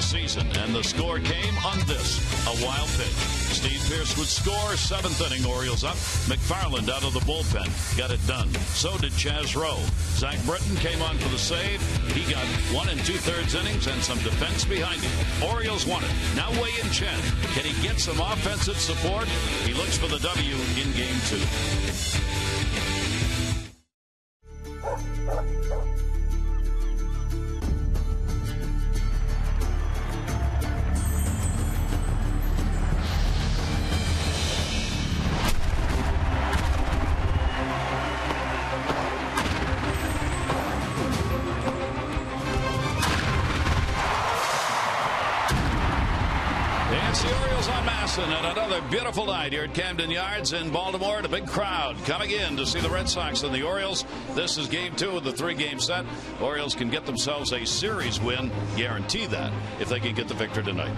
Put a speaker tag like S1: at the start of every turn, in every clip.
S1: the season, and the score came on this, a wild pitch. Steve Pearce would score, 7th inning, Orioles up. McFarland out of the bullpen got it done. So did Chaz Rowe. Zach Britton came on for the save. He got 1 2/3 innings and some defense behind him. Orioles won it. Now Wei-Yin Chen. Can he get some offensive support? He looks for the W in Game 2. And another beautiful night here at Camden Yards in Baltimore, and a big crowd coming in to see the Red Sox and the Orioles. This is Game 2 of the 3-game set. Orioles can get themselves a series win, guarantee that, if they can get the victory tonight.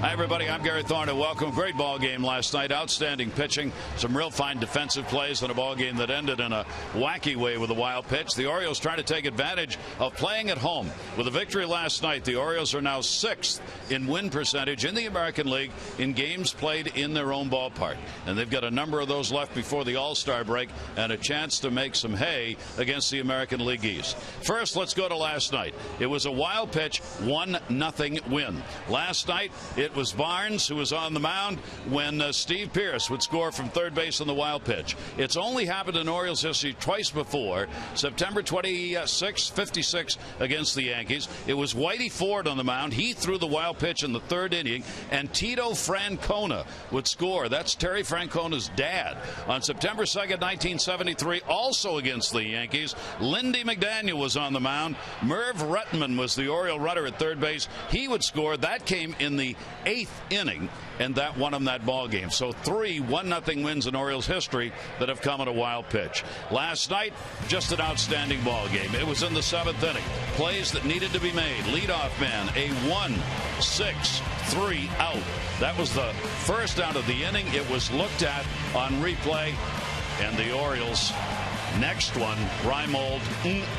S1: Hi, everybody. I'm Gary Thorne, and welcome. Great ball game last night. Outstanding pitching. Some real fine defensive plays in a ball game that ended in a wacky way with a wild pitch. The Orioles trying to take advantage of playing at home. With a victory last night, the Orioles are now 6th in win percentage in the American League in games played in their own ballpark. And they've got a number of those left before the All-Star break and a chance to make some hay against the American League East. First, let's go to last night. It was a wild pitch, 1-0 win. Last night, it was Barnes who was on the mound when Steve Pearce would score from third base on the wild pitch. It's only happened in Orioles history twice before. September 26, 56 against the Yankees. It was Whitey Ford on the mound. He threw the wild pitch in the 3rd inning, and Tito Francona would score. That's Terry Francona's dad. On September 2nd, 1973, also against the Yankees, Lindy McDaniel was on the mound. Merv Rettenman was the Oriole runner at third base. He would score. That came in the 8th inning, and that won them that ball game. So 3 1-0 wins in Orioles history that have come in a wild pitch. Last night, just an outstanding ball game. It was in the 7th inning. Plays that needed to be made. Leadoff man, a 1-6-3 out. That was the first out of the inning. It was looked at on replay, and the Orioles, next one, Reimold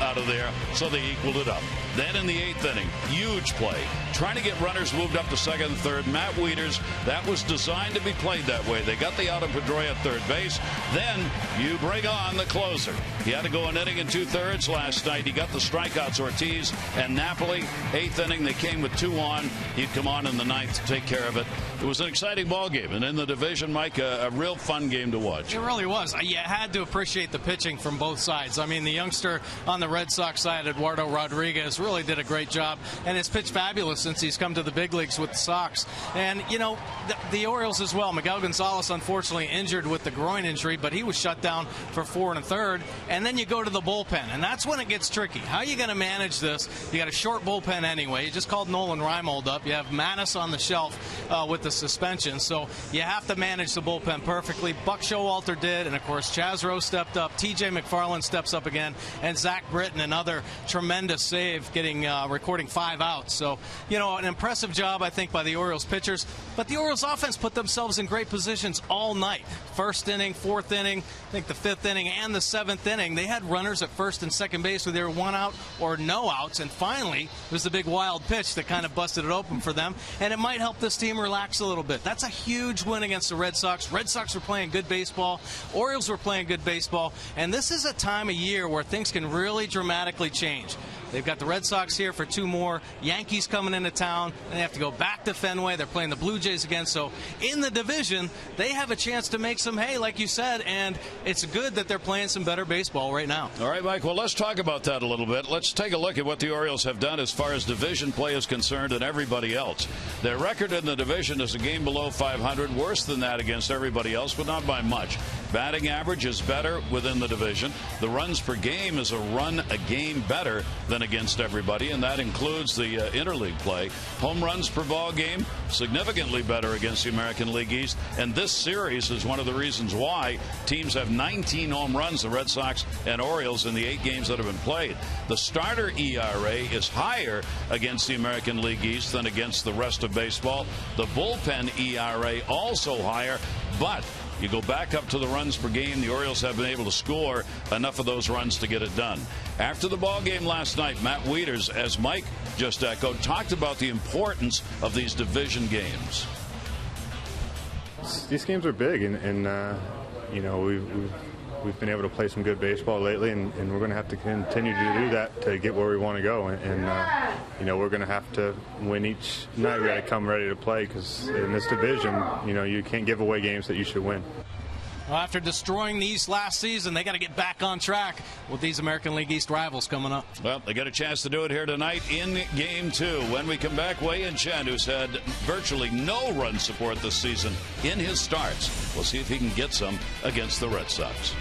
S1: out of there, so they equaled it up. Then in the 8th inning, huge play. Trying to get runners moved up to second and third. Matt Wieters, that was designed to be played that way. They got the out of Pedroia at third base. Then you bring on the closer. He had to go an inning and 2/3 last night. He got the strikeouts, Ortiz and Napoli. 8th inning, they came with 2 on. He'd come on in the 9th to take care of it. It was an exciting ball game. And in the division, Mike, a real fun game to watch.
S2: It really was. You had to appreciate the pitching from both sides. I mean, the youngster on the Red Sox side, Eduardo Rodriguez, really did a great job, and has pitched fabulous since he's come to the big leagues with the Sox. And, you know, the Orioles as well. Miguel Gonzalez, unfortunately, injured with the groin injury, but he was shut down for 4 1/3. And then you go to the bullpen, and that's when it gets tricky. How are you going to manage this? You got a short bullpen anyway. You just called Nolan Reimold up. You have Mattis on the shelf with the suspension, so you have to manage the bullpen perfectly. Buck Showalter did, and of course Chaz Rowe stepped up. TJ McFarland steps up again, and Zach Britton, another tremendous save, recording 5 outs. So, you know, an impressive job, I think, by the Orioles pitchers. But the Orioles offense put themselves in great positions all night. 1st inning, 4th inning, I think the 5th inning, and the 7th inning. They had runners at first and second base with either 1 out or no outs. And finally, it was the big wild pitch that kind of busted it open for them. And it might help this team relax a little bit. That's a huge win against the Red Sox. Red Sox were playing good baseball. Orioles were playing good baseball. And this is a time of year where things can really dramatically change. They've got the Red Sox here for 2 more. Yankees coming into town. They have to go back to Fenway. They're playing the Blue Jays again. So in the division, they have a chance to make some hay, like you said, and it's good that they're playing some better baseball right now.
S1: All right, Mike, well, let's talk about that a little bit. Let's take a look at what the Orioles have done as far as division play is concerned and everybody else. Their record in the division is a game below 500, worse than that against everybody else, but not by much. Batting average is better within the division. The runs per game is a run a game better than against everybody, and that includes the interleague play. Home runs per ball game, significantly better against the American League East, and this series is one of the reasons why teams have 19 home runs, the Red Sox and Orioles, in the 8 games that have been played. The starter ERA is higher against the American League East than against the rest of baseball. The bullpen ERA also higher, but You go back up to the runs per game. The Orioles have been able to score enough of those runs to get it done. After the ball game last night, Matt Wieters, as Mike just echoed, talked about the importance of these division games.
S3: These games are big, and you know, we've been able to play some good baseball lately, and we're going to have to continue to do that to get where we want to go. And you know, we're going to have to win each night. We got to come ready to play, because in this division, you know, you can't give away games that you should win.
S2: Well, after destroying the East last season, they got to get back on track with these American League East rivals coming up.
S1: Well, they get a chance to do it here tonight in Game 2. When we come back, Wei-Yin Chen, who's had virtually no run support this season in his starts, we'll see if he can get some against the Red Sox.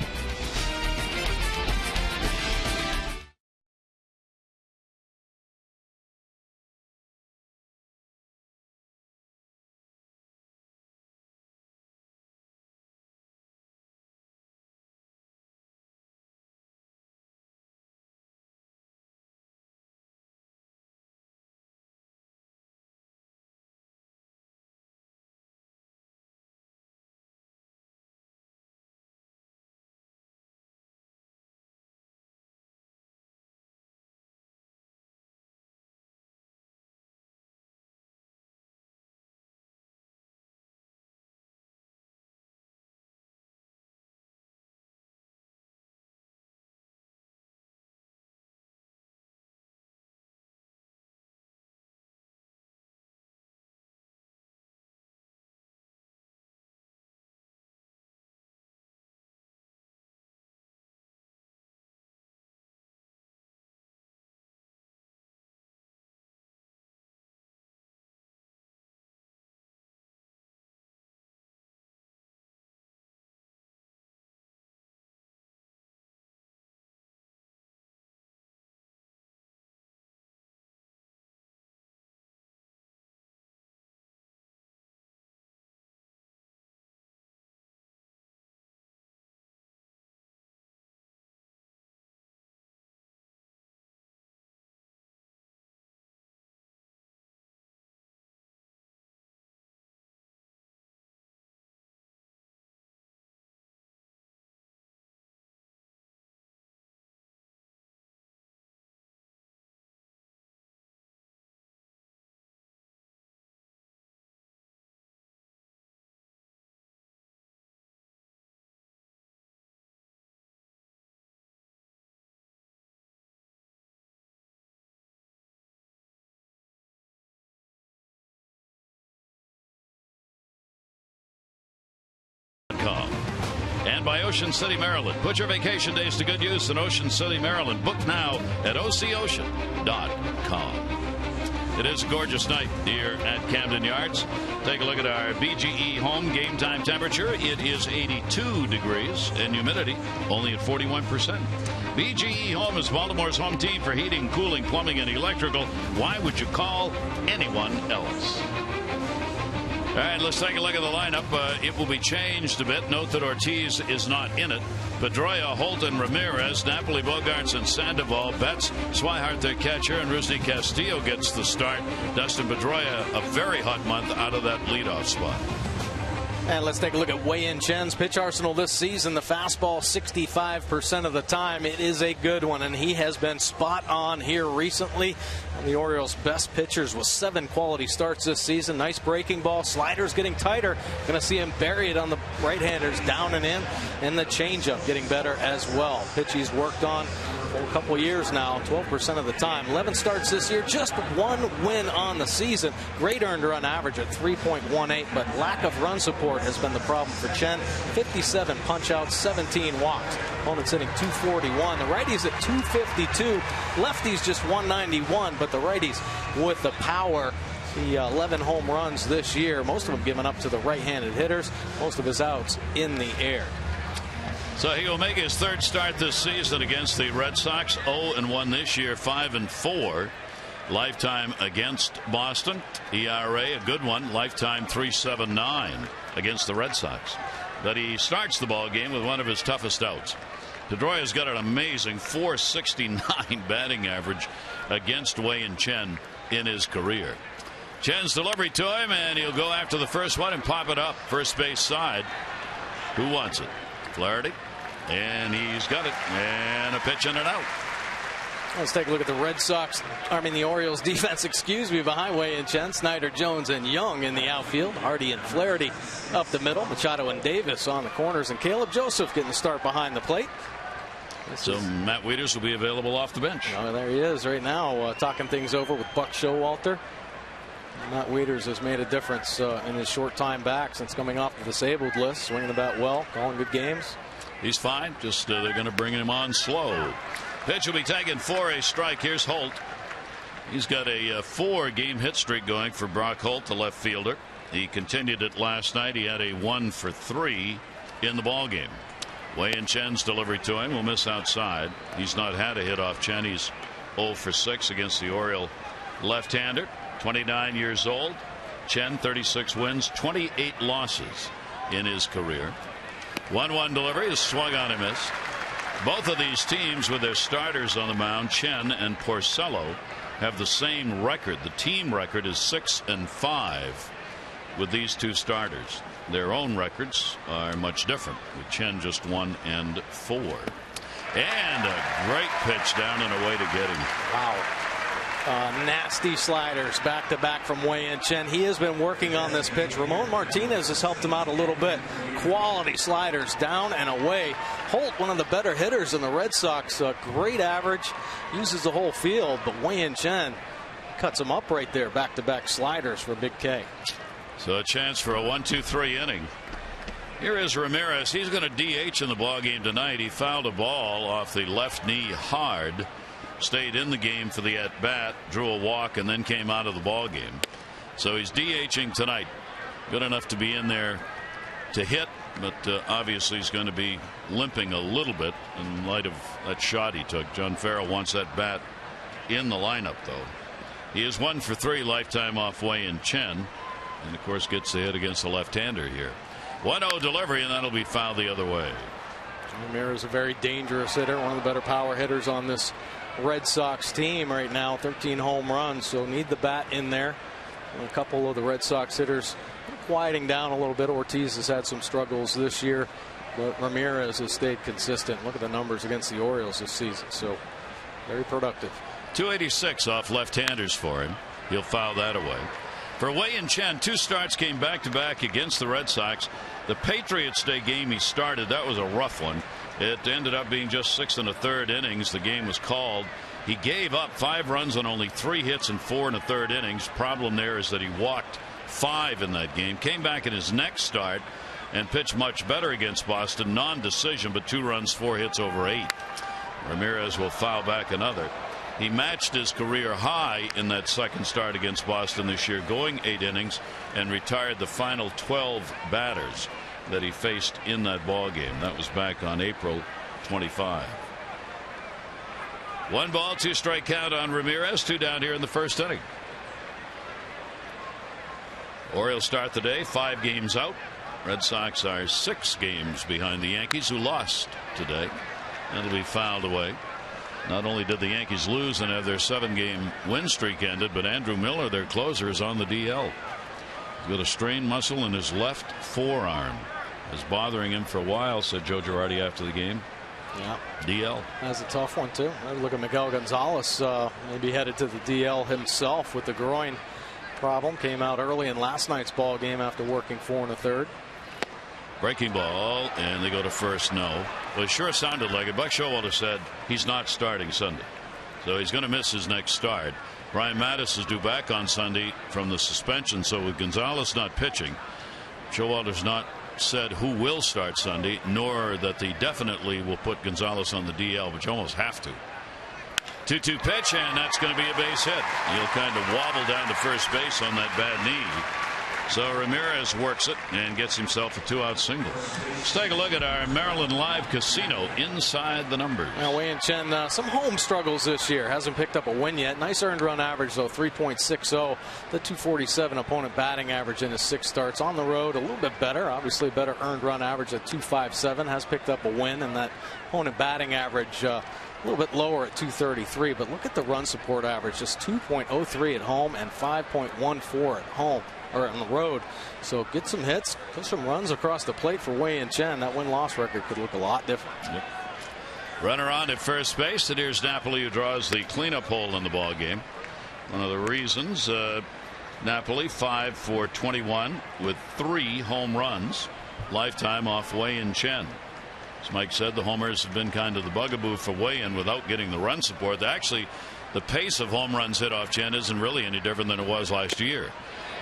S1: And by Ocean City, Maryland. Put your vacation days to good use in Ocean City, Maryland. Book now at OCOcean.com. It is a gorgeous night here at Camden Yards. Take a look at our BGE home game time temperature. It is 82 degrees and humidity only at 41%. BGE Home is Baltimore's home team for heating, cooling, plumbing, and electrical. Why would you call anyone else? All right, let's take a look at the lineup. It will be changed a bit. Note that Ortiz is not in it. Pedroia, Holton, Ramirez, Napoli, Bogarts, and Sandoval. Betts, Swihart, their catcher, and Rusney Castillo gets the start. Dustin Pedroia, a very hot month out of that leadoff spot.
S2: And let's take a look at Wei-Yin Chen's pitch arsenal this season. The fastball 65% of the time. It is a good one, and he has been spot on here recently. One of the Orioles' best pitchers with 7 quality starts this season. Nice breaking ball. Slider's getting tighter. Going to see him bury it on the right-handers down and in. And the changeup getting better as well. Pitch he's worked on for a couple years now, 12% of the time. 11 starts this year, just 1 win on the season. Great earned run average at 3.18, but lack of run support has been the problem for Chen. 57 punch-outs, 17 walks. Opponents hitting 241. The righties at 252. Lefties just 191, but the righties with the power. The 11 home runs this year, most of them given up to the right-handed hitters. Most of his outs in the air.
S1: So he will make his 3rd start this season against the Red Sox. 0-1 this year, 5-4. Lifetime against Boston. ERA, a good one. Lifetime 3.79 against the Red Sox. But he starts the ball game with one of his toughest outs. Pedroia's got an amazing 4.69 batting average against Wei-Yin Chen in his career. Chen's delivery to him, and he'll go after the first one and pop it up first base side. Who wants it? Flaherty. And he's got it. And a pitch and an out.
S2: Let's take a look at the Orioles defense, behind Wei and Chen, Snyder, Jones, and Young in the outfield. Hardy and Flaherty up the middle. Machado and Davis on the corners, and Caleb Joseph getting the start behind the plate.
S1: So Matt Wieters will be available off the bench.
S2: Oh, there he is right now, talking things over with Buck Showalter. Matt Wieters has made a difference in his short time back since coming off the disabled list, swinging the bat well, calling good games.
S1: He's fine. Just they're going to bring him on slow. Pitch will be taken for a strike. Here's Holt. He's got a 4-game hit streak going for Brock Holt, the left fielder. He continued it last night. He had a 1 for 3 in the ball game. Wei and Chen's delivery to him will miss outside. He's not had a hit off Chen. He's 0 for 6 against the Oriole left-hander. 29 years old. Chen 36 wins, 28 losses in his career. 1-1 delivery is swung on and missed. Both of these teams with their starters on the mound, Chen and Porcello, have the same record. The team record is 6-5 with these two starters. Their own records are much different, with Chen just 1-4. And a great pitch down and away to get him.
S2: Wow. Nasty sliders back to back from Wei and Chen. He has been working on this pitch. Ramon Martinez has helped him out a little bit. Quality sliders down and away. Holt, one of the better hitters in the Red Sox. Great average. Uses the whole field, but Wei and Chen cuts him up right there. Back to back sliders for Big K.
S1: So a chance for a 1-2-3 inning. Here is Ramirez. He's going to DH in the ballgame tonight. He fouled a ball off the left knee hard. Stayed in the game for the at-bat, drew a walk, and then came out of the ball game. So he's DHing tonight. Good enough to be in there to hit, but obviously he's going to be limping a little bit in light of that shot he took. John Farrell wants that bat in the lineup, though. He is 1 for 3 lifetime off Wei and Chen, and of course gets the hit against the left-hander here. 1-0 delivery, and that'll be fouled the other way.
S2: Ramirez is a very dangerous hitter, one of the better power hitters on this Red Sox team right now. 13 home runs, so need the bat in there. And a couple of the Red Sox hitters quieting down a little bit. Ortiz has had some struggles this year, but Ramirez has stayed consistent. Look at the numbers against the Orioles this season, so very productive.
S1: 286 off left-handers for him. He'll foul that away. For Wei and Chen, 2 starts came back-to-back against the Red Sox. The Patriots Day game he started, that was a rough one. It ended up being just 6 1/3 innings. The game was called. He gave up 5 runs on only 3 hits in 4 1/3 innings. Problem there is that he walked 5 in that game. Came back in his next start and pitched much better against Boston. Non-decision, but 2 runs, 4 hits over 8. Ramirez will foul back another. He matched his career high in that second start against Boston this year, going 8 innings, and retired the final 12 batters that he faced in that ball game. That was back on April 25. 1 ball, 2 strike count on Ramirez. 2 down here in the first inning. Orioles start the day 5 games out. Red Sox are 6 games behind the Yankees, who lost today. That'll be fouled away. Not only did the Yankees lose and have their 7-game win streak ended, but Andrew Miller, their closer, is on the DL. He's got a strained muscle in his left forearm. Is bothering him for a while, said Joe Girardi after the game.
S2: Yeah.
S1: DL.
S2: That's a tough one, too. Look at Miguel Gonzalez, maybe headed to the DL himself with the groin problem. Came out early in last night's ball game after working 4 1/3.
S1: Breaking ball, and they go to first. No. Well, it sure sounded like it. Buck Showalter said he's not starting Sunday, so he's going to miss his next start. Brian Mattis is due back on Sunday from the suspension, so with Gonzalez not pitching, Showalter's not said who will start Sunday, nor that they definitely will put Gonzalez on the DL, but you almost have to. 2-2 pitch, and that's going to be a base hit. He'll kind of wobble down to first base on that bad knee. So Ramirez works it and gets himself a 2-out single. Let's take a look at our Maryland Live Casino inside the numbers.
S2: Now, Wei and Chen, some home struggles this year. Hasn't picked up a win yet. Nice earned run average, though, 3.60. The 247 opponent batting average in his 6 starts. On the road, a little bit better. Obviously, better earned run average at 257. Has picked up a win, and that opponent batting average A little bit lower at 233, but look at the run support average, just 2.03 at home and 5.14 at home or on the road. So get some hits, put some runs across the plate for Wei-Yin Chen. That win-loss record could look a lot different.
S1: Yep. Runner on at first base, and here's Napoli, who draws the cleanup hole in the ball game. One of the reasons, Napoli 5 for 21 with 3 home runs lifetime off Wei-Yin Chen. As Mike said, the homers have been kind of the bugaboo for Wei-Yin without getting the run support. Actually, the pace of home runs hit off Chen isn't really any different than it was last year.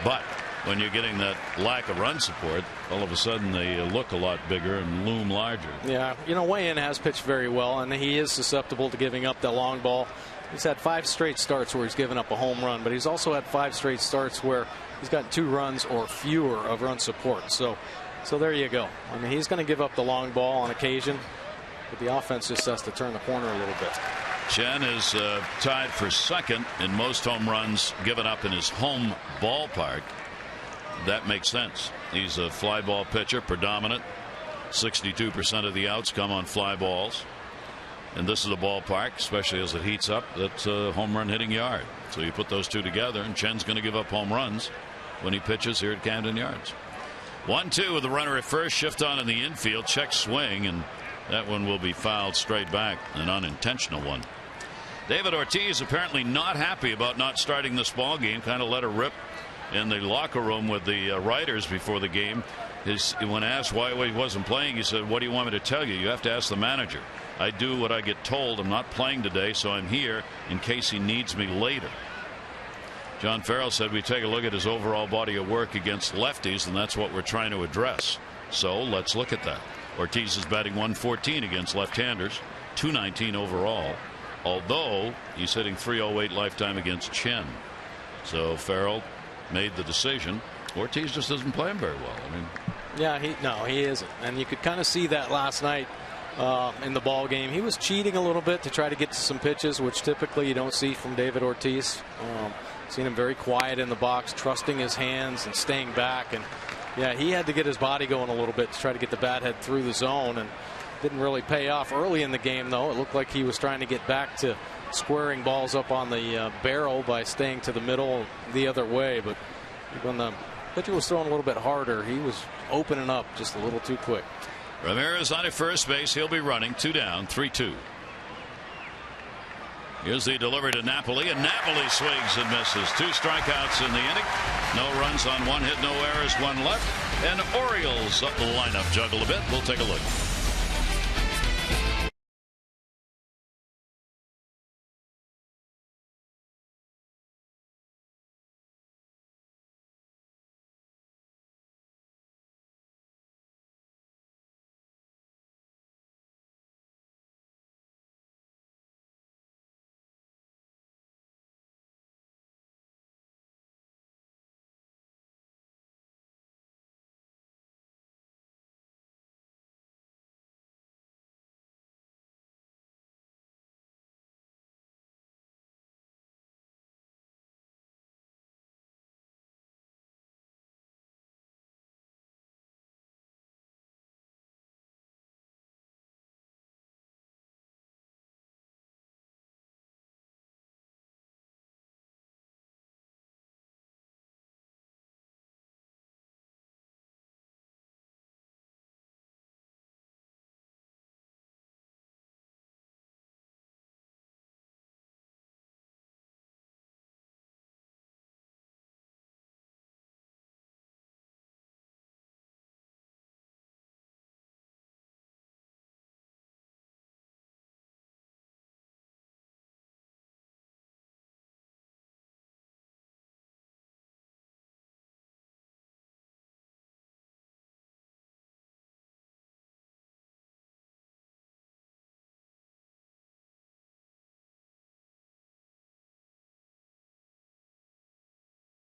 S1: But when you're getting that lack of run support, all of a sudden they look a lot bigger and loom larger.
S2: Yeah, you know, Wei-Yin has pitched very well, and he is susceptible to giving up the long ball. He's had 5 straight starts where he's given up a home run, but he's also had 5 straight starts where he's gotten 2 runs or fewer of run support. So there you go. I mean, he's going to give up the long ball on occasion, but the offense just has to turn the corner a little bit.
S1: Chen is tied for second in most home runs given up in his home ballpark. That makes sense. He's a fly ball pitcher, predominant. 62% of the outs come on fly balls. And this is a ballpark, especially as it heats up, that's a home run hitting yard. So you put those two together, and Chen's going to give up home runs when he pitches here at Camden Yards. 1-2 with the runner at first, shift on in the infield, check swing, and that one will be fouled straight back, an unintentional one. David Ortiz apparently not happy about not starting this ball game, kind of let her rip in the locker room with the writers before the game. When asked why he wasn't playing, he said, "What do you want me to tell you? You have to ask the manager. I do what I get told. I'm not playing today, so I'm here in case he needs me later." John Farrell said we take a look at his overall body of work against lefties, and that's what we're trying to address. So let's look at that. Ortiz is batting .114 against left-handers, .219 overall, although he's hitting .308 lifetime against Chen. So Farrell made the decision. Ortiz just doesn't play him very well. I mean,
S2: yeah, he isn't, and you could kind of see that last night in the ball game. He was cheating a little bit to try to get to some pitches, which typically you don't see from David Ortiz. Seen him very quiet in the box, trusting his hands and staying back, and yeah, he had to get his body going a little bit to try to get the bat head through the zone, and didn't really pay off early in the game. Though it looked like he was trying to get back to squaring balls up on the barrel by staying to the middle the other way, but when the pitcher was throwing a little bit harder, he was opening up just a little too quick.
S1: Ramirez on at first base. He'll be running 2 down, 3-2. Here's the delivery to Napoli, and Napoli swings and misses. 2 strikeouts in the inning. No runs on 1 hit, no errors, 1 left. And Orioles up the lineup, juggle a bit. We'll take a look.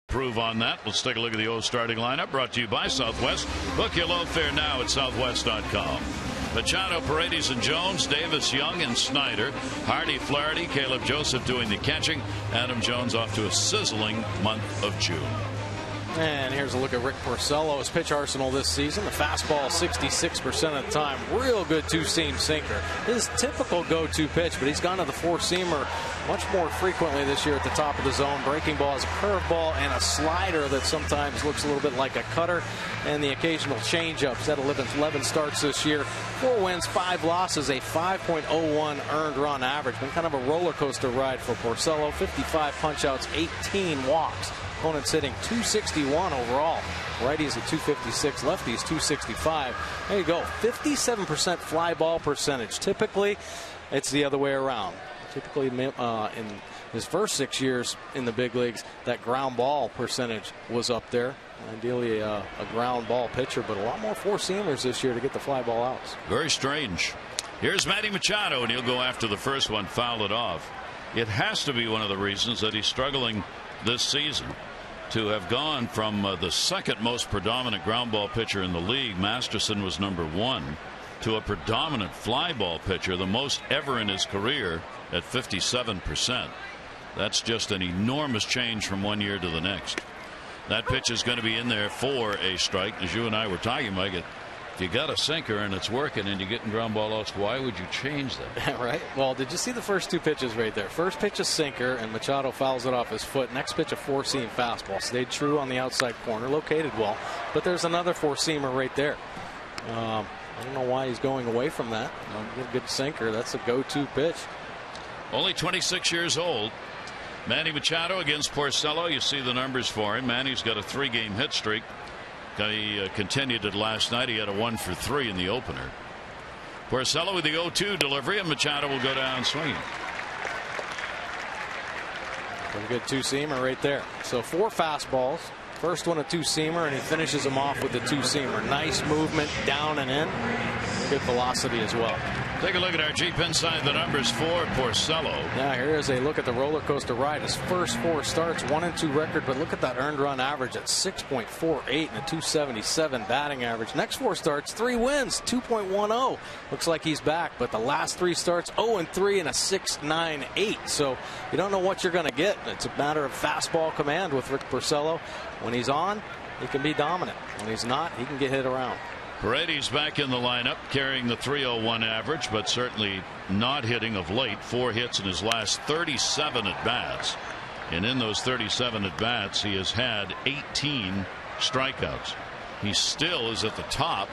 S1: Prove on that. Let's take a look at the old starting lineup, brought to you by Southwest. Book your low fare now at southwest.com. Machado, Paredes, and Jones, Davis, Young, and Snyder, Hardy, Flaherty, Caleb Joseph doing the catching. Adam Jones off to a sizzling month of June.
S2: And here's a look at Rick Porcello's pitch arsenal this season. The fastball 66% of the time. Real good two-seam sinker. His typical go-to pitch, but he's gone to the four-seamer much more frequently this year at the top of the zone. Breaking ball is a curveball and a slider that sometimes looks a little bit like a cutter, and the occasional changeup. He's had 11 starts this year. 4 wins, 5 losses, a 5.01 earned run average. Been kind of a roller coaster ride for Porcello. 55 punch-outs, 18 walks. Opponents hitting .261 overall. Righties at .256, lefties .265. There you go. 57% fly ball percentage. Typically, it's the other way around. Typically, in his first 6 years in the big leagues, that ground ball percentage was up there. Ideally, a ground ball pitcher, but a lot more four-seamers this year to get the fly ball outs.
S1: Very strange. Here's Manny Machado, and he'll go after the first one, foul it off. It has to be one of the reasons that he's struggling this season. To have gone from the second most predominant ground ball pitcher in the league, Masterson was #1, to a predominant fly ball pitcher, the most ever in his career at 57%. That's just an enormous change from one year to the next. That pitch is going to be in there for a strike. As you and I were talking, Mike, if you got a sinker and it's working and you're getting ground ball outs, why would you change that?
S2: Right. Well, did you see the first 2 pitches right there? First pitch a sinker, and Machado fouls it off his foot. Next pitch a four-seam fastball. Stayed true on the outside corner, located well. But there's another four-seamer right there. I don't know why he's going away from that. Good sinker. That's a go-to pitch.
S1: Only 26 years old. Manny Machado against Porcello. You see the numbers for him. Manny's got a 3-game hit streak. He continued it last night. He had a 1-for-3 in the opener. Porcello with the 0-2 delivery, and Machado will go down swinging.
S2: Pretty good two-seamer right there. So 4 fastballs. First one a two-seamer, and he finishes them off with the two-seamer. Nice movement down and in. Good velocity as well.
S1: Take a look at our Jeep inside the numbers for Porcello.
S2: Now here is a look at the roller coaster ride. His first 4 starts, 1-2 record, but look at that earned run average at 6.48 and a .277 batting average. Next 4 starts, 3 wins, 2.10. Looks like he's back, but the last 3 starts, 0-3 and a .698. So you don't know what you're going to get. It's a matter of fastball command with Rick Porcello. When he's on, he can be dominant. When he's not, he can get hit around.
S1: Paredes back in the lineup, carrying the .301 average, but certainly not hitting of late. 4 hits in his last 37 at bats, and in those 37 at bats, he has had 18 strikeouts. He still is at the top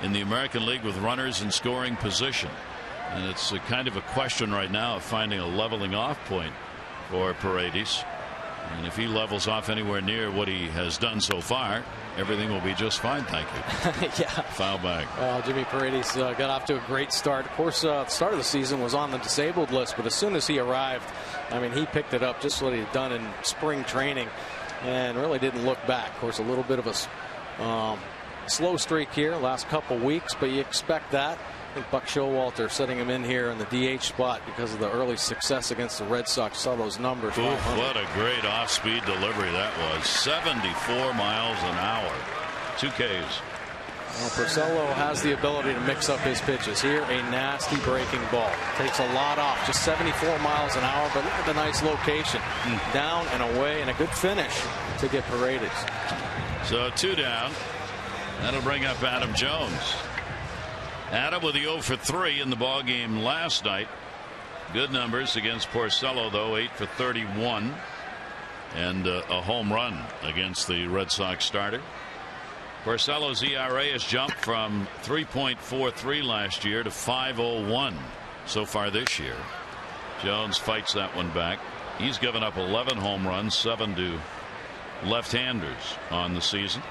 S1: in the American League with runners in scoring position, and it's a kind of a question right now of finding a leveling off point for Paredes. And if he levels off anywhere near what he has done so far, everything will be just fine. Thank you.
S2: Yeah.
S1: Foul back.
S2: Jimmy Paredes got off to a great start. Of course, the start of the season was on the disabled list, but as soon as he arrived, I mean, he picked it up just what he had done in spring training and really didn't look back. Of course, a little bit of a slow streak here last couple weeks, but you expect that. I think Buck Showalter setting him in here in the DH spot because of the early success against the Red Sox. Saw those numbers.
S1: What a great off-speed delivery that was. 74 miles an hour. 2 Ks.
S2: Well, Porcello has the ability to mix up his pitches. Here, a nasty breaking ball. Takes a lot off. Just 74 miles an hour, but look at the nice location. Down and away, and a good finish to get Paredes.
S1: So 2 down. That'll bring up Adam Jones. Adam with the 0-for-3 in the ball game last night. Good numbers against Porcello, though. 8 for 31 and a home run against the Red Sox starter. Porcello's ERA has jumped from 3.43 last year to 5.01 so far this year. Jones fights that one back. He's given up 11 home runs, 7 to left-handers on the season,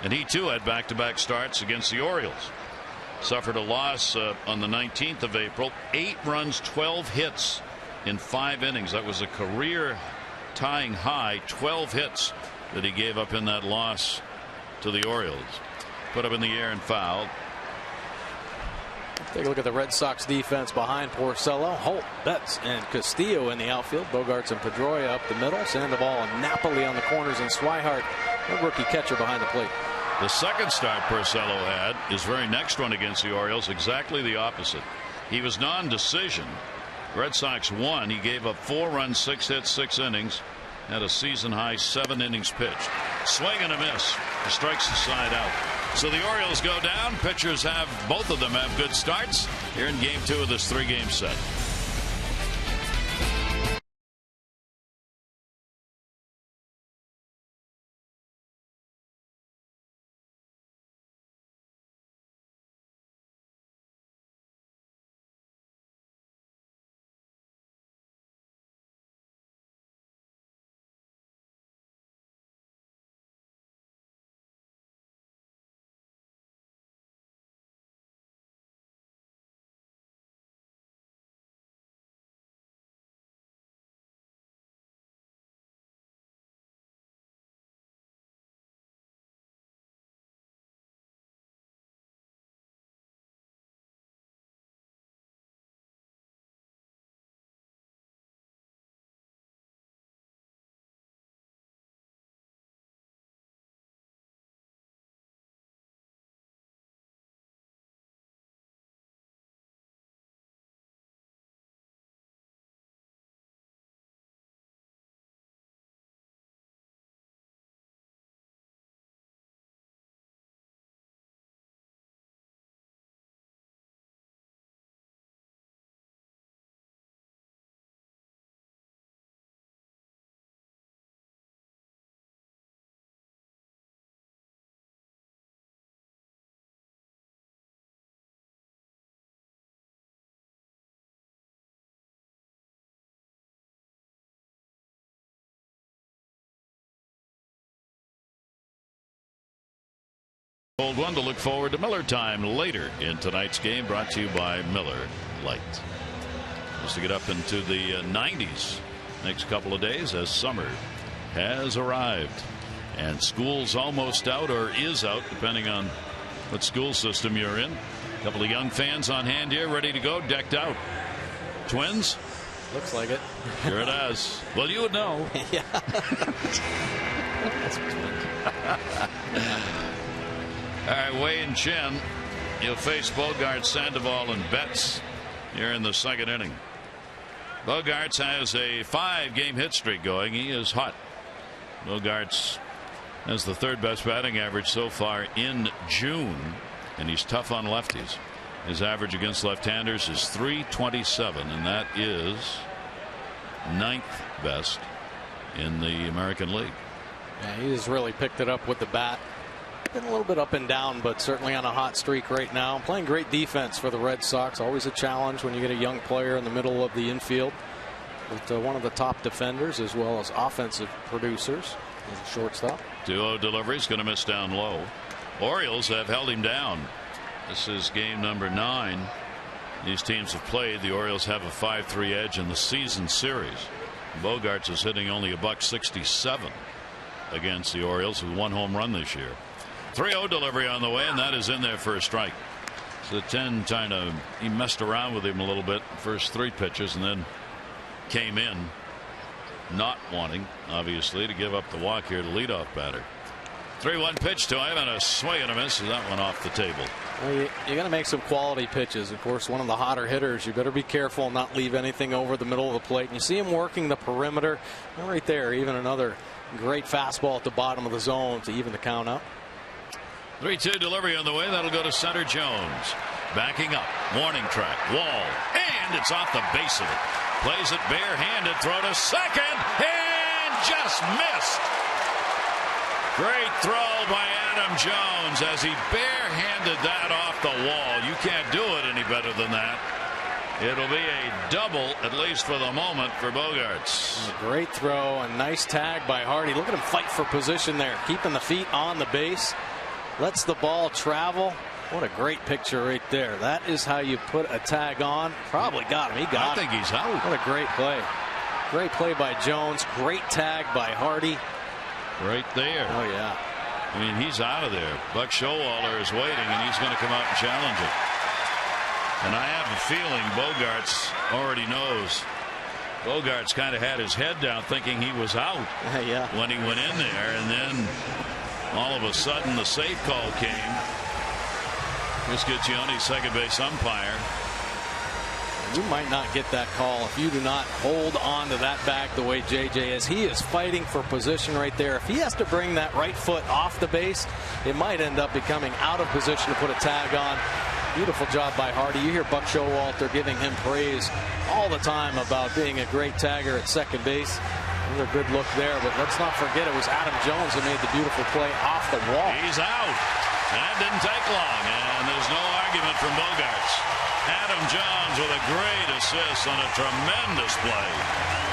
S1: and he too had back-to-back starts against the Orioles. Suffered a loss on the 19th of April. 8 runs, 12 hits in 5 innings. That was a career tying high. 12 hits that he gave up in that loss to the Orioles. Put up in the air and fouled.
S2: Take a look at the Red Sox defense behind Porcello. Holt, Betts, and Castillo in the outfield. Bogarts and Pedroia up the middle. Sandoval and Napoli on the corners, and Swihart, a rookie catcher, behind the plate.
S1: The second start Porcello had, his very next one against the Orioles, exactly the opposite. He was non-decision. Red Sox won. He gave up 4 runs, 6 hits, 6 innings, had a season high 7 innings pitched. Swing and a miss. He strikes the side out. So the Orioles go down. Pitchers both of them have good starts here in game 2 of this 3-game set. Old one to look forward to Miller time later in tonight's game, brought to you by Miller Lite. Just to get up into the 90s next couple of days as summer has arrived and school's almost out or is out depending on what school system you're in. A couple of young fans on hand here ready to go, decked out. Twins?
S2: Looks like it.
S1: Sure it does. Well, you would know.
S2: Yeah.
S1: All right, Wei and Chen. You'll face Bogaerts, Sandoval, and Betts here in the second inning. Bogaerts has a 5-game hit streak going. He is hot. Bogaerts has the 3rd best batting average so far in June, and he's tough on lefties. His average against left-handers is .327, and that is 9th best in the American League.
S2: Yeah, he's really picked it up with the bat. Been a little bit up and down, but certainly on a hot streak right now. Playing great defense for the Red Sox. Always a challenge when you get a young player in the middle of the infield. But one of the top defenders as well as offensive producers as a shortstop.
S1: 2-0 delivery. He's going to miss down low. Orioles have held him down. This is game number 9 these teams have played. The Orioles have a 5-3 edge in the season series. Bogaerts is hitting only .167 against the Orioles with 1 home run this year. 3-0 delivery on the way, and that is in there for a strike. So 10 he messed around with him a little bit first 3 pitches and then came in not wanting obviously to give up the walk here to leadoff batter. 3-1 pitch to him and a swing and a miss. That one off the table.
S2: Well, you got to make some quality pitches. Of course, one of the hotter hitters. You better be careful and not leave anything over the middle of the plate. And you see him working the perimeter right there. Even another great fastball at the bottom of the zone to even the count up.
S1: 3-2 delivery on the way. That'll go to center. Jones backing up. Warning track. Wall. And it's off the base of it. Plays it barehanded. Throw to second. And just missed. Great throw by Adam Jones as he barehanded that off the wall. You can't do it any better than that. It'll be a double, at least for the moment, for Bogaerts.
S2: A great throw. A nice tag by Hardy. Look at him fight for position there. Keeping the feet on the base. Lets the ball travel. What a great picture right there. That is how you put a tag on. Probably got him. He got him.
S1: I think he's out.
S2: What a great play. Great play by Jones. Great tag by Hardy.
S1: Right there.
S2: Oh, yeah.
S1: I mean, he's out of there. Buck Showalter is waiting, and he's going to come out and challenge it. And I have a feeling Bogaerts already knows. Bogaerts kind of had his head down thinking he was out
S2: yeah.
S1: when he went in there, and then all of a sudden the save call came. Chris Guccione, second base umpire.
S2: You might not get that call if you do not hold on to that bag the way JJ is. He is fighting for position right there. If he has to bring that right foot off the base, it might end up becoming out of position to put a tag on. Beautiful job by Hardy. You hear Buck Showalter giving him praise all the time about being a great tagger at second base. Another good look there, but let's not forget it was Adam Jones who made the beautiful play off the wall.
S1: He's out. That didn't take long, and there's no argument from Bogaerts. Adam Jones with a great assist on a tremendous play.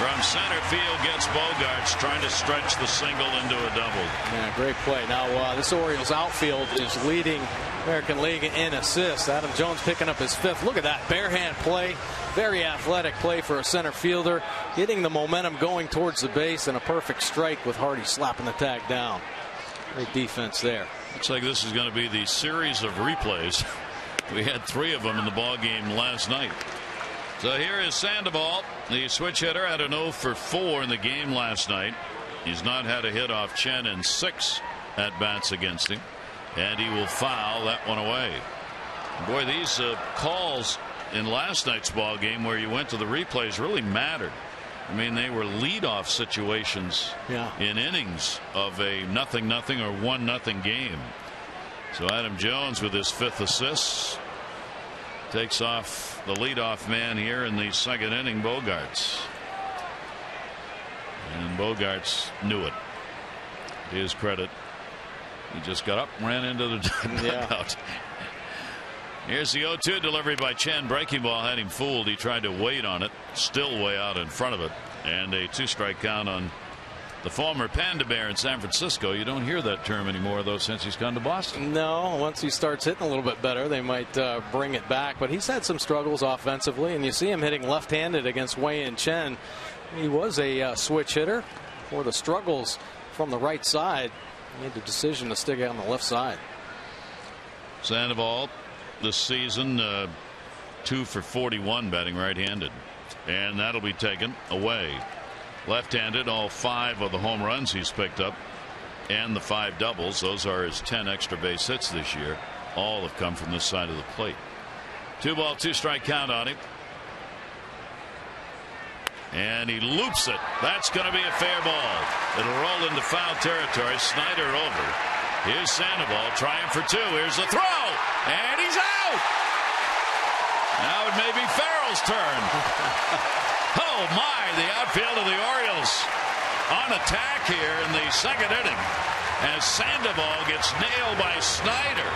S1: From center field gets Bogaerts trying to stretch the single into a double.
S2: Yeah, great play. Now this Orioles outfield is leading American League in assists. Adam Jones picking up his 5th. Look at that bare hand play. Very athletic play for a center fielder. Getting the momentum going towards the base and a perfect strike with Hardy slapping the tag down. Great defense there.
S1: Looks like this is going to be the series of replays. We had 3 of them in the ball game last night. So here is Sandoval, the switch hitter, had an 0 for 4 in the game last night. He's not had a hit off Chen in 6 at bats against him, and he will foul that one away. Boy, these calls in last night's ball game where you went to the replays really mattered. I mean, they were leadoff situations in innings of a 0-0 or 1-0 game. So Adam Jones with his 5th assist takes off the leadoff man here in the 2nd inning, Bogaerts. And Bogaerts knew it. To his credit, he just got up and ran into the dugout. Here's the 0-2 delivery by Chen. Breaking ball had him fooled. He tried to wait on it. Still way out in front of it. And a 2-strike count on the former Panda Bear in San Francisco. You don't hear that term anymore, though, since he's gone to Boston.
S2: No, once he starts hitting a little bit better, they might bring it back. But he's had some struggles offensively, and you see him hitting left-handed against Wei-Yin Chen. He was a switch hitter. For the struggles from the right side, he made the decision to stick it on the left side.
S1: Sandoval this season 2 for 41 batting right-handed, and that'll be taken away. Left-handed, all 5 of the home runs he's picked up and the 5 doubles, those are his 10 extra base hits this year. All have come from this side of the plate. 2-ball 2-strike count on him, and he loops it. That's going to be a fair ball. It'll roll into foul territory. Snyder over. Here's Sandoval trying for 2. Here's the throw, and he's out. Now it may be Farrell's turn. Oh my, the outfield of the Orioles on attack here in the 2nd inning as Sandoval gets nailed by Snyder.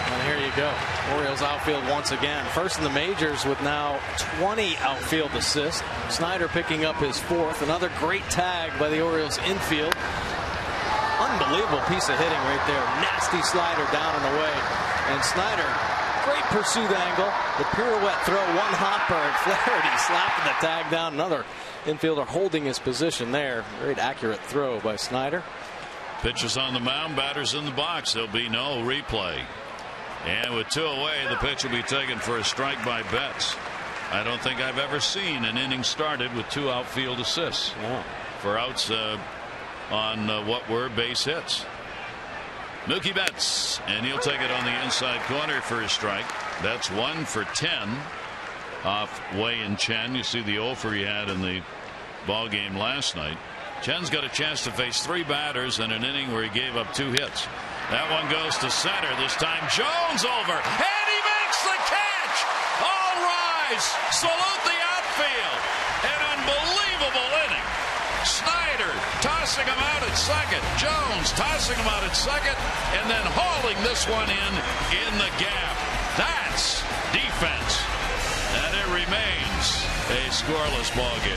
S2: And here you go. Orioles outfield once again. First in the majors with now 20 outfield assists. Snyder picking up his 4th. Another great tag by the Orioles infield. Unbelievable piece of hitting right there. Nasty slider down and away. And Snyder, great pursuit angle. The pirouette throw, one hopper, and Flaherty slapping the tag down. Another infielder holding his position there. Great accurate throw by Snyder.
S1: Pitches on the mound, batters in the box. There'll be no replay. And with 2 away, the pitch will be taken for a strike by Betts. I don't think I've ever seen an inning started with 2 outfield assists for outs on what were base hits. Mookie Betts, and he'll take it on the inside corner for his strike. That's 1 for 10 off Wei-Yin Chen. You see the 0 for he had in the ball game last night. Chen's got a chance to face 3 batters in an inning where he gave up 2 hits. That one goes to center. This time Jones over, and he makes the catch. All rise, salute the outfield. An unbelievable inning. Snyder tossing him out at second. Jones tossing him out at second, and then hauling this one in the gap. That's defense. And it remains a scoreless ball game.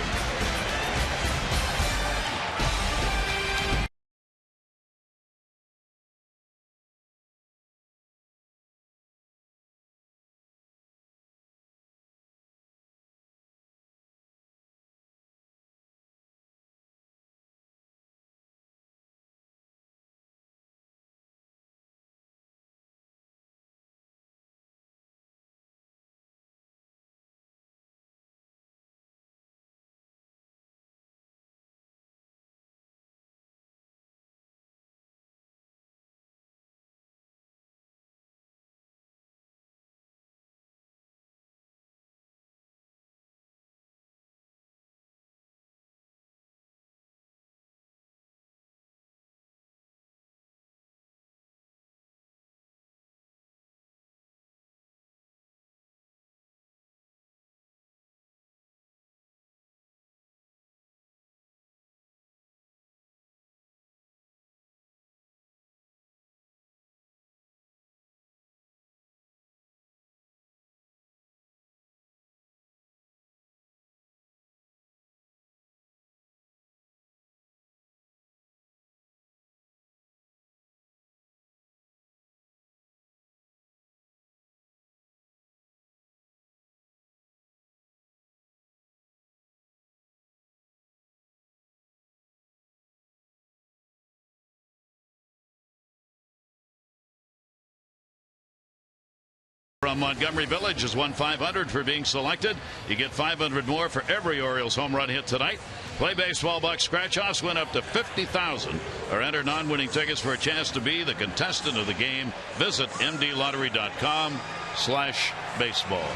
S1: from Montgomery Village has won $500 for being selected. You get $500 more for every Orioles home run hit tonight. Play baseball bucks scratch-offs win up to $50,000 or enter non-winning tickets for a chance to be the contestant of the game. Visit mdlottery.com/baseball.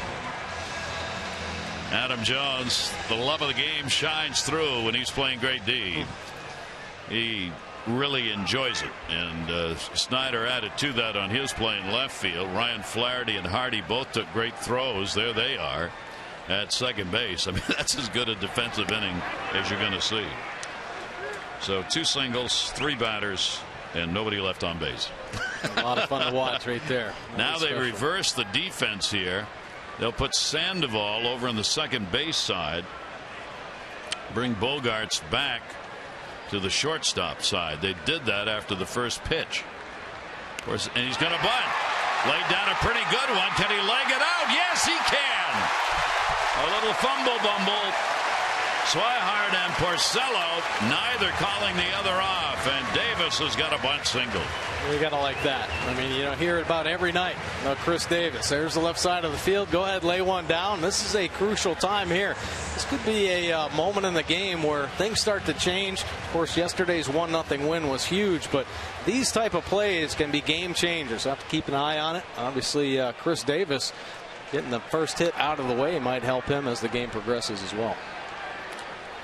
S1: Adam Jones, the love of the game shines through when he's playing great D. He really enjoys it, and Snyder added to that on his play in left field. Ryan Flaherty and Hardy both took great throws. There they are at second base. I mean, that's as good a defensive inning as you're going to see. So 2 singles, 3 batters, and nobody left on base.
S2: A lot of fun to watch right there.
S1: Now they reverse the defense here. They'll put Sandoval over on the second base side, bring Bogarts back to the shortstop side. They did that after the first pitch. Of course, and he's going to bunt. Laid down a pretty good one. Can he leg it out? Yes, he can. A little fumble bumble. Swihart and Porcello neither calling the other off, and Davis has got a bunt single.
S2: You gotta like that. I mean, you know, hear it about every night. Chris Davis, there's the left side of the field. Go ahead, lay one down. This is a crucial time here. This could be a moment in the game where things start to change. Of course, yesterday's 1-0 win was huge, but these type of plays can be game changers. So have to keep an eye on it. Obviously, Chris Davis getting the first hit out of the way might help him as the game progresses as well.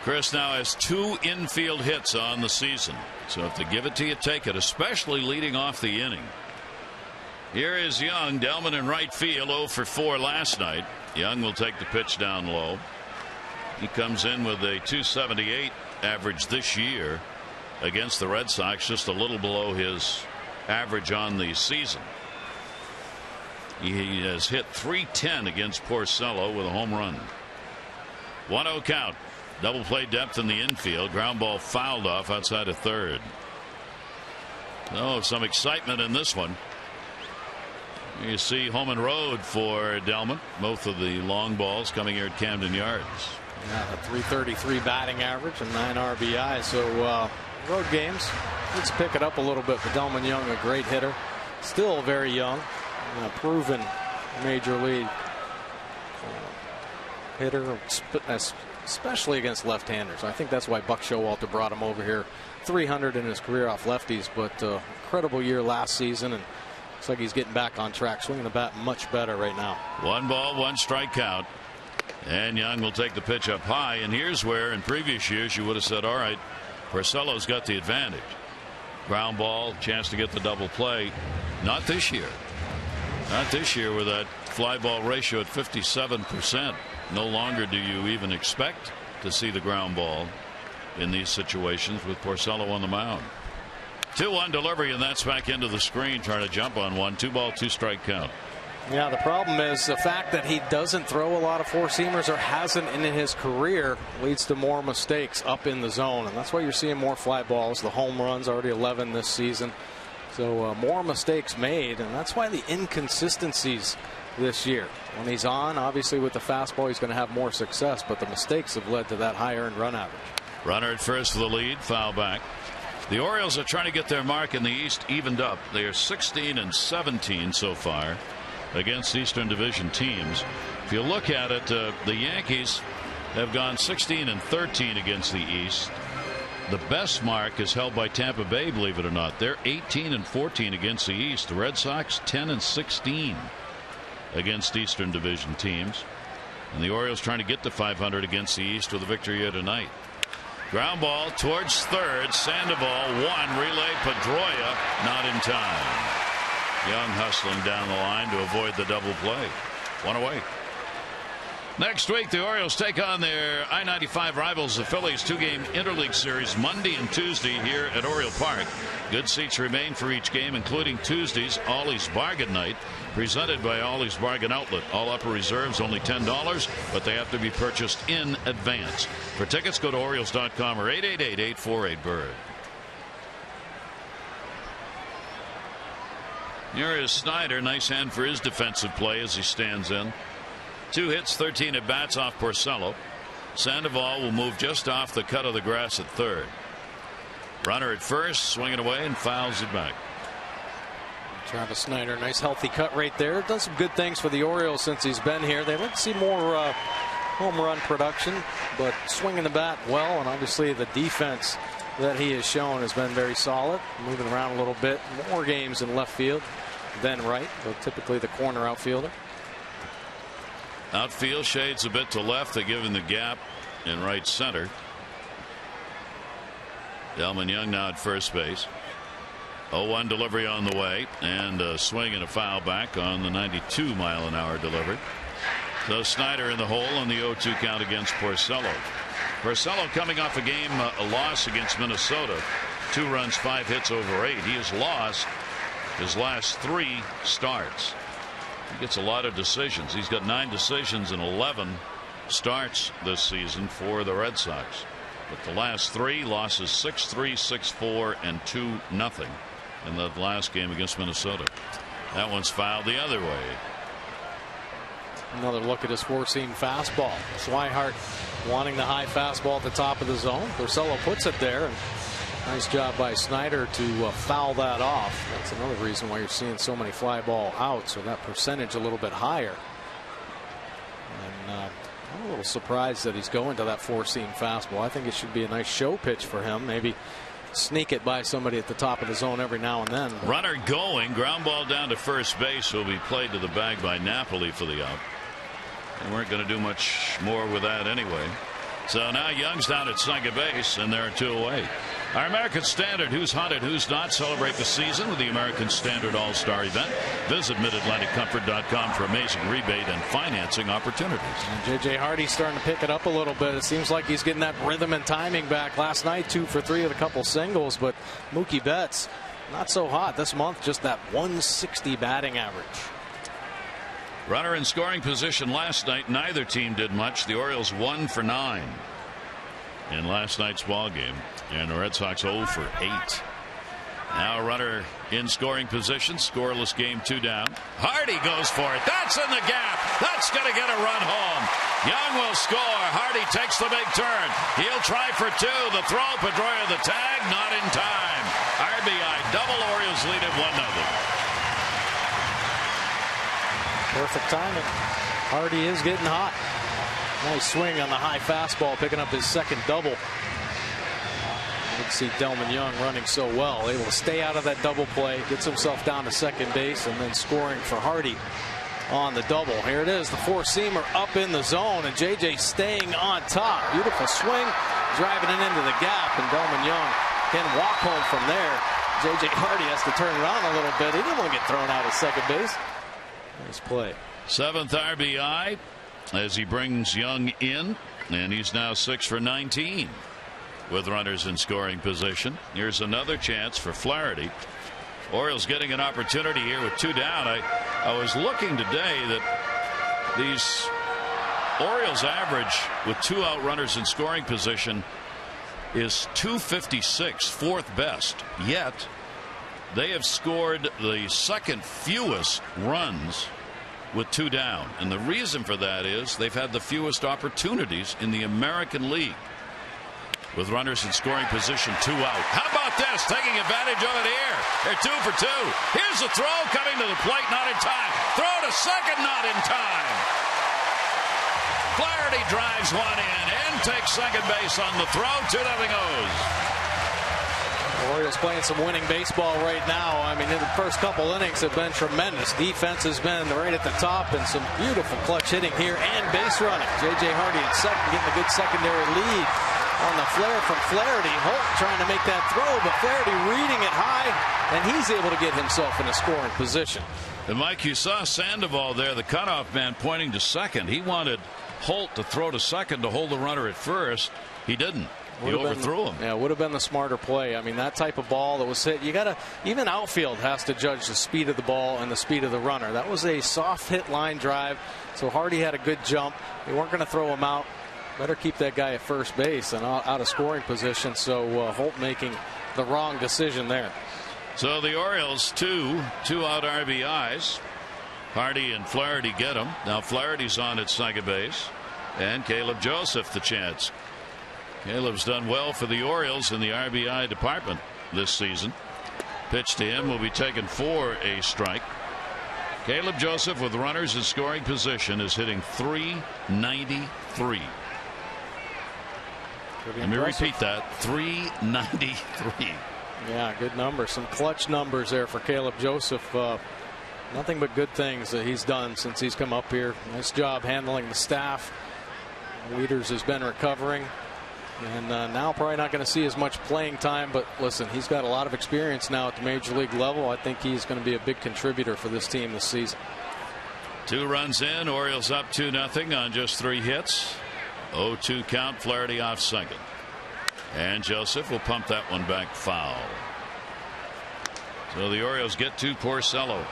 S1: Chris now has 2 infield hits on the season. So if they give it to you, take it, especially leading off the inning. Here is Young. Delman in right field, 0 for 4 last night. Young will take the pitch down low. He comes in with a .278 average this year against the Red Sox, just a little below his average on the season. He has hit .310 against Porcello with a home run. 1-0 count. Double play depth in the infield. Ground ball fouled off outside of third. Oh, some excitement in this one. You see home and road for Delman. Both of the long balls coming here at Camden Yards.
S2: Yeah, a .333 batting average and 9 RBI. So road games, let's pick it up a little bit. But Delman Young, a great hitter, still very young, and a proven major league hitter, especially against left-handers. I think that's why Buck Showalter brought him over here. 300 in his career off lefties, but incredible year last season, and looks like he's getting back on track, swinging the bat much better right now. 1
S1: ball, 1 strike count, and Young will take the pitch up high. And here's where in previous years you would have said, all right, Porcello's got the advantage. Ground ball, chance to get the double play. Not this year. Not this year with that fly ball ratio at 57%. No longer do you even expect to see the ground ball in these situations with Porcello on the mound. 2-1 delivery, and that's back into the screen, trying to jump on one. 2 ball, 2 strike count.
S2: Yeah, the problem is the fact that he doesn't throw a lot of 4-seamers, or hasn't in his career, leads to more mistakes up in the zone, and that's why you're seeing more fly balls. The home runs, already 11 this season, so more mistakes made, and that's why the inconsistencies this year. When he's on, obviously with the fastball, he's going to have more success, but the mistakes have led to that high earned run average.
S1: Runner at first for the lead, foul back. The Orioles are trying to get their mark in the East evened up. They are 16-17 so far against Eastern Division teams. If you look at it, the Yankees have gone 16-13 against the East. The best mark is held by Tampa Bay, believe it or not. They're 18-14 against the East. The Red Sox 10-16 against Eastern Division teams, and the Orioles trying to get to 500 against the East with a victory here tonight. Ground ball towards third. Sandoval 1, relay Pedroia not in time. Young hustling down the line to avoid the double play. 1 away. Next week, the Orioles take on their I-95 rivals, the Phillies. 2-game interleague series Monday and Tuesday here at Oriole Park. Good seats remain for each game, including Tuesday's Ollie's Bargain Night, presented by Ollie's Bargain Outlet. All upper reserves only $10, but they have to be purchased in advance. For tickets, go to Orioles.com or 888-848-BIRD. Here is Snyder. Nice hand for his defensive play as he stands in. 2 hits, 13 at bats off Porcello. Sandoval will move just off the cut of the grass at third. Runner at first, swinging away and fouls it back.
S2: Travis Snider, nice healthy cut right there. Done some good things for the Orioles since he's been here. They'd like to see more home run production, but swinging the bat well, and obviously the defense that he has shown has been very solid. Moving around a little bit, more games in left field than right, but typically the corner outfielder.
S1: Outfield shades a bit to left. They give him the gap in right center. Delman Young now at first base. 0-1 delivery on the way, and a swing and a foul back on the 92-mile-an-hour delivery. So Snider in the hole on the 0-2 count against Porcello. Porcello coming off a loss against Minnesota. 2 runs, 5 hits over 8. He has lost his last 3 starts. He gets a lot of decisions. He's got 9 decisions and 11 starts this season for the Red Sox. But the last 3 losses, 6-3, 6-4, and 2-0 in the last game against Minnesota. That one's fouled the other way.
S2: Another look at his 4-seam fastball. Swihart wanting the high fastball at the top of the zone. Porcello puts it there. And nice job by Snider to foul that off. That's another reason why you're seeing so many fly ball outs, or that percentage a little bit higher. And I'm a little surprised that he's going to that 4-seam fastball. I think it should be a nice show pitch for him. Maybe sneak it by somebody at the top of the zone every now and then.
S1: Runner going, ground ball down to first base, will be played to the bag by Napoli for the out. They weren't going to do much more with that anyway. So now Young's down at second base, and they're 2 away. Our American Standard, who's hunted, who's not, celebrate the season with the American Standard All-Star event. Visit MidAtlanticComfort.com for amazing rebate and financing opportunities.
S2: And J.J. Hardy's starting to pick it up a little bit. It seems like he's getting that rhythm and timing back. Last night, 2 for 3 with a couple singles, but Mookie Betts not so hot this month, just that 160 batting average.
S1: Runner in scoring position last night. Neither team did much. The Orioles 1 for 9 in last night's ball game, and the Red Sox 0 for 8. Now a runner in scoring position. Scoreless game, 2 down. Hardy goes for it. That's in the gap. That's going to get a run home. Young will score. Hardy takes the big turn. He'll try for 2. The throw. Pedroia the tag. Not in time. RBI double. Orioles lead at 1-0.
S2: Perfect timing. Hardy is getting hot. Nice swing on the high fastball, picking up his second double. You can see Delman Young running so well, able to stay out of that double play, gets himself down to second base, and then scoring for Hardy on the double. Here it is, the 4-seamer up in the zone, and J.J. staying on top. Beautiful swing, driving it into the gap, and Delman Young can walk home from there. J.J. Hardy has to turn it on a little bit. He didn't want to get thrown out of second base. Nice play.
S1: 7th RBI as he brings Young in, and he's now 6 for 19 with runners in scoring position. Here's another chance for Flaherty. Orioles getting an opportunity here with 2 down. I was looking today that these Orioles average with 2 out runners in scoring position is 256, 4th best. Yet they have scored the 2nd fewest runs with 2 down, and the reason for that is they've had the fewest opportunities in the American League with runners in scoring position, 2 out. How about this, taking advantage of it here? They're 2 for 2. Here's the throw coming to the plate, not in time. Throw to second, not in time. Flaherty drives one in and takes second base on the throw. 2-0 O's.
S2: Orioles playing some winning baseball right now. I mean, the first couple innings have been tremendous. Defense has been right at the top, and some beautiful clutch hitting here and base running. J.J. Hardy at second, getting a good secondary lead on the flare from Flaherty. Holt trying to make that throw, but Flaherty reading it high, and he's able to get himself in a scoring position.
S1: And Mike, you saw Sandoval there, the cutoff man, pointing to second. He wanted Holt to throw to second to hold the runner at first. He didn't. He overthrew him.
S2: Yeah, would have been the smarter play. I mean, that type of ball that was hit, you gotta, even outfield has to judge the speed of the ball and the speed of the runner. That was a soft hit line drive, so Hardy had a good jump. They weren't going to throw him out. Better keep that guy at first base and out of scoring position. So Holt making the wrong decision there.
S1: So the Orioles 2 out RBIs. Hardy and Flaherty get him. Now Flaherty's on at second base, and Caleb Joseph the chance. Caleb's done well for the Orioles in the RBI department this season. Pitch to him will be taken for a strike. Caleb Joseph with runners in scoring position is hitting .393. Let me repeat that, .393.
S2: Yeah, good numbers. Some clutch numbers there for Caleb Joseph. Nothing but good things that he's done since he's come up here. Nice job handling the staff. Wieters has been recovering. And now probably not going to see as much playing time. But listen, he's got a lot of experience now at the major league level. I think he's going to be a big contributor for this team this season.
S1: 2 runs in. Orioles up 2-0 on just 3 hits. 0-2 count. Flaherty off second. And Joseph will pump that one back foul. So the Orioles get to Porcello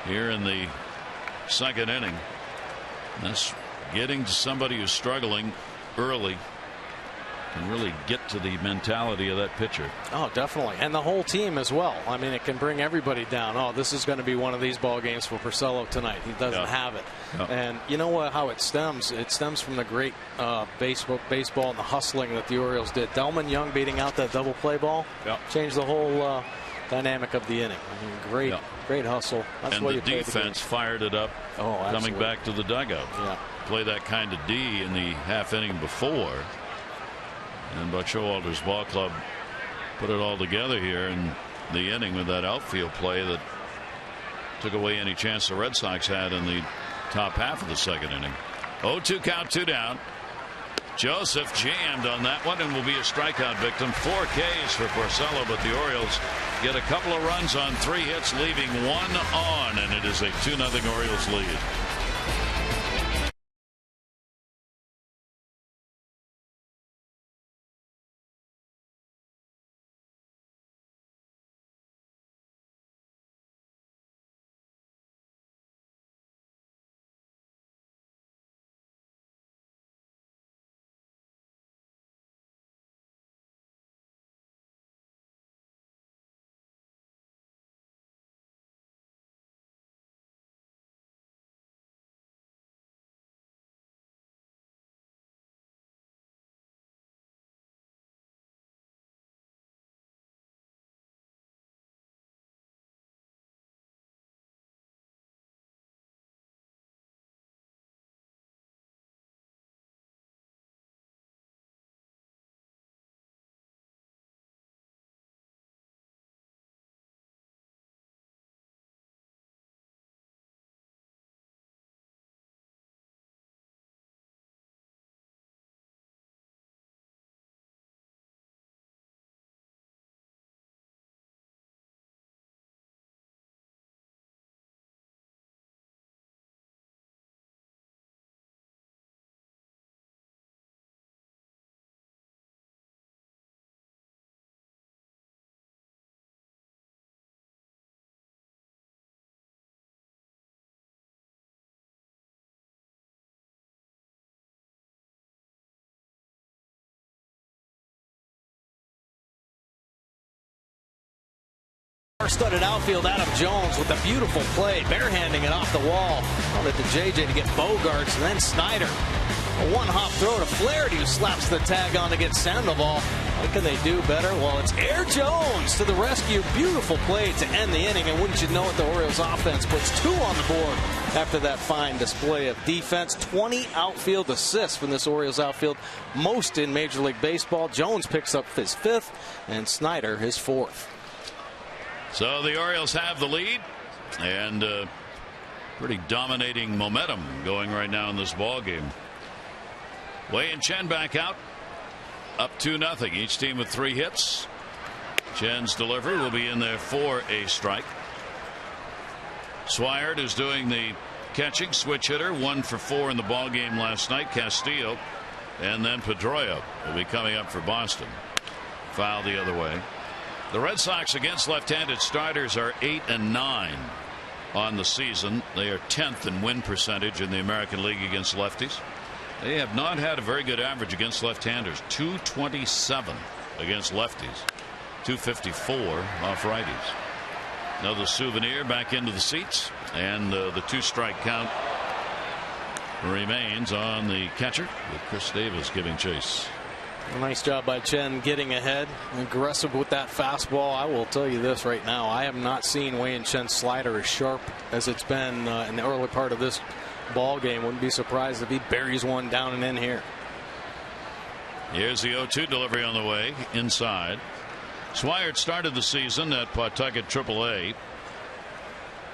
S1: here in the 2nd inning. That's getting to somebody who's struggling early. Can really get to the mentality of that pitcher.
S2: Oh, definitely. And the whole team as well. I mean, it can bring everybody down. Oh, this is going to be one of these ball games for Porcello tonight. He doesn't have it. And you know what? How it stems? It stems from the great baseball and the hustling that the Orioles did. Delman Young beating out that double play ball changed the whole dynamic of the inning. I mean, great hustle. That's
S1: and
S2: what
S1: the defense fired it up. Coming back to the dugout. Play that kind of D in the half inning before. And Buck Showalter's ball club put it all together here in the inning with that outfield play that took away any chance the Red Sox had in the top half of the 2nd inning. 0-2 count, 2 down. Joseph jammed on that one and will be a strikeout victim. 4 Ks for Porcello, but the Orioles get a couple of runs on 3 hits, leaving 1 on, and it is a 2-0 Orioles lead.
S2: Star-studded outfield, Adam Jones with a beautiful play, barehanding it off the wall. Wanted to JJ to get Bogarts and then Snyder. A one-hop throw to Flaherty, who slaps the tag on to get Sandoval. What can they do better? Well, it's Air Jones to the rescue. Beautiful play to end the inning, and wouldn't you know it, the Orioles offense puts 2 on the board after that fine display of defense. 20 outfield assists from this Orioles outfield, most in Major League Baseball. Jones picks up his 5th, and Snyder his 4th.
S1: So the Orioles have the lead, and pretty dominating momentum going right now in this ball game. Wei and Chen back out, up 2-0. Each team with 3 hits. Chen's delivery will be in there for a strike. Swihart is doing the catching, switch hitter, 1 for 4 in the ball game last night. Castillo and then Pedroia will be coming up for Boston. Foul the other way. The Red Sox against left-handed starters are 8-9 on the season. They are 10th in win percentage in the American League against lefties. They have not had a very good average against left-handers. .227 against lefties. .254 off righties. Another Souvenir back into the seats, and the 2-strike count remains on the catcher, with Chris Davis giving chase.
S2: Nice job by Chen getting ahead, aggressive with that fastball. I will tell you this right now, I have not seen Wei Chen's slider as sharp as it's been in the early part of this ball game. Wouldn't be surprised if he buries one down and in here.
S1: Here's the 0-2 delivery on the way inside. Swihart started the season at Pawtucket AAA.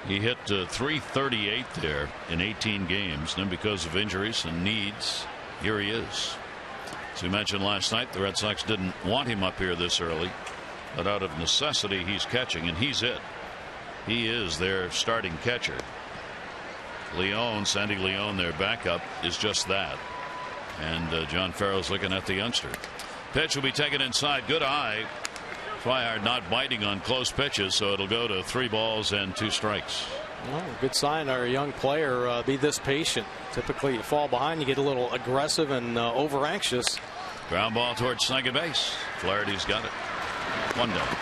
S1: He hit .338 there in 18 games. Then because of injuries and needs, here he is. As we mentioned last night, the Red Sox didn't want him up here this early, but out of necessity he's catching, and he's it. He is their starting catcher. Sandy Leon, their backup, is just that. And John Farrell's looking at the youngster. Pitch will be taken inside. Good eye. Swihart not biting on close pitches, so it'll go to 3 balls and 2 strikes.
S2: Well, good sign our young player be this patient. Typically you fall behind, you get a little aggressive and over anxious.
S1: Ground ball towards second base. Flaherty's got it. 1 down.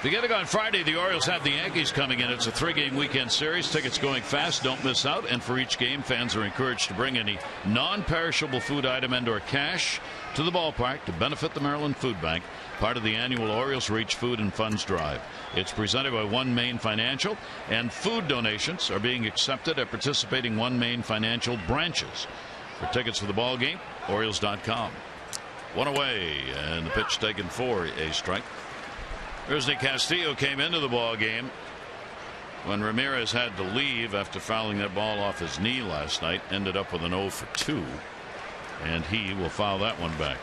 S1: Beginning on Friday, the Orioles have the Yankees coming in. It's a 3-game weekend series. Tickets going fast. Don't miss out. And for each game, fans are encouraged to bring any non-perishable food item and/or cash to the ballpark to benefit the Maryland Food Bank, part of the annual Orioles Reach Food and Funds Drive. It's presented by One Main Financial, and food donations are being accepted at participating One Main Financial branches. For tickets for the ball game, Orioles.com. 1 away, and the pitch taken for a strike. Nick Castillo came into the ball game when Ramirez had to leave after fouling that ball off his knee last night. Ended up with an 0 for 2, and he will foul that one back.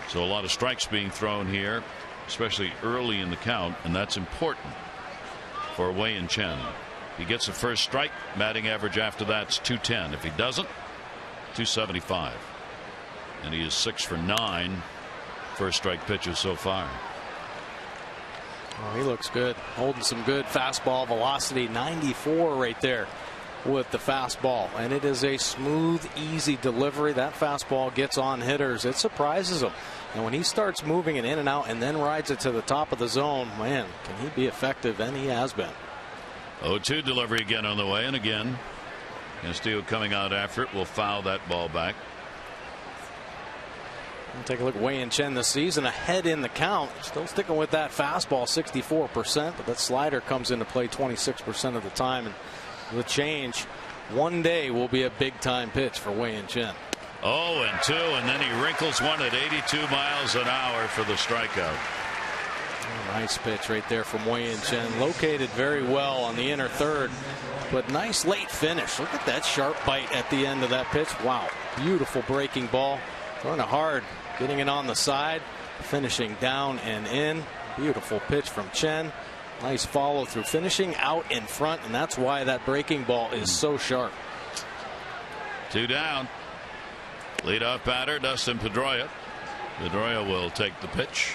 S1: So a lot of strikes being thrown here, especially early in the count, and that's important for Wei Chen. He gets a first strike, batting average after that's .210. If he doesn't, .275, and he is 6 for 9 first strike pitches so far.
S2: Oh, he looks good, holding some good fastball velocity. 94 right there with the fastball, and it is a smooth, easy delivery. That fastball gets on hitters. It surprises them, and when he starts moving it in and out and then rides it to the top of the zone, man, can he be effective? And he has been.
S1: 0-2 delivery again on the way, and again Castillo coming out after it will foul that ball back.
S2: Take a look at Wei Chen this season, ahead in the count. Still sticking with that fastball, 64%, but that slider comes into play 26% of the time. And the change one day will be a big time pitch for Wei Chen.
S1: 0-2, and then he wrinkles one at 82 miles an hour for the strikeout.
S2: Nice pitch right there from Wei Chen, located very well on the inner third, but nice late finish. Look at that sharp bite at the end of that pitch. Wow, beautiful breaking ball. Throwing it hard, getting it on the side, finishing down and in. Beautiful pitch from Chen. Nice follow through, finishing out in front, and that's why that breaking ball is so sharp.
S1: 2 down. Leadoff batter Dustin Pedroia. Pedroia will take the pitch.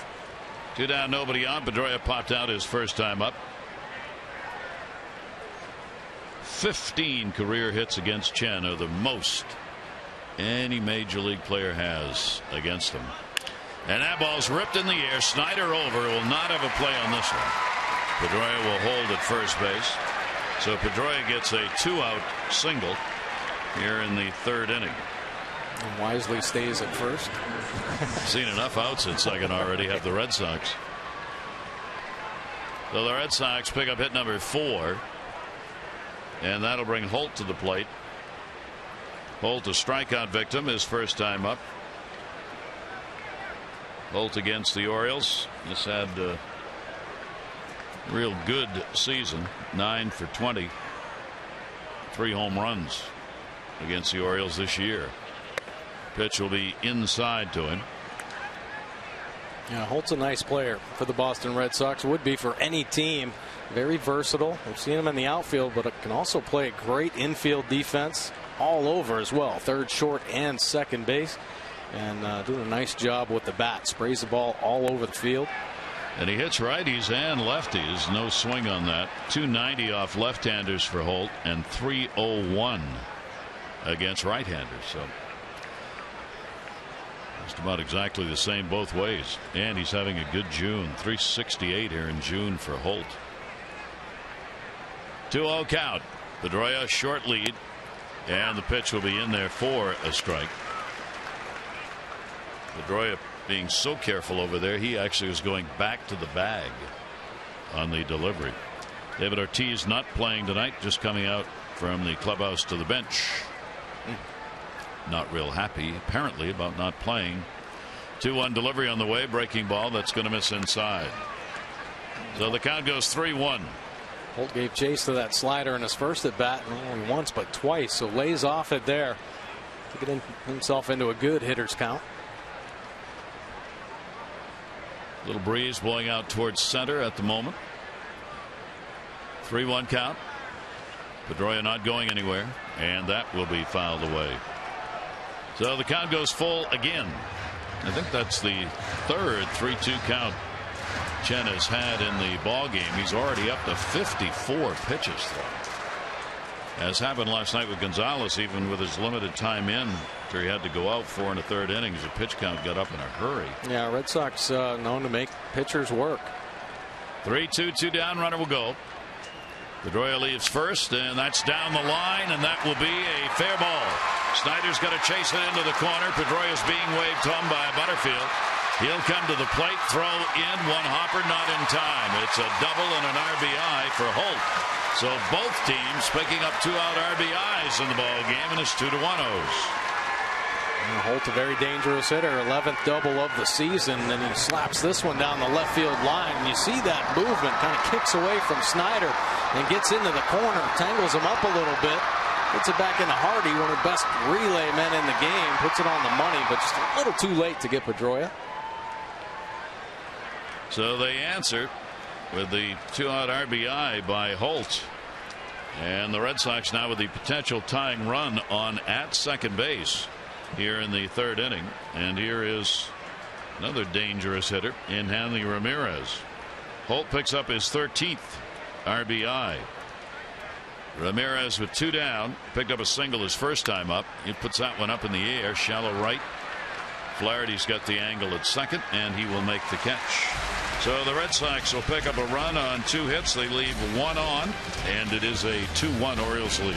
S1: 2 down, nobody on. Pedroia popped out his first time up. 15 career hits against Chen are the most any major league player has against him. And that ball's ripped in the air. Snyder over, will not have a play on this one. Pedroia will hold at first base. So Pedroia gets a 2-out single here in the 3rd inning.
S2: And Wisely stays at first.
S1: Seen enough outs at second already, have the Red Sox. So the Red Sox pick up hit number 4, and that'll bring Holt to the plate. Holt, a strikeout victim, his first time up. Holt against the Orioles. This had a real good season. 9 for 20. 3 home runs against the Orioles this year. Pitch will be inside to him.
S2: Yeah, Holt's a nice player for the Boston Red Sox. Would be for any team. Very versatile. We've seen him in the outfield, but it can also play a great infield defense all over as well. 3rd, short, and 2nd base, and doing a nice job with the bat. Sprays the ball all over the field.
S1: And he hits righties and lefties. No swing on that. 290 off left-handers for Holt, and 301 against right-handers. So just about exactly the same both ways. And he's having a good June. 368 here in June for Holt. 2-0 count. Pedroia short lead. And the pitch will be in there for a strike. Pedroia being so careful over there, he actually was going back to the bag on the delivery. David Ortiz not playing tonight, just coming out from the clubhouse to the bench. Not real happy apparently about not playing. 2-1 delivery on the way, breaking ball that's going to miss inside. So the count goes 3-1.
S2: Holt gave chase to that slider in his first at bat, not only once but twice, so lays off it there to get himself into a good hitter's count.
S1: Little breeze blowing out towards center at the moment. 3-1 count. Pedroia not going anywhere, and that will be fouled away. So the count goes full again. I think that's the third 3-2 count Chen has had in the ball game. He's already up to 54 pitches thrown. As happened last night with Gonzalez, even with his limited time in, after he had to go out 4 1/3 innings, the pitch count got up in a hurry.
S2: Yeah, Red Sox known to make pitchers work.
S1: 3-2, 2 down, runner will go. Pedroia leaves first, and that's down the line, and that will be a fair ball. Snyder's going to chase it into the corner. Pedroia's being waved home by Butterfield. He'll come to the plate, throw in, one hopper, not in time. It's a double and an RBI for Holt. So both teams picking up 2-out RBIs in the ball game, and it's 2-1-0s.
S2: Holt, a very dangerous hitter, 11th double of the season, and he slaps this one down the left field line. And you see that movement, kind of kicks away from Snyder and gets into the corner, tangles him up a little bit, puts it back into Hardy, one of the best relay men in the game, puts it on the money, but just a little too late to get Pedroia.
S1: So they answer with the 2-out RBI by Holt. And the Red Sox now with the potential tying run on at second base here in the third inning. And here is another dangerous hitter in Hanley Ramirez. Holt picks up his 13th RBI. Ramirez with 2 down, picked up a single his first time up. He puts that one up in the air, shallow right. Flaherty's got the angle at second, and he will make the catch. So the Red Sox will pick up a run on 2 hits. They leave 1 on, and it is a 2-1 Orioles lead.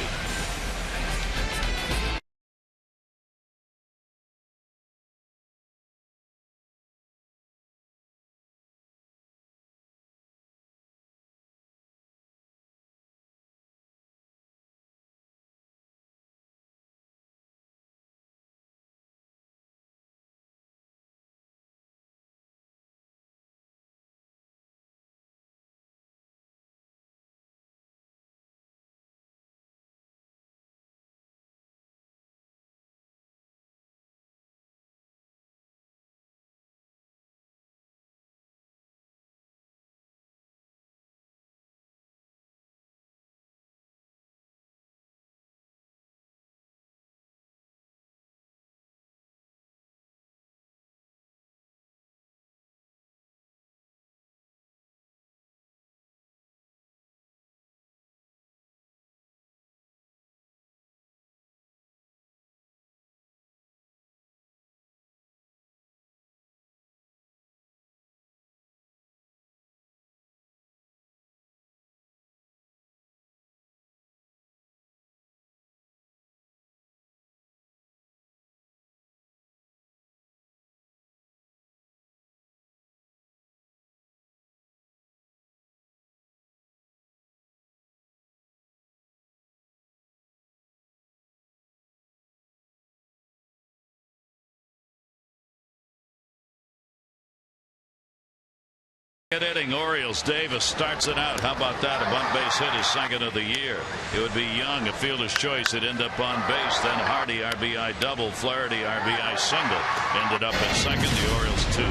S1: Inning, Orioles. Davis starts it out. How about that? A bunt base hit, his second of the year. It would be Young, a fielder's choice. It ended up on base. Then Hardy, RBI double. Flaherty, RBI single. Ended up at second. The Orioles 2.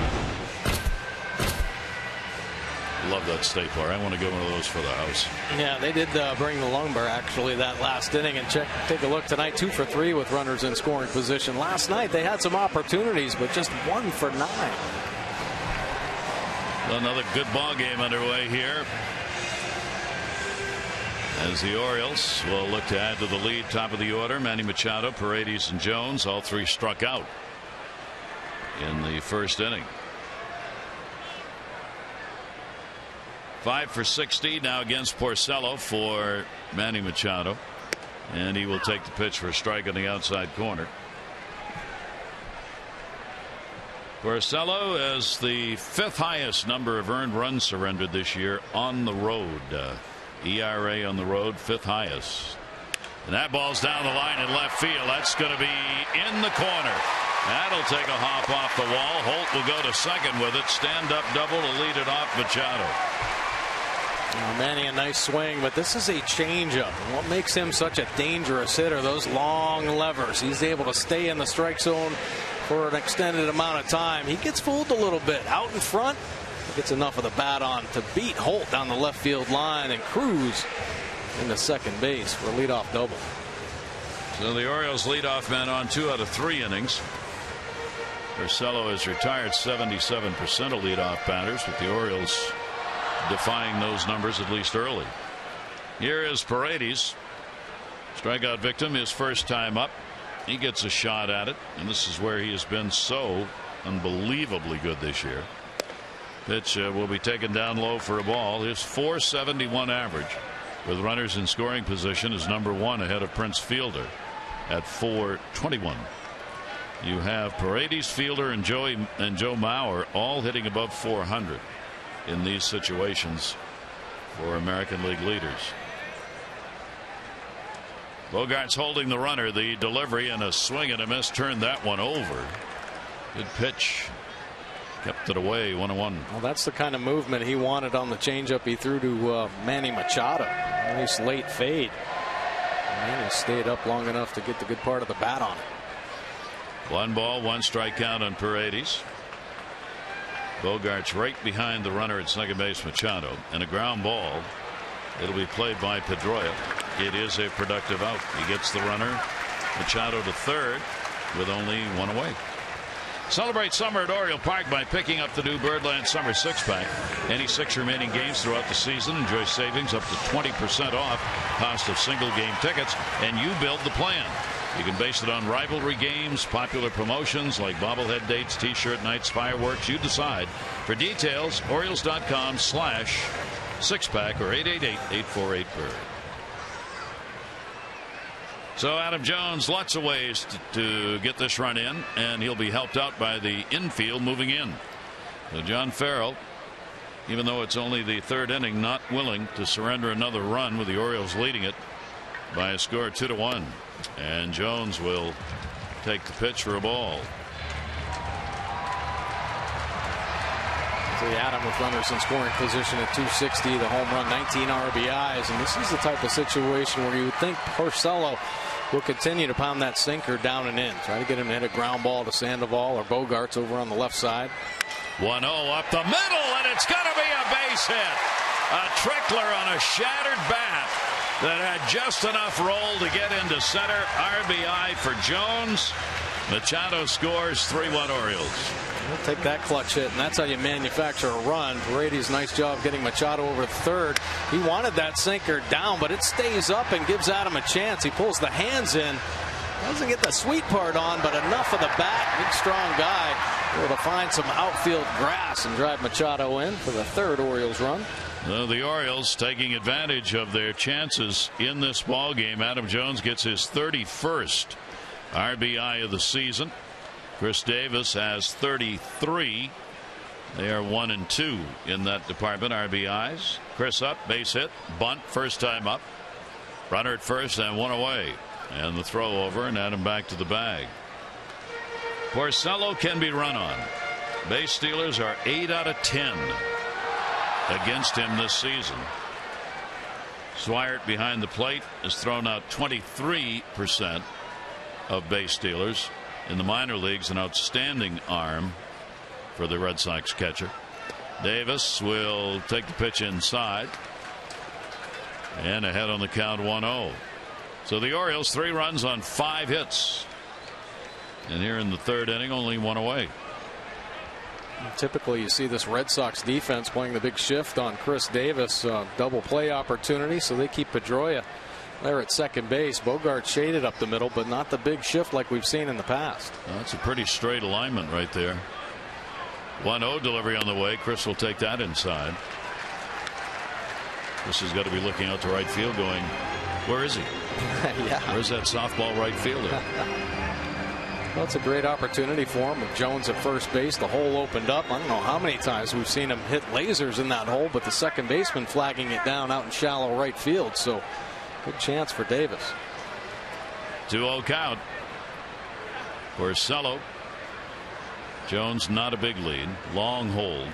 S1: Love that stapler. I want to get one of those for the house.
S2: Yeah, they did bring the lumber actually that last inning, and take a look tonight. 2 for 3 with runners in scoring position. Last night they had some opportunities, but just 1 for 9.
S1: Another good ball game underway here as the Orioles will look to add to the lead. Top of the order, Manny Machado, Paredes, and Jones. All 3 struck out in the first inning. 5 for 60 now against Porcello for Manny Machado. And he will take the pitch for a strike on the outside corner. Porcello has the 5th highest number of earned runs surrendered this year on the road. ERA on the road, 5th highest. And that ball's down the line in left field. That's going to be in the corner. That'll take a hop off the wall. Holt will go to second with it. Stand up double to lead it off Machado.
S2: Manny, a nice swing, but this is a changeup. What makes him such a dangerous hitter? Those long levers. He's able to stay in the strike zone for an extended amount of time. He gets fooled a little bit out in front. Gets enough of the bat on to beat Holt down the left field line and cruise into second base for a leadoff double.
S1: So the Orioles leadoff man on 2 out of 3 innings. Porcello has retired 77% of leadoff batters, with the Orioles defying those numbers at least early. Here is Paredes, strikeout victim, his first time up. He gets a shot at it, and this is where he has been so unbelievably good this year. Pitch will be taken down low for a ball. His .471 average with runners in scoring position is number 1 ahead of Prince Fielder at .421. You have Paredes, Fielder, and Joe Mauer all hitting above .400 in these situations for American League leaders. Bogart's holding the runner. The delivery and a swing and a miss turned that one over. Good pitch. Kept it away, 1-1.
S2: Well, that's the kind of movement he wanted on the changeup he threw to Manny Machado. Nice late fade. Manny stayed up long enough to get the good part of the bat on it.
S1: 1 ball, 1 strike count on Paredes. Bogart's right behind the runner at second base, Machado, and a ground ball. It'll be played by Pedroia. It is a productive out. He gets the runner, Machado, to third with only 1 away. Celebrate summer at Oriole Park by picking up the new Birdland Summer 6-pack. Any 6 remaining games throughout the season enjoy savings up to 20% off cost of single game tickets, and you build the plan. You can base it on rivalry games, popular promotions like bobblehead dates, t-shirt nights, fireworks. You decide. For details, Orioles.com/6-pack or 888-848-BIRD. So Adam Jones, lots of ways to get this run in, and he'll be helped out by the infield moving in. So John Farrell, even though it's only the 3rd inning, not willing to surrender another run, with the Orioles leading it by a score of 2-1. And Jones will take the pitch for a ball.
S2: See Adam with runners in scoring position at 260, the home run, 19 RBIs, and this is the type of situation where you would think Porcello will continue to pound that sinker down and in. Try to get him to hit a ground ball to Sandoval or Bogarts over on the left side.
S1: 1-0 up the middle, and it's going to be a base hit. A trickler on a shattered bat that had just enough roll to get into center. RBI for Jones. Machado scores. 3-1 Orioles.
S2: We'll take that clutch hit, and that's how you manufacture a run. Paredes, nice job getting Machado over third. He wanted that sinker down, but it stays up and gives Adam a chance. He pulls the hands in. Doesn't get the sweet part on, but enough of the bat. Big, strong guy able to find some outfield grass and drive Machado in for the 3rd Orioles run.
S1: The Orioles taking advantage of their chances in this ball game. Adam Jones gets his 31st RBI of the season. Chris Davis has 33. They are 1 and 2 in that department. RBIs. Chris up, base hit, bunt, first time up. Runner at first and 1 away. And the throw over, and Adam back to the bag. Porcello can be run on. Base stealers are 8 out of 10 against him this season. Swihart behind the plate has thrown out 23% of base stealers. In the minor leagues, an outstanding arm for the Red Sox catcher. Davis will take the pitch inside, and ahead on the count, 1-0. So the Orioles 3 runs on 5 hits, and here in the 3rd inning, only 1 away.
S2: Typically you see this Red Sox defense playing the big shift on Chris Davis, double play opportunity, so they keep Pedroia there at second base. Bogart shaded up the middle, but not the big shift like we've seen in the past.
S1: That's a pretty straight alignment right there. 1-0 delivery on the way. Chris will take that inside. Chris has got to be looking out to right field going, Where is he?
S2: Yeah.
S1: Where's that softball right fielder?
S2: Well, it's a great opportunity for him with Jones at first base. The hole opened up. I don't know how many times we've seen him hit lasers in that hole, but the second baseman flagging it down out in shallow right field. So good chance for Davis.
S1: 2-0 count. Porcello. Jones not a big lead. Long hold.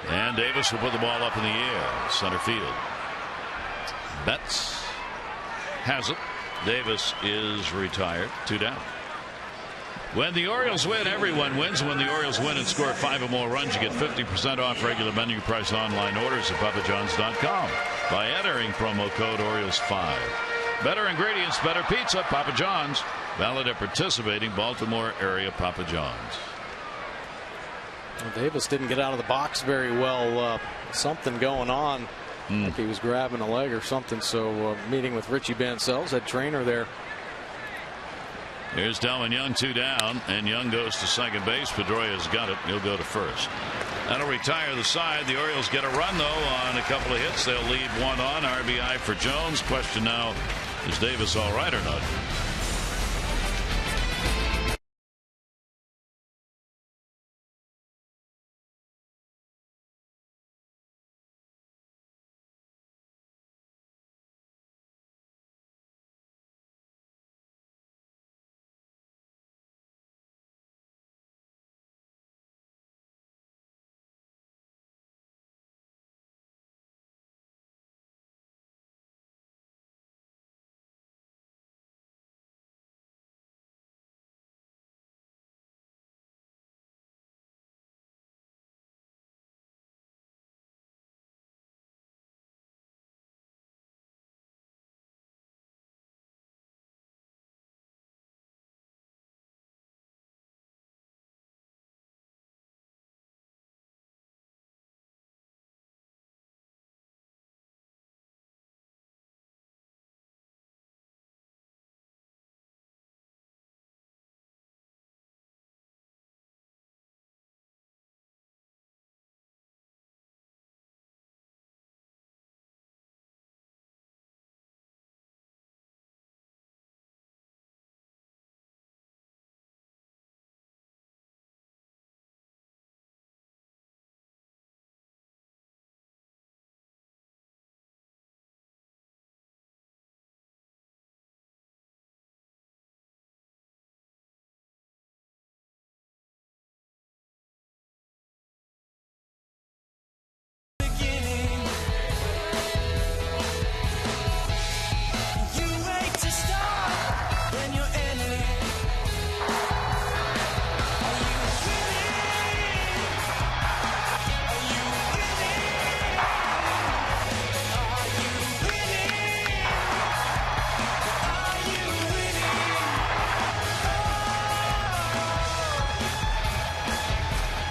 S1: And Davis will put the ball up in the air. Center field. Betts has it. Davis is retired. 2 down. When the Orioles win, everyone wins. When the Orioles win and score 5 or more runs, you get 50% off regular menu price online orders at papajohns.com by entering promo code Orioles5. Better ingredients, better pizza. Papa John's. Valid at participating Baltimore area Papa John's.
S2: Well, Davis didn't get out of the box very well. Something going on. I think he was grabbing a leg or something. So meeting with Richie Bancells, head trainer there.
S1: Here's Delman Young, 2 down, and Young goes to second base. Pedroia's got it. He'll go to first. That'll retire the side. The Orioles get a run, though, on a couple of hits. They'll lead 1 on. RBI for Jones. Question now, is Davis all right or not?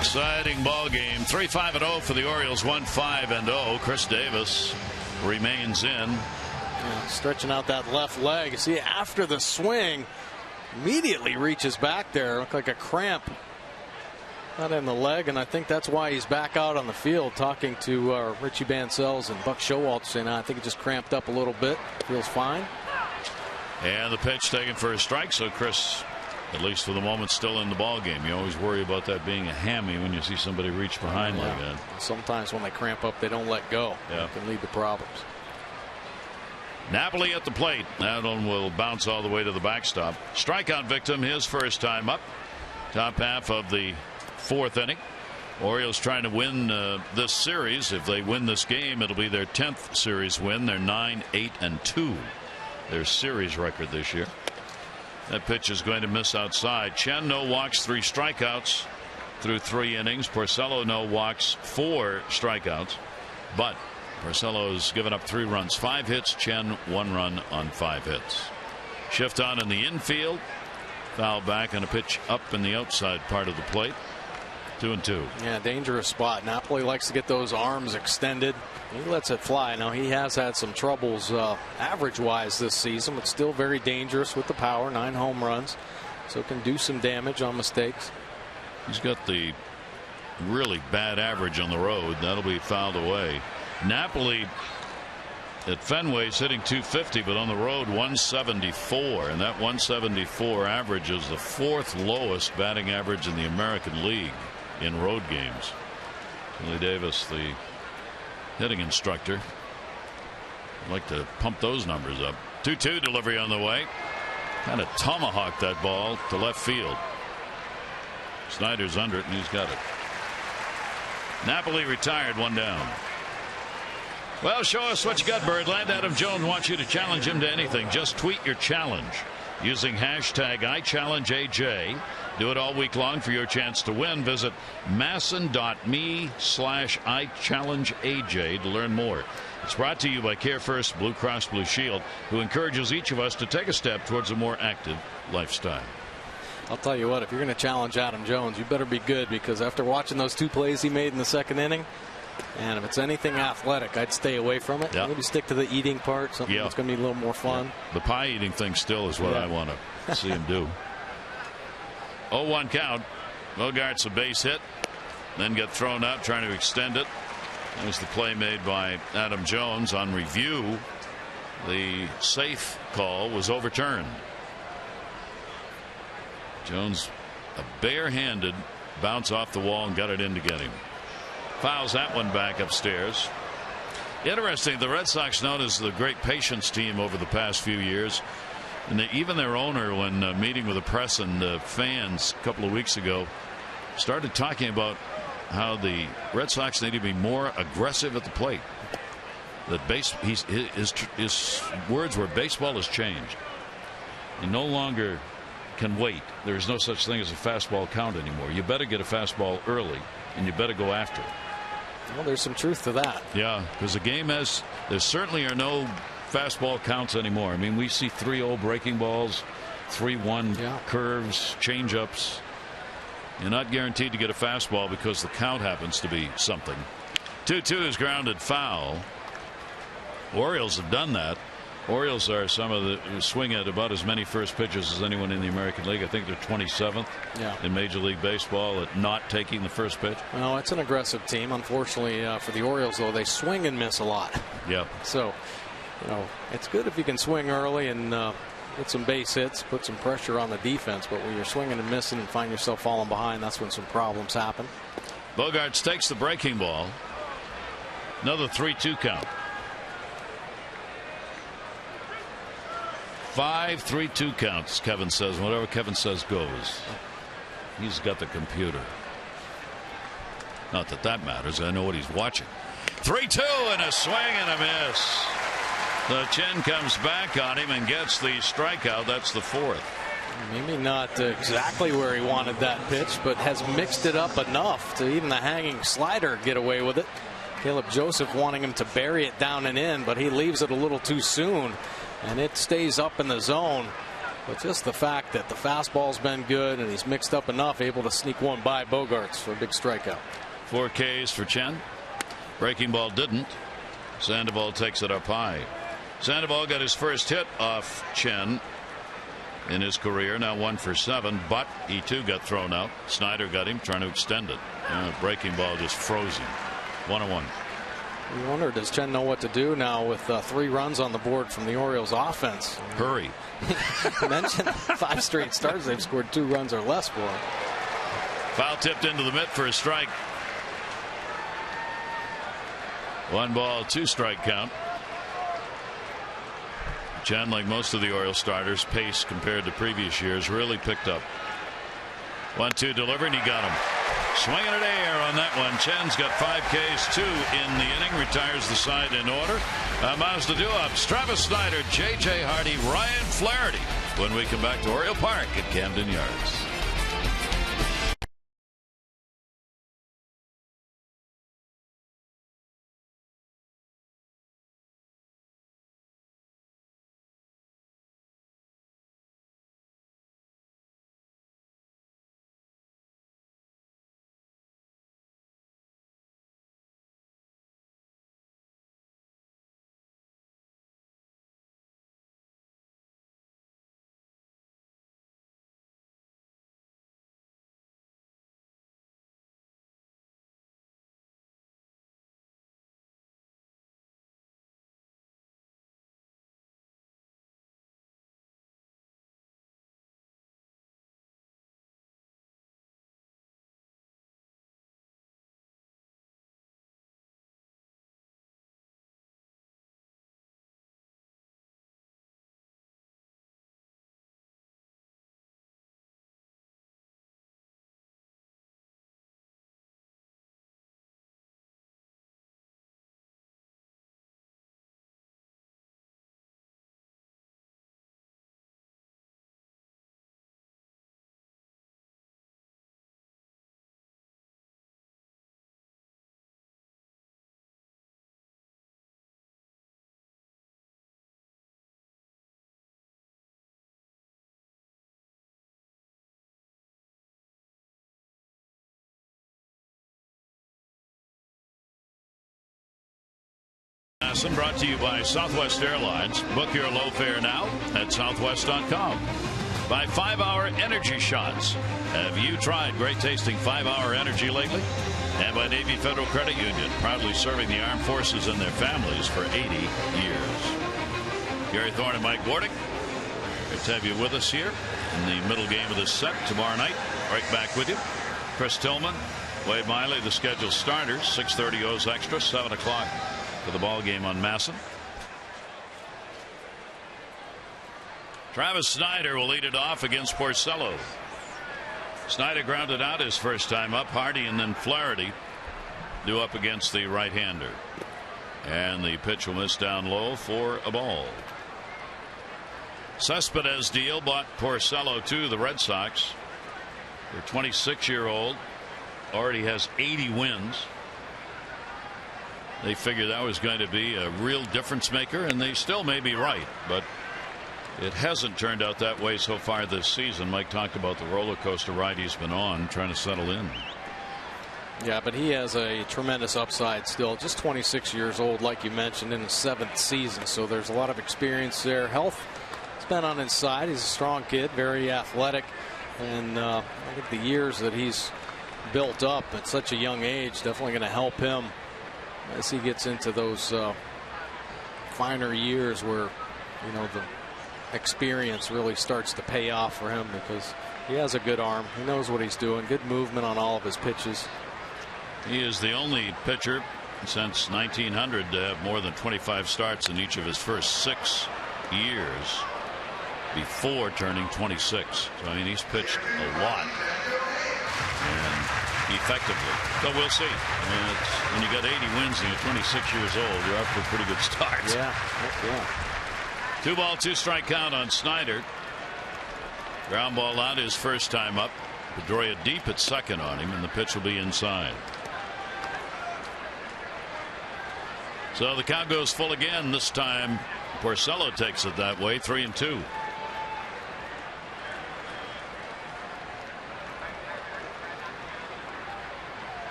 S1: Exciting ball game. 3-5-0 for the Orioles. 1-5-0. Chris Davis remains in.
S2: Yeah, stretching out that left leg. See, after the swing, immediately reaches back there. Looked like a cramp. Not in the leg, and I think that's why he's back out on the field talking to Richie Bancells and Buck Showalter, saying, I think it just cramped up a little bit. Feels fine.
S1: And the pitch taken for a strike, so Chris, at least for the moment, still in the ball game. You always worry about that being a hammy when you see somebody reach behind like that.
S2: Sometimes when they cramp up, they don't let go.
S1: Yeah.
S2: It can lead to problems.
S1: Napoli at the plate. That one will bounce all the way to the backstop. Strikeout victim, his first time up. Top half of the 4th inning. Orioles trying to win this series. If they win this game, it'll be their 10th series win. They're 9-8-2. Their series record this year. That pitch is going to miss outside. Chen, no walks, 3 strikeouts through 3 innings. Porcello, no walks, 4 strikeouts. But Porcello's given up 3 runs, 5 hits. Chen, 1 run on 5 hits. Shift on in the infield. Foul back on a pitch up in the outside part of the plate. 2-2. Yeah,
S2: dangerous spot. Napoli likes to get those arms extended. He lets it fly. Now, he has had some troubles average-wise this season, but still very dangerous with the power. 9 home runs, so can do some damage on mistakes.
S1: He's got the really bad average on the road. That'll be fouled away. Napoli At Fenway, he's hitting .250, but on the road 174, and that 174 average is the 4th lowest batting average in the American League in road games. Willie Davis, the hitting instructor, I'd like to pump those numbers up. 2-2 delivery on the way. Kind of tomahawked that ball to left field. Snyder's under it, and he's got it. Napoli retired, 1 down. Well, show us what you got, Birdland. Adam Jones wants you to challenge him to anything. Just tweet your challenge using hashtag #IChallengeAJ. Do it all week long for your chance to win. Visit masson.me/IChallengeAJ to learn more. It's brought to you by Care First Blue Cross Blue Shield, who encourages each of us to take a step towards a more active lifestyle.
S2: I'll tell you what, if you're going to challenge Adam Jones, you better be good, because after watching those 2 plays he made in the 2nd inning, and if it's anything athletic, I'd stay away from it. Maybe stick to the eating part, something that's going to be a little more fun.
S1: The pie eating thing still is what I want to see him do. 0-1 count. Bogart's a base hit, then get thrown out trying to extend it. That was the play made by Adam Jones. On review, the safe call was overturned. Jones, a barehanded bounce off the wall and got it in to get him. Fouls that one back upstairs. Interesting, the Red Sox, known as the great patience team over the past few years, and even their owner, when meeting with the press and fans a couple of weeks ago, started talking about how the Red Sox need to be more aggressive at the plate. That his words were, baseball has changed. You no longer can wait. There is no such thing as a fastball count anymore. You better get a fastball early, and you better go after it.
S2: Well, there's some truth to that.
S1: Yeah, because the game there certainly are no fastball counts anymore. I mean, we see 3-0 breaking balls, 3-1 curves, changeups. You're not guaranteed to get a fastball because the count happens to be something. 2-2 is grounded foul. Orioles have done that. Orioles are some of the swing at about as many first pitches as anyone in the American League. I think they're 27th in Major League Baseball at not taking the first pitch.
S2: Well, it's an aggressive team. Unfortunately for the Orioles, though, they swing and miss a lot.
S1: Yeah.
S2: So, it's good if you can swing early and get some base hits, put some pressure on the defense. But when you're swinging and missing and find yourself falling behind, that's when some problems happen.
S1: Bogaerts takes the breaking ball. Another 3-2 count. 5 3-2 counts, Kevin says. Whatever Kevin says goes. He's got the computer. Not that that matters. I know what he's watching. 3-2 and a swing and a miss. The chin comes back on him and gets the strikeout. That's the 4th.
S2: Maybe not exactly where he wanted that pitch, but has mixed it up enough to even the hanging slider get away with it. Caleb Joseph wanting him to bury it down and in, but he leaves it a little too soon. And it stays up in the zone. But just the fact that the fastball's been good and he's mixed up enough, able to sneak one by Bogaerts for a big strikeout.
S1: 4 Ks for Chen. Breaking ball didn't. Sandoval takes it up high. Sandoval got his first hit off Chen in his career. Now 1 for 7, but he too got thrown out. Snyder got him trying to extend it. Breaking ball just froze him. 1-1.
S2: You wonder, does Chen know what to do now with 3 runs on the board from the Orioles offense?
S1: Hurry.
S2: You mentioned 5 straight starts. They've scored 2 runs or less for him.
S1: Foul tipped into the mitt for a strike. 1 ball, 2 strike count. Chen, like most of the Orioles starters, pace compared to previous years really picked up. 1-2 delivery, and he got him. Swinging at air on that one. Chen's got 5 Ks, 2 in the inning. Retires the side in order. Mazda Duops, Travis Snyder, J.J. Hardy, Ryan Flaherty. When we come back to Oriole Park at Camden Yards. Masson, brought to you by Southwest Airlines. Book your low fare now at southwest.com. By 5-Hour Energy Shots. Have you tried great tasting 5-Hour Energy lately? And by Navy Federal Credit Union, proudly serving the armed forces and their families for 80 years. Gary Thorne and Mike Gordick. Great to have you with us here in the middle game of this set. Tomorrow night, right back with you. Chris Tillman, Wade Miley, the scheduled starters. 6:30 O's Extra, 7 o'clock for the ball game on Masson. Travis Snyder will lead it off against Porcello. Snyder grounded out his first time up. Hardy and then Flaherty due up against the right-hander. And the pitch will miss down low for a ball. Cespedes deal bought Porcello to the Red Sox. Their 26-year-old already has 80 wins. They figured that was going to be a real difference maker, and they still may be right, but it hasn't turned out that way so far this season. Mike talked about the roller coaster ride he's been on, trying to settle in.
S2: Yeah, but he has a tremendous upside still. Just 26 years old, like you mentioned, in his 7th season. So there's a lot of experience there. Health has been on his side. He's a strong kid, very athletic. And I think the years that he's built up at such a young age definitely going to help him as he gets into those finer years where, you know, the experience really starts to pay off for him, because he has a good arm. He knows what he's doing. Good movement on all of his pitches.
S1: He is the only pitcher since 1900 to have more than 25 starts in each of his first 6 years before turning 26. So I mean, he's pitched a lot and effectively. So we'll see. I mean, when you got 80 wins and you're 26 years old, you're off to a pretty good start.
S2: Yeah.
S1: 2-ball, 2-strike count on Snyder. Ground ball out his first time up. Pedroia deep at second on him, and the pitch will be inside. So the count goes full again. This time Porcello takes it that way. 3-2.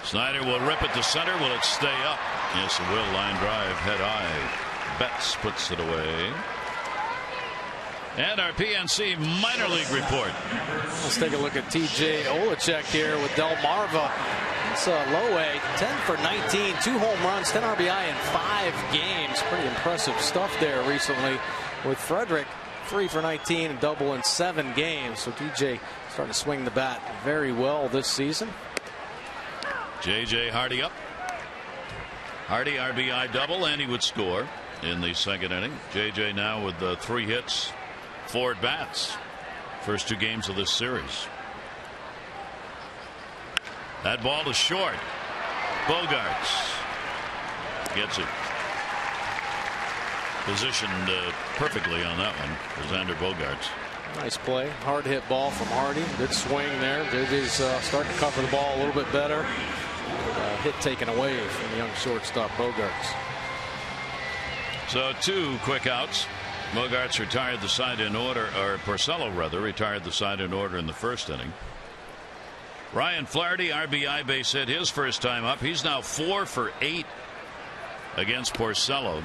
S1: Snyder will rip it to center. Will it stay up? Yes, it will. Line drive, head high. Betts puts it away. And our PNC minor league report.
S2: Let's take a look at TJ Olechek here with Delmarva. It's a low A, 10 for 19, 2 home runs, 10 RBI in 5 games. Pretty impressive stuff there recently with Frederick. 3 for 19, a double in 7 games. So TJ starting to swing the bat very well this season.
S1: J.J. Hardy up. Hardy RBI double, and he would score in the second inning. J.J. now with 3 hits, 4 at bats. First 2 games of this series. That ball is short. Bogarts gets it positioned perfectly on that one for Xander Bogarts.
S2: Nice play. Hard hit ball from Hardy. Good swing there. JJ's starting to cover the ball a little bit better. Hit taken away from the young shortstop Bogarts.
S1: So 2 quick outs. Bogarts retired the side in order, or Porcello rather retired the side in order in the first inning. Ryan Flaherty RBI base hit his first time up. He's now 4 for 8 against Porcello,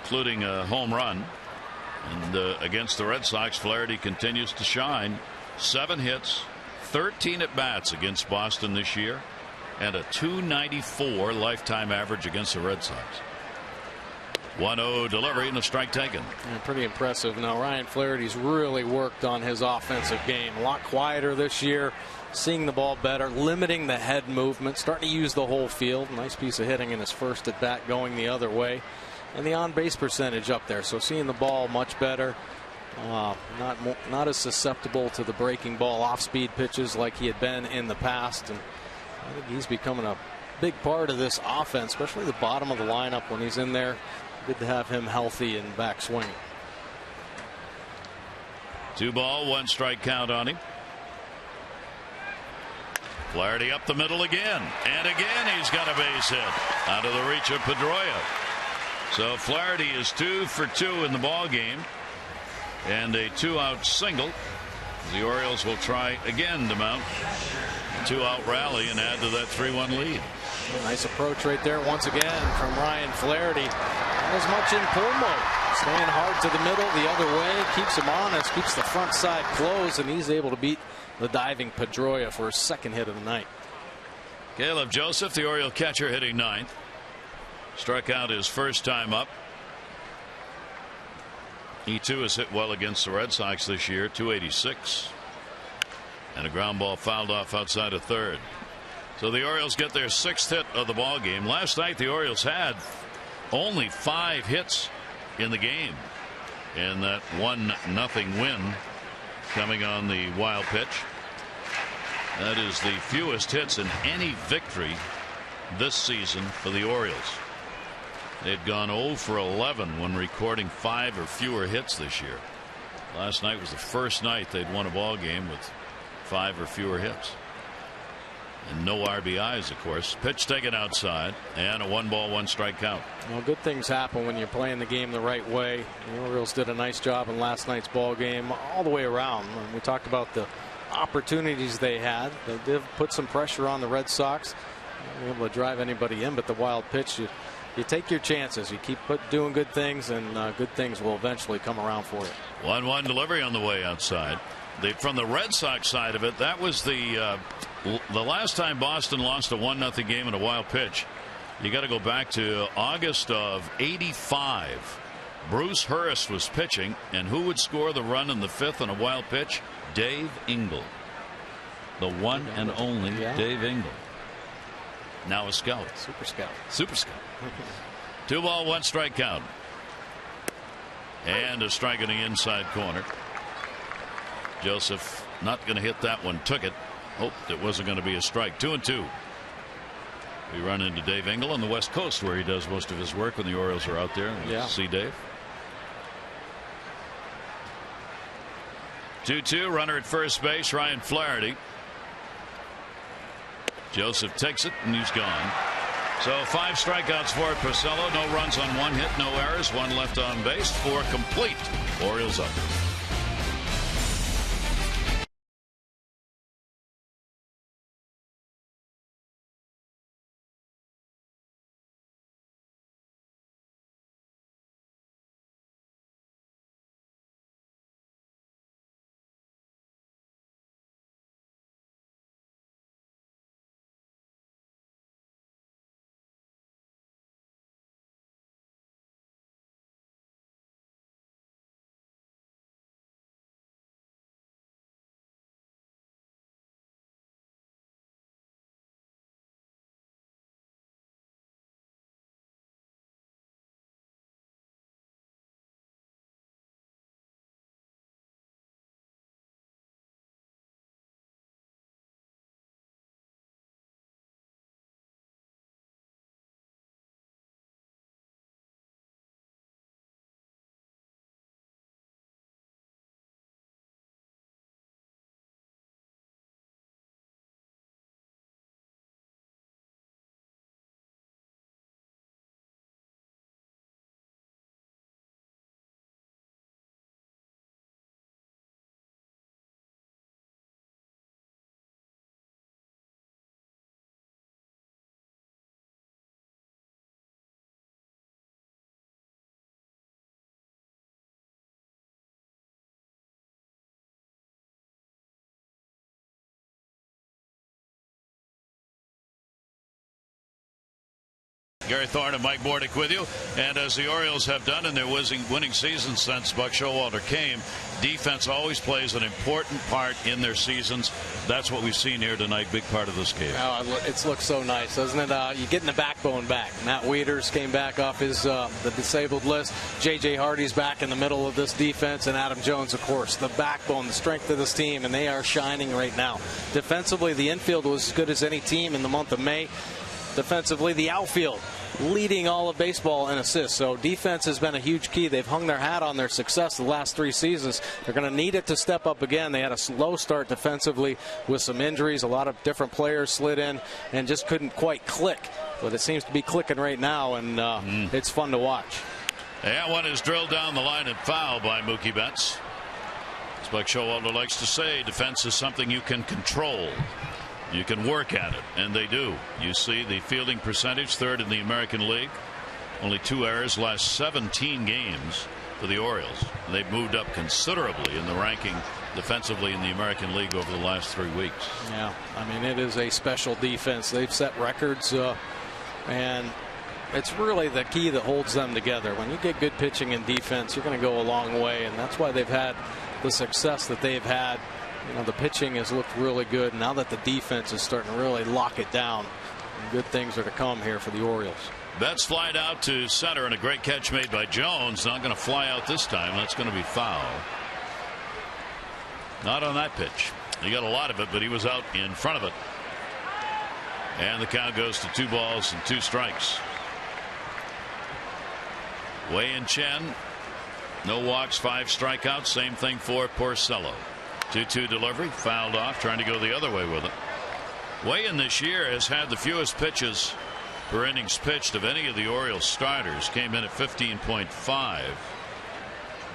S1: including a home run. And against the Red Sox, Flaherty continues to shine. 7 hits, 13 at bats against Boston this year, and a .294 lifetime average against the Red Sox. 1-0 delivery and a strike taken.
S2: Yeah, pretty impressive. Now Ryan Flaherty's really worked on his offensive game. A lot quieter this year, seeing the ball better, limiting the head movement, starting to use the whole field. Nice piece of hitting in his first at bat going the other way. And the on-base percentage up there, so seeing the ball much better. Not as susceptible to the breaking ball off-speed pitches like he had been in the past. And I think he's becoming a big part of this offense, especially the bottom of the lineup when he's in there. Good to have him healthy and back swinging.
S1: 2-ball, 1-strike count on him. Flaherty up the middle again, and again he's got a base hit out of the reach of Pedroia. So Flaherty is 2 for 2 in the ball game, and a 2-out single The Orioles will try again to mount a 2-out rally and add to that 3-1 lead.
S2: Nice approach right there once again from Ryan Flaherty. Not as much in pull mode. Staying hard to the middle, the other way, keeps him honest, keeps the front side closed, and he's able to beat the diving Pedroia for his second hit of the night.
S1: Caleb Joseph, the Oriole catcher, hitting ninth. Struck out his first time up. He too has hit well against the Red Sox this year, .286. And a ground ball fouled off outside of third. So the Orioles get their 6th hit of the ball game. Last night the Orioles had only 5 hits in the game in that 1-0 win coming on the wild pitch. That is the fewest hits in any victory this season for the Orioles. They'd gone 0 for 11 when recording 5 or fewer hits this year. Last night was the first night they'd won a ball game with 5 or fewer hits. And no RBIs, of course. Pitch taken outside, and a 1-ball, 1-strike count.
S2: Well, good things happen when you're playing the game the right way. The Orioles did a nice job in last night's ball game all the way around. We talked about the opportunities they had. They did put some pressure on the Red Sox. They weren't able to drive anybody in, but the wild pitch, you take your chances. You keep doing good things, and good things will eventually come around for you.
S1: 1-1 delivery on the way outside. From the Red Sox side of it, that was the last time Boston lost a 1-0 game in a wild pitch. You got to go back to August of '85. Bruce Hurst was pitching, and who would score the run in the 5th on a wild pitch? Dave Engel, the one and only Dave Engel. Now a scout.
S2: Super scout.
S1: 2-ball, 1-strike count. And a strike in the inside corner. Joseph not going to hit that one. Took it. Hoped it wasn't going to be a strike. 2-2. We run into Dave Engel on the West Coast, where he does most of his work when the Orioles are out there.
S2: Yeah.
S1: See Dave. 2-2. Runner at first base, Ryan Flaherty. Joseph takes it, and he's gone. So 5 strikeouts for Porcello. No runs on 1 hit, no errors, 1 left on base, 4 complete. Orioles up. Gary Thorne and Mike Bordick with you. And as the Orioles have done in their winning season since Buck Showalter came, defense always plays an important part in their seasons. That's what we've seen here tonight. Big part of this game.
S2: Oh, it's looked so nice, doesn't it? You're getting the backbone back. Matt Wieters came back off his the disabled list. J.J. Hardy's back in the middle of this defense, and Adam Jones, of course, the backbone, the strength of this team, and they are shining right now. Defensively, the infield was as good as any team in the month of May. Defensively, the outfield leading all of baseball in assists. So defense has been a huge key. They've hung their hat on their success the last 3 seasons. They're going to need it to step up again. They had a slow start defensively with some injuries. A lot of different players slid in and just couldn't quite click. But it seems to be clicking right now, and it's fun to watch.
S1: Yeah, one is drilled down the line and foul by Mookie Betts. Buck Showalter likes to say defense is something you can control. You can work at it, and they do. You see the fielding percentage, third in the American League. Only 2 errors last 17 games for the Orioles. They've moved up considerably in the ranking defensively in the American League over the last 3 weeks.
S2: Yeah, I mean, it is a special defense. They've set records, and it's really the key that holds them together. When you get good pitching and defense, you're going to go a long way, and that's why they've had the success that they've had. You know, the pitching has looked really good. Now that the defense is starting to really lock it down, good things are to come here for the Orioles.
S1: Betts flied out to center, and a great catch made by Jones. Not going to fly out this time. That's going to be foul. Not on that pitch. He got a lot of it, but he was out in front of it. And the count goes to 2 balls and 2 strikes. Wei-Yin Chen, no walks, 5 strikeouts. Same thing for Porcello. 2-2 delivery, fouled off, trying to go the other way with it. Wei-Yin this year has had the fewest pitches per innings pitched of any of the Orioles starters. Came in at 15.5.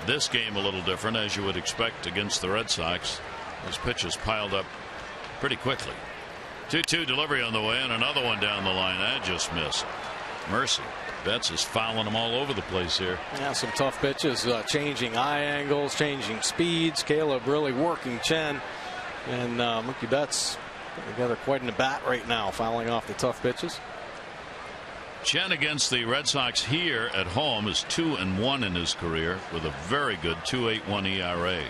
S1: This game a little different, as you would expect against the Red Sox. Those pitches piled up pretty quickly. 2-2 delivery on the way, and another one down the line. That just missed. Mercy. Betts is fouling them all over the place here.
S2: Yeah, some tough pitches, changing eye angles, changing speeds. Caleb really working Chen, and Mookie Betts putting together quite an at-bat right now, fouling off the tough pitches.
S1: Chen against the Red Sox here at home is 2-1 in his career with a very good 2.81 ERA.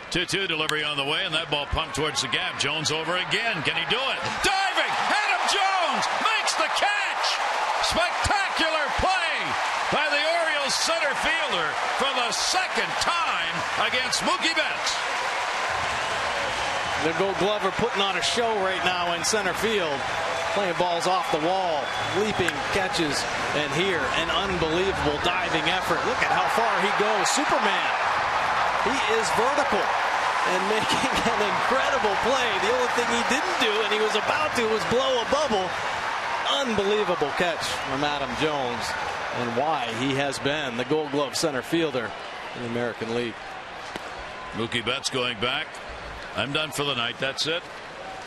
S1: 2-2 delivery on the way, and that ball pumped towards the gap. Jones over again. Can he do it? Diving! Adam Jones makes the catch! Spectacular play by the Orioles center fielder for the second time against Mookie Betts.
S2: The Gold Glover putting on a show right now in center field. Playing balls off the wall, leaping catches, and here an unbelievable diving effort. Look at how far he goes. Superman. He is vertical and making an incredible play. The only thing he didn't do, and he was about to, was blow a bubble. Unbelievable catch from Adam Jones, and why he has been the Gold Glove center fielder in the American League.
S1: Mookie Betts going back. I'm done for the night. That's it.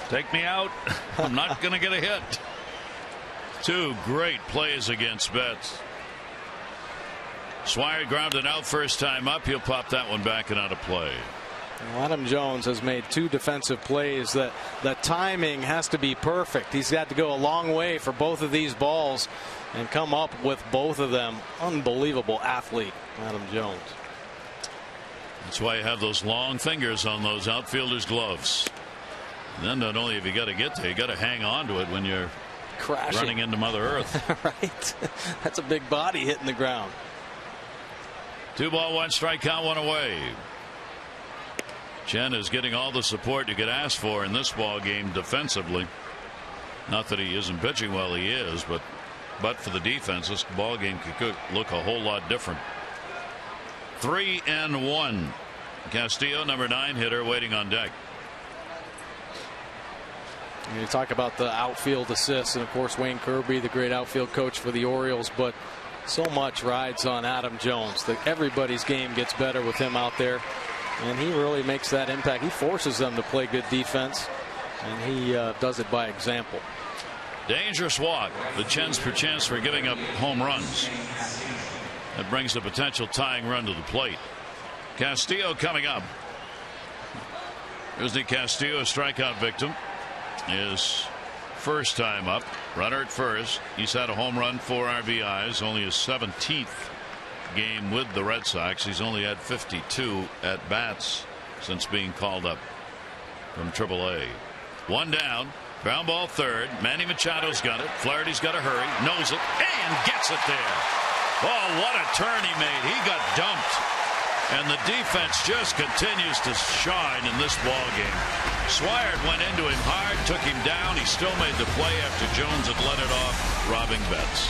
S1: Take me out. I'm not going to get a hit. 2 great plays against Betts. Swire grounded out first time up. He'll pop that one back and out of play.
S2: Adam Jones has made 2 defensive plays that the timing has to be perfect. He's got to go a long way for both of these balls and come up with both of them. Unbelievable athlete, Adam Jones.
S1: That's why you have those long fingers on those outfielders' gloves. And then not only have you got to get there, you got to hang on to it when you're
S2: crashing,
S1: running into Mother Earth.
S2: Right. That's a big body hitting the ground.
S1: 2 ball, 1 strike count, 1 away. Chen is getting all the support you could ask for in this ball game defensively. Not that he isn't pitching well, he is, but for the defense, this ball game could look a whole lot different. 3-1. Castillo, number 9 hitter, waiting on deck.
S2: You talk about the outfield assists, and of course Wayne Kirby, the great outfield coach for the Orioles, but so much rides on Adam Jones. Everybody's game gets better with him out there, and he really makes that impact. He forces them to play good defense, and he does it by example.
S1: Dangerous walk. The Chen's per chance for giving up home runs. That brings a potential tying run to the plate. Castillo coming up. Here's the Castillo, strikeout victim. His first time up. Runner at first. He's had a home run, 4 RBIs. Only his 17th game with the Red Sox. He's only had 52 at bats since being called up from AAA. 1 down. Ground ball third. Manny Machado's got it. Flaherty's got to hurry. Knows it and gets it there. Oh, what a turn he made. He got dumped. And the defense just continues to shine in this ball game. Swire went into him hard, took him down. He still made the play after Jones had let it off, robbing Betts.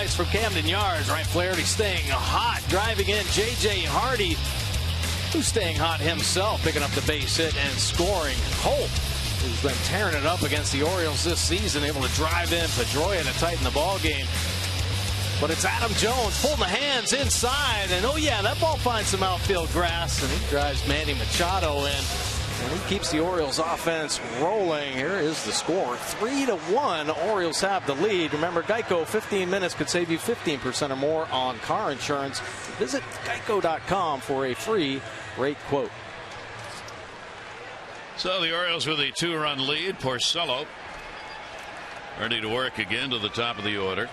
S2: twice from Camden Yards. Right, Flaherty staying hot, driving in J.J. Hardy, who's staying hot himself, picking up the base hit and scoring. Holt, who's been tearing it up against the Orioles this season, able to drive in Pedroia to tighten the ball game. But it's Adam Jones pulling the hands inside, and oh yeah, that ball finds some outfield grass, and he drives Manny Machado in, and he keeps the Orioles offense rolling. Here is the score, 3-1. Orioles have the lead. Remember, Geico, 15 minutes could save you 15% or more on car insurance. Visit geico.com for a free rate quote.
S1: So the Orioles with a 2-run lead. Porcello ready to work again to the top of the order.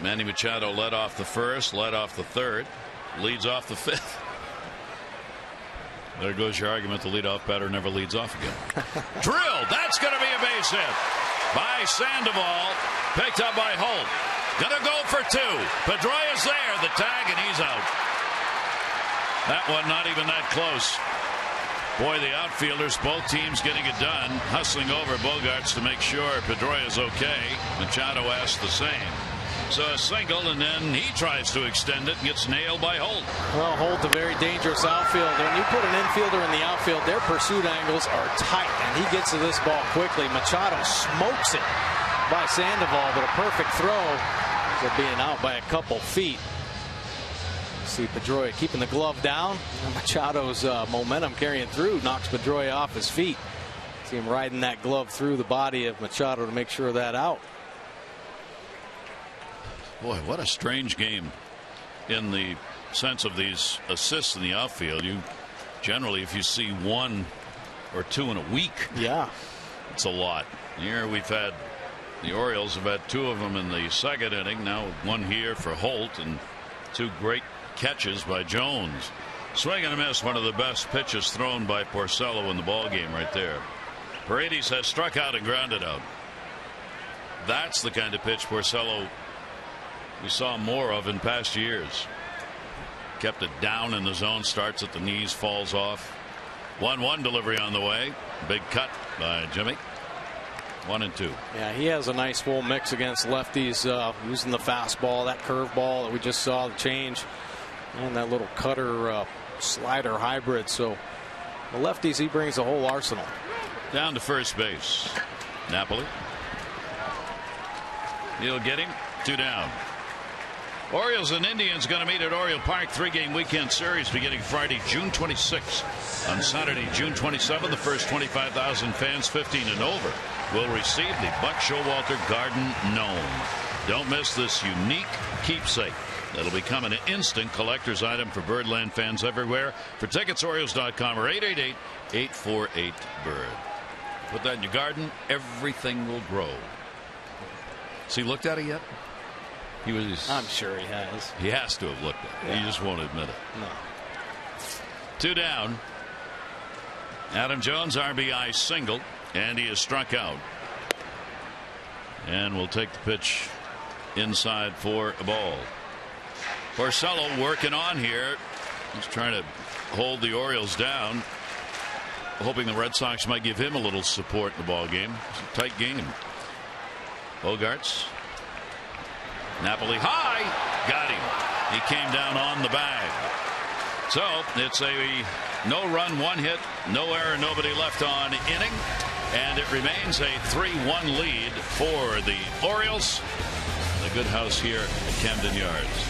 S1: Manny Machado led off the first, led off the third, leads off the fifth. There goes your argument, the leadoff batter never leads off again. Drilled. That's going to be a base hit by Sandoval. Picked up by Holt. Going to go for two. Pedroia's there. The tag, and he's out. That one not even that close. Boy, the outfielders, both teams getting it done, hustling over Bogaerts to make sure Pedroia's okay. Machado asked the same. So a single, and then he tries to extend it and gets nailed by Holt.
S2: Well, Holt, a very dangerous outfielder. When you put an infielder in the outfield, their pursuit angles are tight, and he gets to this ball quickly. Machado smokes it by Sandoval, but a perfect throw for being out by a couple feet. See Pedroia keeping the glove down. Machado's momentum carrying through knocks Pedroia off his feet. See him riding that glove through the body of Machado to make sure of that out.
S1: Boy, what a strange game in the sense of these assists in the outfield. You generally, if you see one or two in a week,
S2: yeah,
S1: it's a lot. Here we've had the Orioles have had two of them in the second inning. Now one here for Holt, and two great catches by Jones. Swing and a miss, one of the best pitches thrown by Porcello in the ball game right there. Paredes has struck out and grounded out. That's the kind of pitch Porcello we saw more of in past years. Kept it down in the zone, starts at the knees, falls off. 1-1 delivery on the way. Big cut by Jimmy. 1-2.
S2: Yeah, he has a nice full mix against lefties, using the fastball, that curveball that we just saw, the change, and that little cutter slider hybrid. So the lefties, he brings the whole arsenal.
S1: Down to first base. Napoli. He'll get him. 2 down. Orioles and Indians going to meet at Oriole Park. 3-game weekend series beginning Friday, June 26th. On Saturday, June 27th, the first 25,000 fans 15 and over will receive the Buck Showalter Garden Gnome. Don't miss this unique keepsake. That'll become an instant collector's item for Birdland fans everywhere. For tickets, Orioles.com or 888-848-BIRD. Put that in your garden. Everything will grow. Has he looked at it yet? He was.
S2: I'm sure he has.
S1: He has to have looked at it. Yeah. He just won't admit it.
S2: No.
S1: 2 down. Adam Jones RBI single, and he is struck out. And we'll take the pitch inside for a ball. Porcello working on here. He's trying to hold the Orioles down, hoping the Red Sox might give him a little support in the ball game. It's a tight game. Bogaerts. Napoli high. Got him. He came down on the bag. So it's a no-run, 1-hit, no error, nobody left on inning. And it remains a 3-1 lead for the Orioles. The good house here at Camden Yards.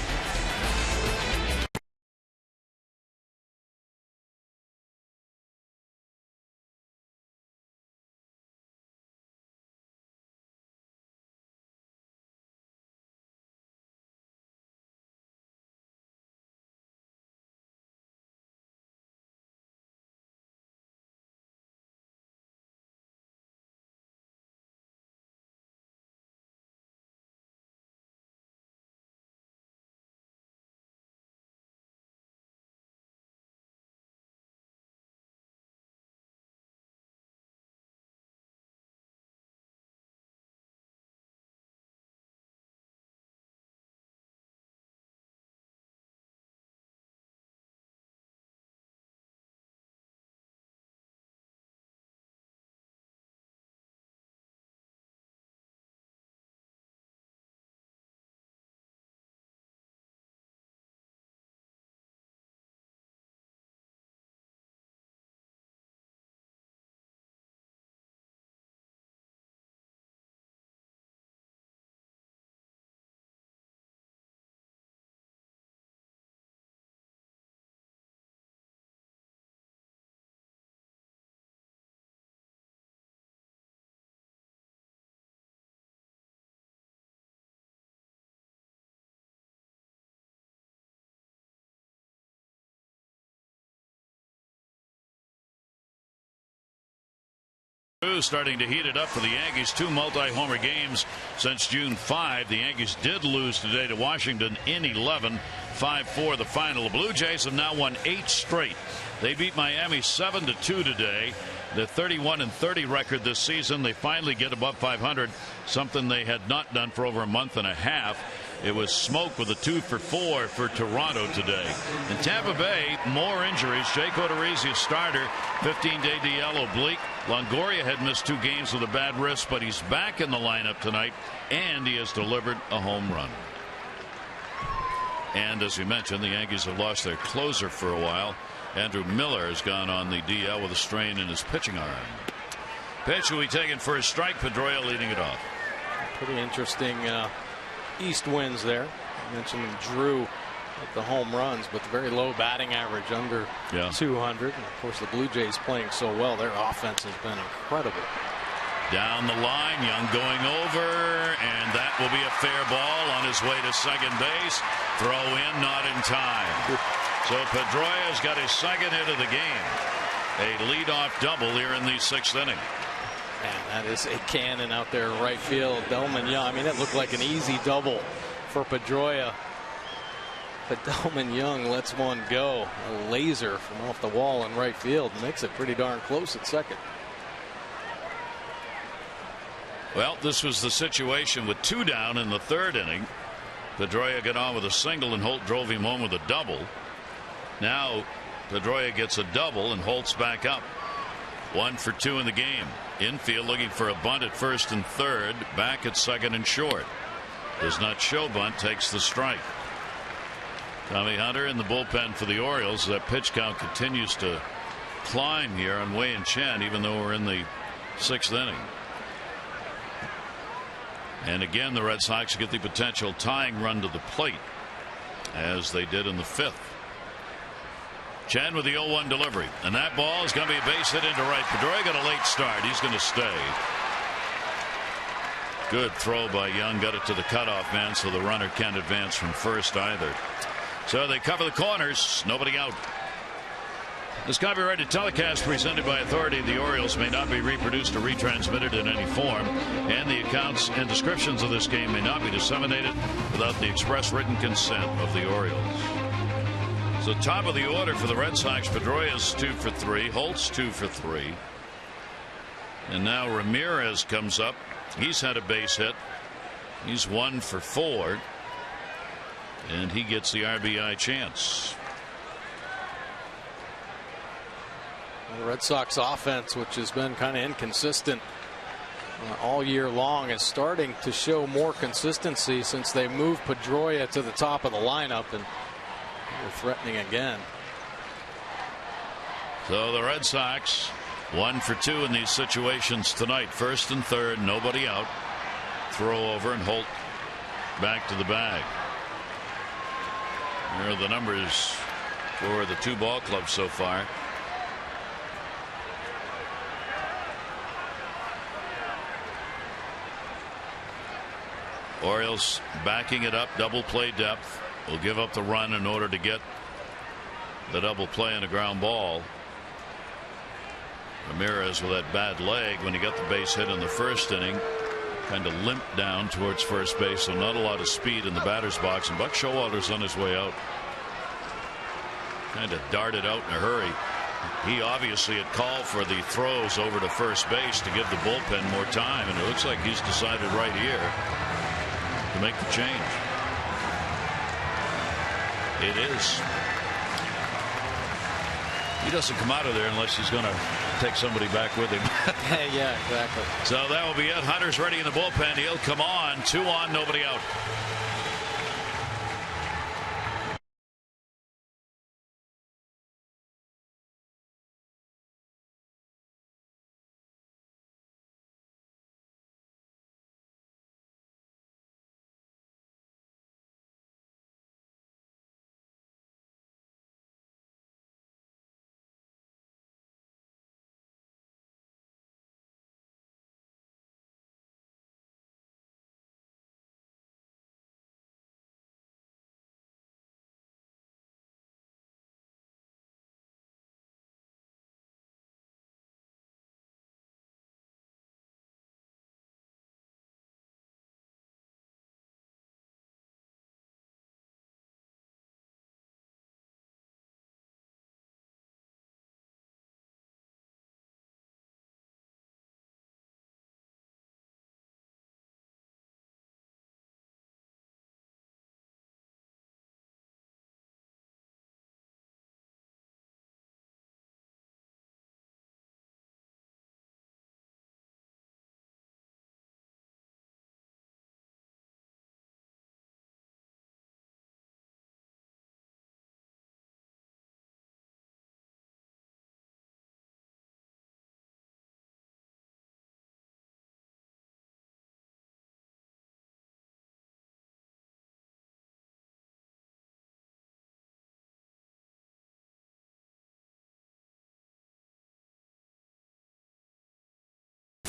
S1: Starting to heat it up for the Yankees. 2 multi-homer games since June 5. The Yankees did lose today to Washington in 11. 5-4 the final. The Blue Jays have now won 8 straight. They beat Miami 7-2 today. The 31-30 record this season. They finally get above 500, something they had not done for over a month and a half. It was smoke with a 2-for-4 for Toronto today. In Tampa Bay, more injuries. Jake Odorizzi, starter, 15-day DL oblique. Longoria had missed 2 games with a bad wrist, but he's back in the lineup tonight, and he has delivered a home run. And as we mentioned, the Yankees have lost their closer for a while. Andrew Miller has gone on the DL with a strain in his pitching arm. Pitch will be taken for a strike. Pedroia leading it off.
S2: Pretty interesting east winds there. I mentioned Drew with the home runs, but the very low batting average, under 200. And of course, the Blue Jays playing so well. Their offense has been incredible.
S1: Down the line, Young going over, and that will be a fair ball on his way to second base. Throw in, not in time. So Pedroia's got his second hit of the game. A leadoff double here in the 6th inning.
S2: Man, that is a cannon out there in right field. Delman Young, I mean, that looked like an easy double for Pedroia. But Delman Young lets one go. A laser from off the wall in right field makes it pretty darn close at second.
S1: Well, this was the situation with 2 down in the 3rd inning. Pedroia got on with a single, and Holt drove him home with a double. Now Pedroia gets a double, and Holt's back up. 1 for 2 in the game. Infield looking for a bunt at first and third. Back at second and short. Does not show bunt. Takes the strike. Tommy Hunter in the bullpen for the Orioles. That pitch count continues to climb here on Wei and Chen, even though we're in the 6th inning. And again, the Red Sox get the potential tying run to the plate, as they did in the 5th. Chen with the 0-1 delivery, and that ball is going to be a base hit into right. Pedroia got a late start. He's going to stay. Good throw by Young. Got it to the cutoff man, so the runner can't advance from first either. So they cover the corners. Nobody out. This copyrighted telecast presented by authority of the Orioles may not be reproduced or retransmitted in any form, and the accounts and descriptions of this game may not be disseminated without the express written consent of the Orioles. So top of the order for the Red Sox. Pedroia's 2 for 3. Holt's 2 for 3. And now Ramirez comes up. He's had a base hit. He's 1 for 4. And he gets the RBI chance.
S2: The Red Sox offense, which has been kind of inconsistent all year long, is starting to show more consistency since they moved Pedroia to the top of the lineup, and they're threatening again.
S1: So the Red Sox 1 for 2 in these situations tonight. First and third, nobody out. Throw over, and Holt back to the bag. Here are the numbers for the 2 ball clubs so far. Orioles backing it up, double play depth. Will give up the run in order to get the double play and a ground ball. Ramirez with that bad leg when he got the base hit in the 1st inning, kind of limped down towards first base, so not a lot of speed in the batter's box. And Buck Showalter's on his way out. Kind of darted out in a hurry. He obviously had called for the throws over to first base to give the bullpen more time, and it looks like he's decided right here to make the change. It is. He doesn't come out of there unless he's going to take somebody back with him.
S2: Yeah, exactly.
S1: So that will be it. Hunter's ready in the bullpen. He'll come on. 2 on, nobody out.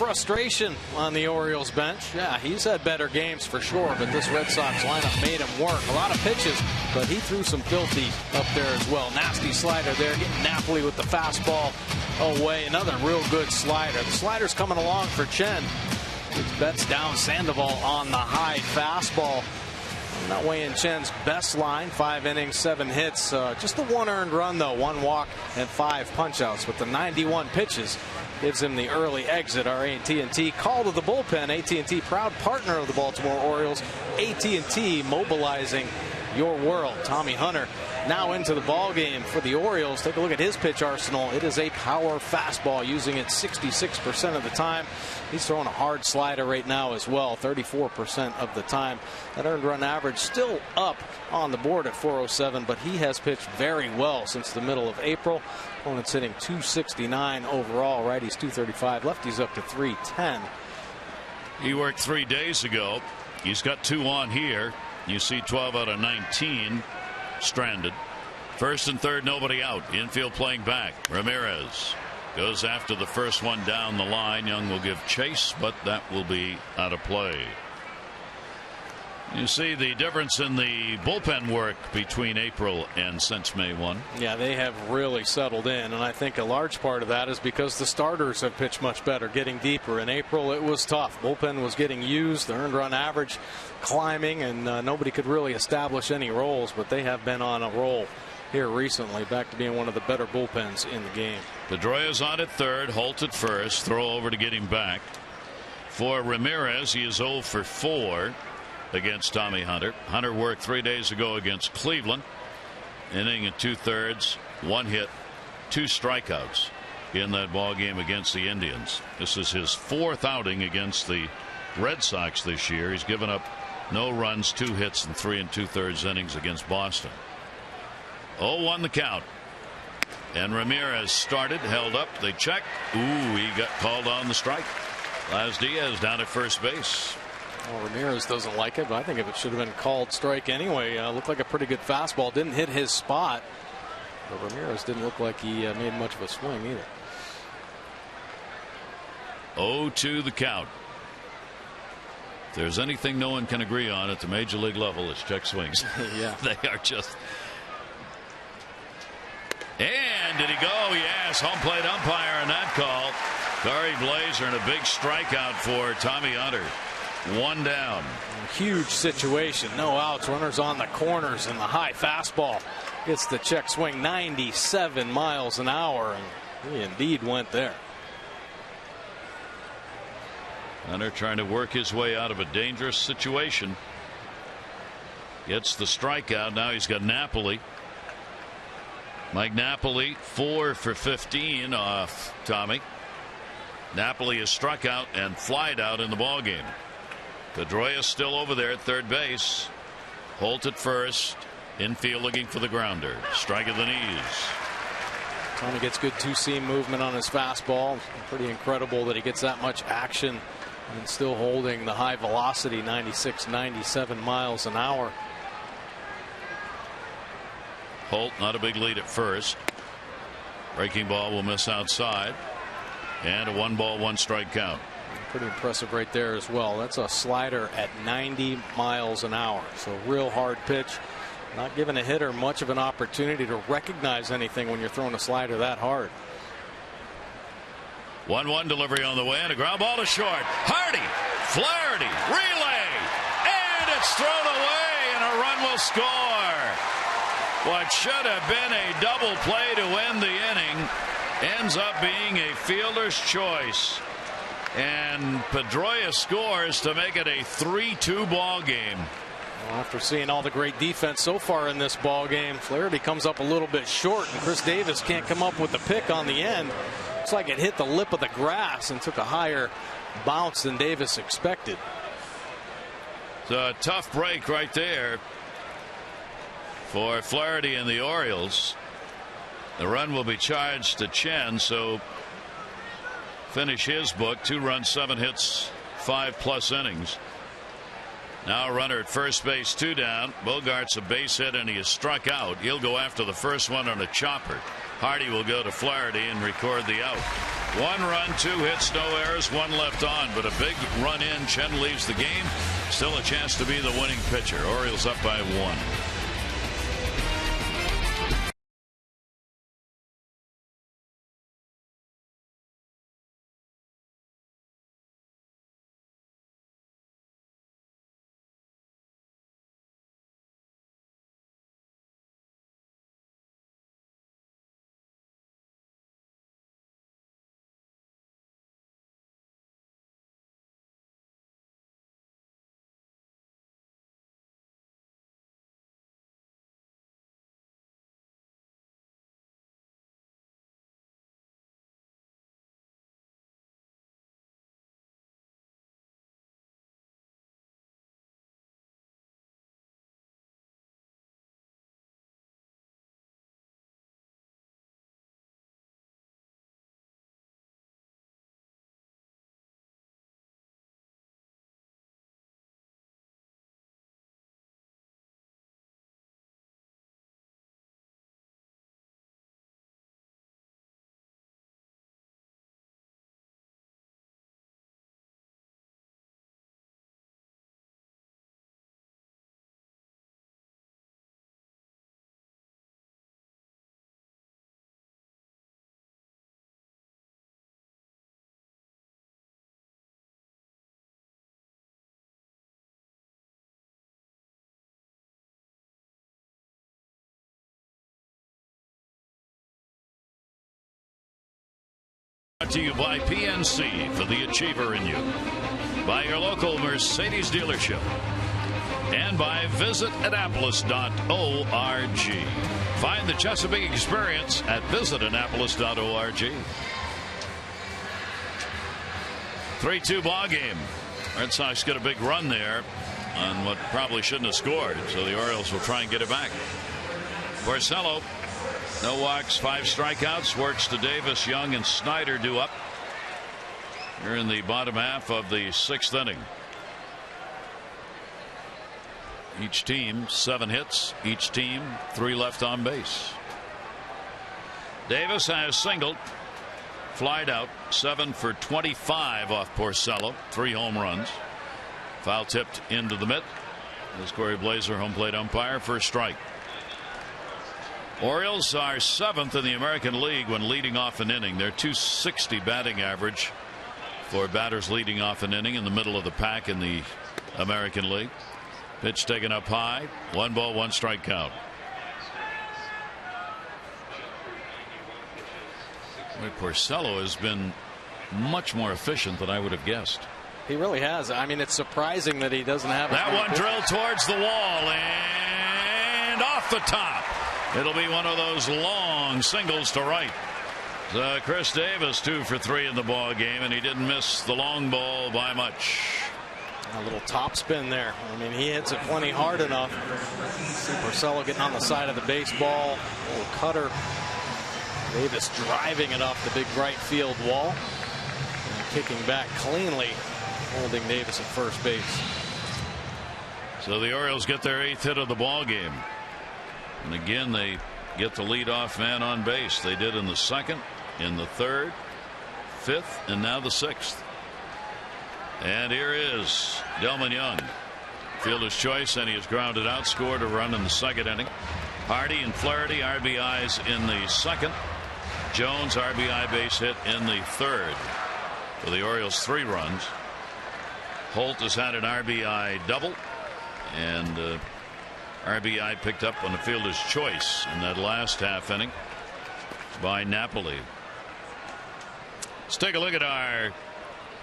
S2: frustration on the Orioles bench. Yeah, he's had better games for sure, but this Red Sox lineup made him work. A lot of pitches, but he threw some filthy up there as well. Nasty slider there, getting Napoli with the fastball away. Another real good slider. The slider's coming along for Chen. It's bets down Sandoval on the high fastball. And that way in Chen's best line, 5 innings, 7 hits. Just the 1 earned run, though, 1 walk and 5 punch-outs. With the 91 pitches, gives him the early exit. Our AT&T call to the bullpen. AT&T, proud partner of the Baltimore Orioles. AT&T mobilizing your world. Tommy Hunter now into the ball game for the Orioles. Take a look at his pitch arsenal. It is a power fastball, using it 66% of the time. He's throwing a hard slider right now as well, 34% of the time. That earned run average still up on the board at 407, but he has pitched very well since the middle of April. Opponent's hitting 269 overall. Righties 235, lefties up to 310.
S1: He worked 3 days ago. He's got 2 on here. You see 12 out of 19 stranded. First and third, nobody out. Infield playing back. Ramirez goes after the first one down the line. Young will give chase, but that will be out of play. You see the difference in the bullpen work between April and since May 1.
S2: Yeah, they have really settled in, and I think a large part of that is because the starters have pitched much better, getting deeper. In April, it was tough. Bullpen was getting used, the earned run average climbing, and nobody could really establish any roles, but they have been on a roll here recently, back to being one of the better bullpens in the game.
S1: Pedroia's on at third, Holt at first, throw over to get him back. For Ramirez, he is 0 for 4 against Tommy Hunter. Hunter worked 3 days ago against Cleveland. Inning and 2/3, 1 hit, 2 strikeouts in that ball game against the Indians. This is his 4th outing against the Red Sox this year. He's given up no runs, 2 hits, and 3 2/3 innings against Boston. 0-1 the count. And Ramirez started, held up, they checked. Ooh, he got called on the strike. Laz Diaz down at first base.
S2: Well, Ramirez doesn't like it, but I think if it should have been called strike anyway. Looked like a pretty good fastball. Didn't hit his spot. But Ramirez didn't look like he made much of a swing either.
S1: 0-2 the count. If there's anything no one can agree on at the major league level, it's check swings.
S2: Yeah.
S1: They are just. And did he go? Yes. Home plate umpire on that call. Corey Blazer, and a big strikeout for Tommy Hunter. 1 down.
S2: Huge situation. No outs. Runners on the corners, and the high fastball gets the check swing 97 miles an hour. And he indeed went there.
S1: Hunter trying to work his way out of a dangerous situation. Gets the strikeout. Now he's got Napoli. Mike Napoli 4 for 15 off Tommy. Napoli is struck out and flied out in the ballgame. Pedroia still over there at third base. Holt at first. Infield looking for the grounder. Strike of the knees.
S2: Tommy gets good 2-seam movement on his fastball. Pretty incredible that he gets that much action and still holding the high velocity, 96, 97 miles an hour.
S1: Holt not a big lead at first. Breaking ball will miss outside. And a 1-ball, 1-strike count.
S2: Pretty impressive right there as well. That's a slider at 90 miles an hour. So real hard pitch. Not giving a hitter much of an opportunity to recognize anything when you're throwing a slider that hard.
S1: 1-1 delivery on the way, and a ground ball to short. Hardy, Flaherty, relay, and it's thrown away, and a run will score. What should have been a double play to end the inning ends up being a fielder's choice, and Pedroia scores to make it a 3-2 ball game.
S2: Well, after seeing all the great defense so far in this ball game, Flaherty comes up a little bit short, and Chris Davis can't come up with the pick on the end. Looks like it hit the lip of the grass and took a higher bounce than Davis expected.
S1: It's a tough break right there for Flaherty and the Orioles. The run will be charged to Chen, so finish his book. 2 runs, 7 hits, 5+ innings. Now a runner at first base, 2 down. Bogart's a base hit, and he is struck out. He'll go after the first one on a chopper. Hardy will go to Flaherty and record the out. 1 run, 2 hits, no errors, 1 left on, but a big run in. Chen leaves the game. Still a chance to be the winning pitcher. Orioles up by 1. Brought to you by PNC for the achiever in you, by your local Mercedes dealership, and by visitannapolis.org. Find the Chesapeake experience at visitannapolis.org. 3-2 ball game. Red Sox get a big run there on what probably shouldn't have scored, so the Orioles will try and get it back. Porcello, no walks, 5 strikeouts, works to Davis, Young, and Snyder due up. We're in the bottom half of the 6th inning. Each team 7 hits, each team 3 left on base. Davis has singled, flied out, 7 for 25 off Porcello, 3 home runs. Foul tipped into the mitt. As Corey Blazer, home plate umpire, for a strike. Orioles are 7th in the American League when leading off an inning. They're .260 batting average for batters leading off an inning, in the middle of the pack in the American League. Pitch taken up high. 1 ball, 1 strike count. Porcello has been much more efficient than I would have guessed.
S2: He really has. I mean, it's surprising that he doesn't have
S1: that one drilled towards the wall and off the top. It'll be one of those long singles to right. Chris Davis 2 for 3 in the ball game, and he didn't miss the long ball by much.
S2: A little top spin there. I mean, he hits it plenty hard enough. See Porcello getting on the side of the baseball. A little cutter. Davis driving it off the big right field wall and kicking back cleanly, holding Davis at first base.
S1: So the Orioles get their 8th hit of the ball game. And again, they get the leadoff man on base. They did in the 2nd, in the 3rd, 5th, and now the 6th. And here is Delman Young. Fielder's choice, and he has grounded out, scored a run in the 2nd inning. Hardy and Flaherty RBIs in the 2nd. Jones RBI base hit in the 3rd. For the Orioles, 3 runs. Holt has had an RBI double, and RBI picked up on the fielder's choice in that last half inning by Napoli. Let's take a look at our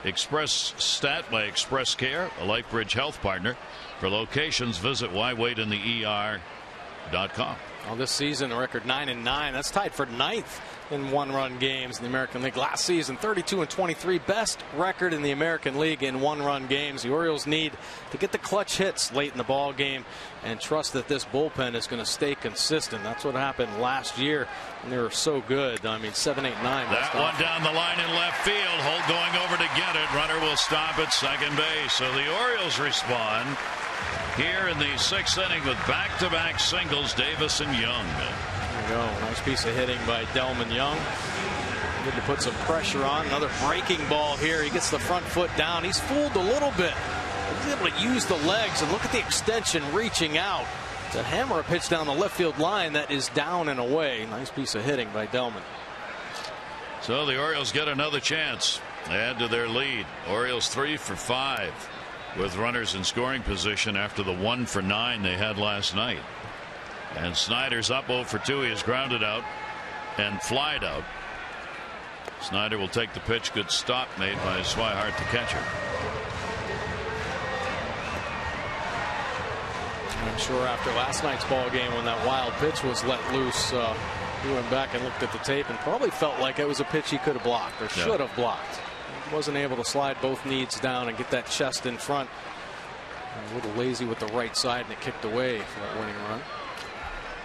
S1: Express Stat by Express Care, a LifeBridge health partner. For locations, visit whywaitinther.com.
S2: Well, this season, a record 9-9. That's tied for 9th in 1-run games in the American League. Last season, 32-23, best record in the American League in 1-run games. The Orioles need to get the clutch hits late in the ball game and trust that this bullpen is going to stay consistent. That's what happened last year, and they were so good. I mean, 7, 8, 9.
S1: That one down the line in left field. Holt going over to get it. Runner will stop at second base. So the Orioles respond here in the 6th inning with back-to-back singles, Davis and Young.
S2: we go. Nice piece of hitting by Delman Young. Good to put some pressure on. Another breaking ball here. He gets the front foot down. He's fooled a little bit. He's able to use the legs and look at the extension reaching out to hammer a pitch down the left field line that is down and away. Nice piece of hitting by Delman.
S1: So the Orioles get another chance. Add to their lead. Orioles 3 for 5 with runners in scoring position after the 1 for 9 they had last night. And Snyder's up 0 for 2. He is grounded out and flied out. Snyder will take the pitch. Good stop made by Swihart, the catcher.
S2: I'm sure after last night's ball game, when that wild pitch was let loose, he went back and looked at the tape and probably felt like it was a pitch he could have blocked or should have blocked. He wasn't able to slide both knees down and get that chest in front. A little lazy with the right side, and it kicked away for that winning run.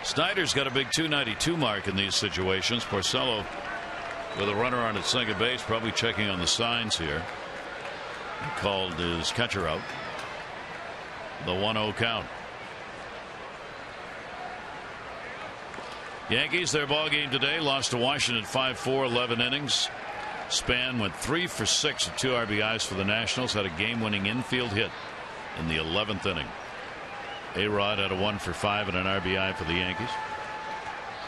S1: Snyder's got a big 292 mark in these situations. Porcello with a runner on at second base, probably checking on the signs here. He called his catcher out. The 1-0 count. Yankees, their ball game today, lost to Washington 5-4, 11 innings. Span went 3 for 6 with 2 RBIs for the Nationals. Had a game-winning infield hit in the 11th inning. A-Rod had a 1 for 5 and an RBI for the Yankees.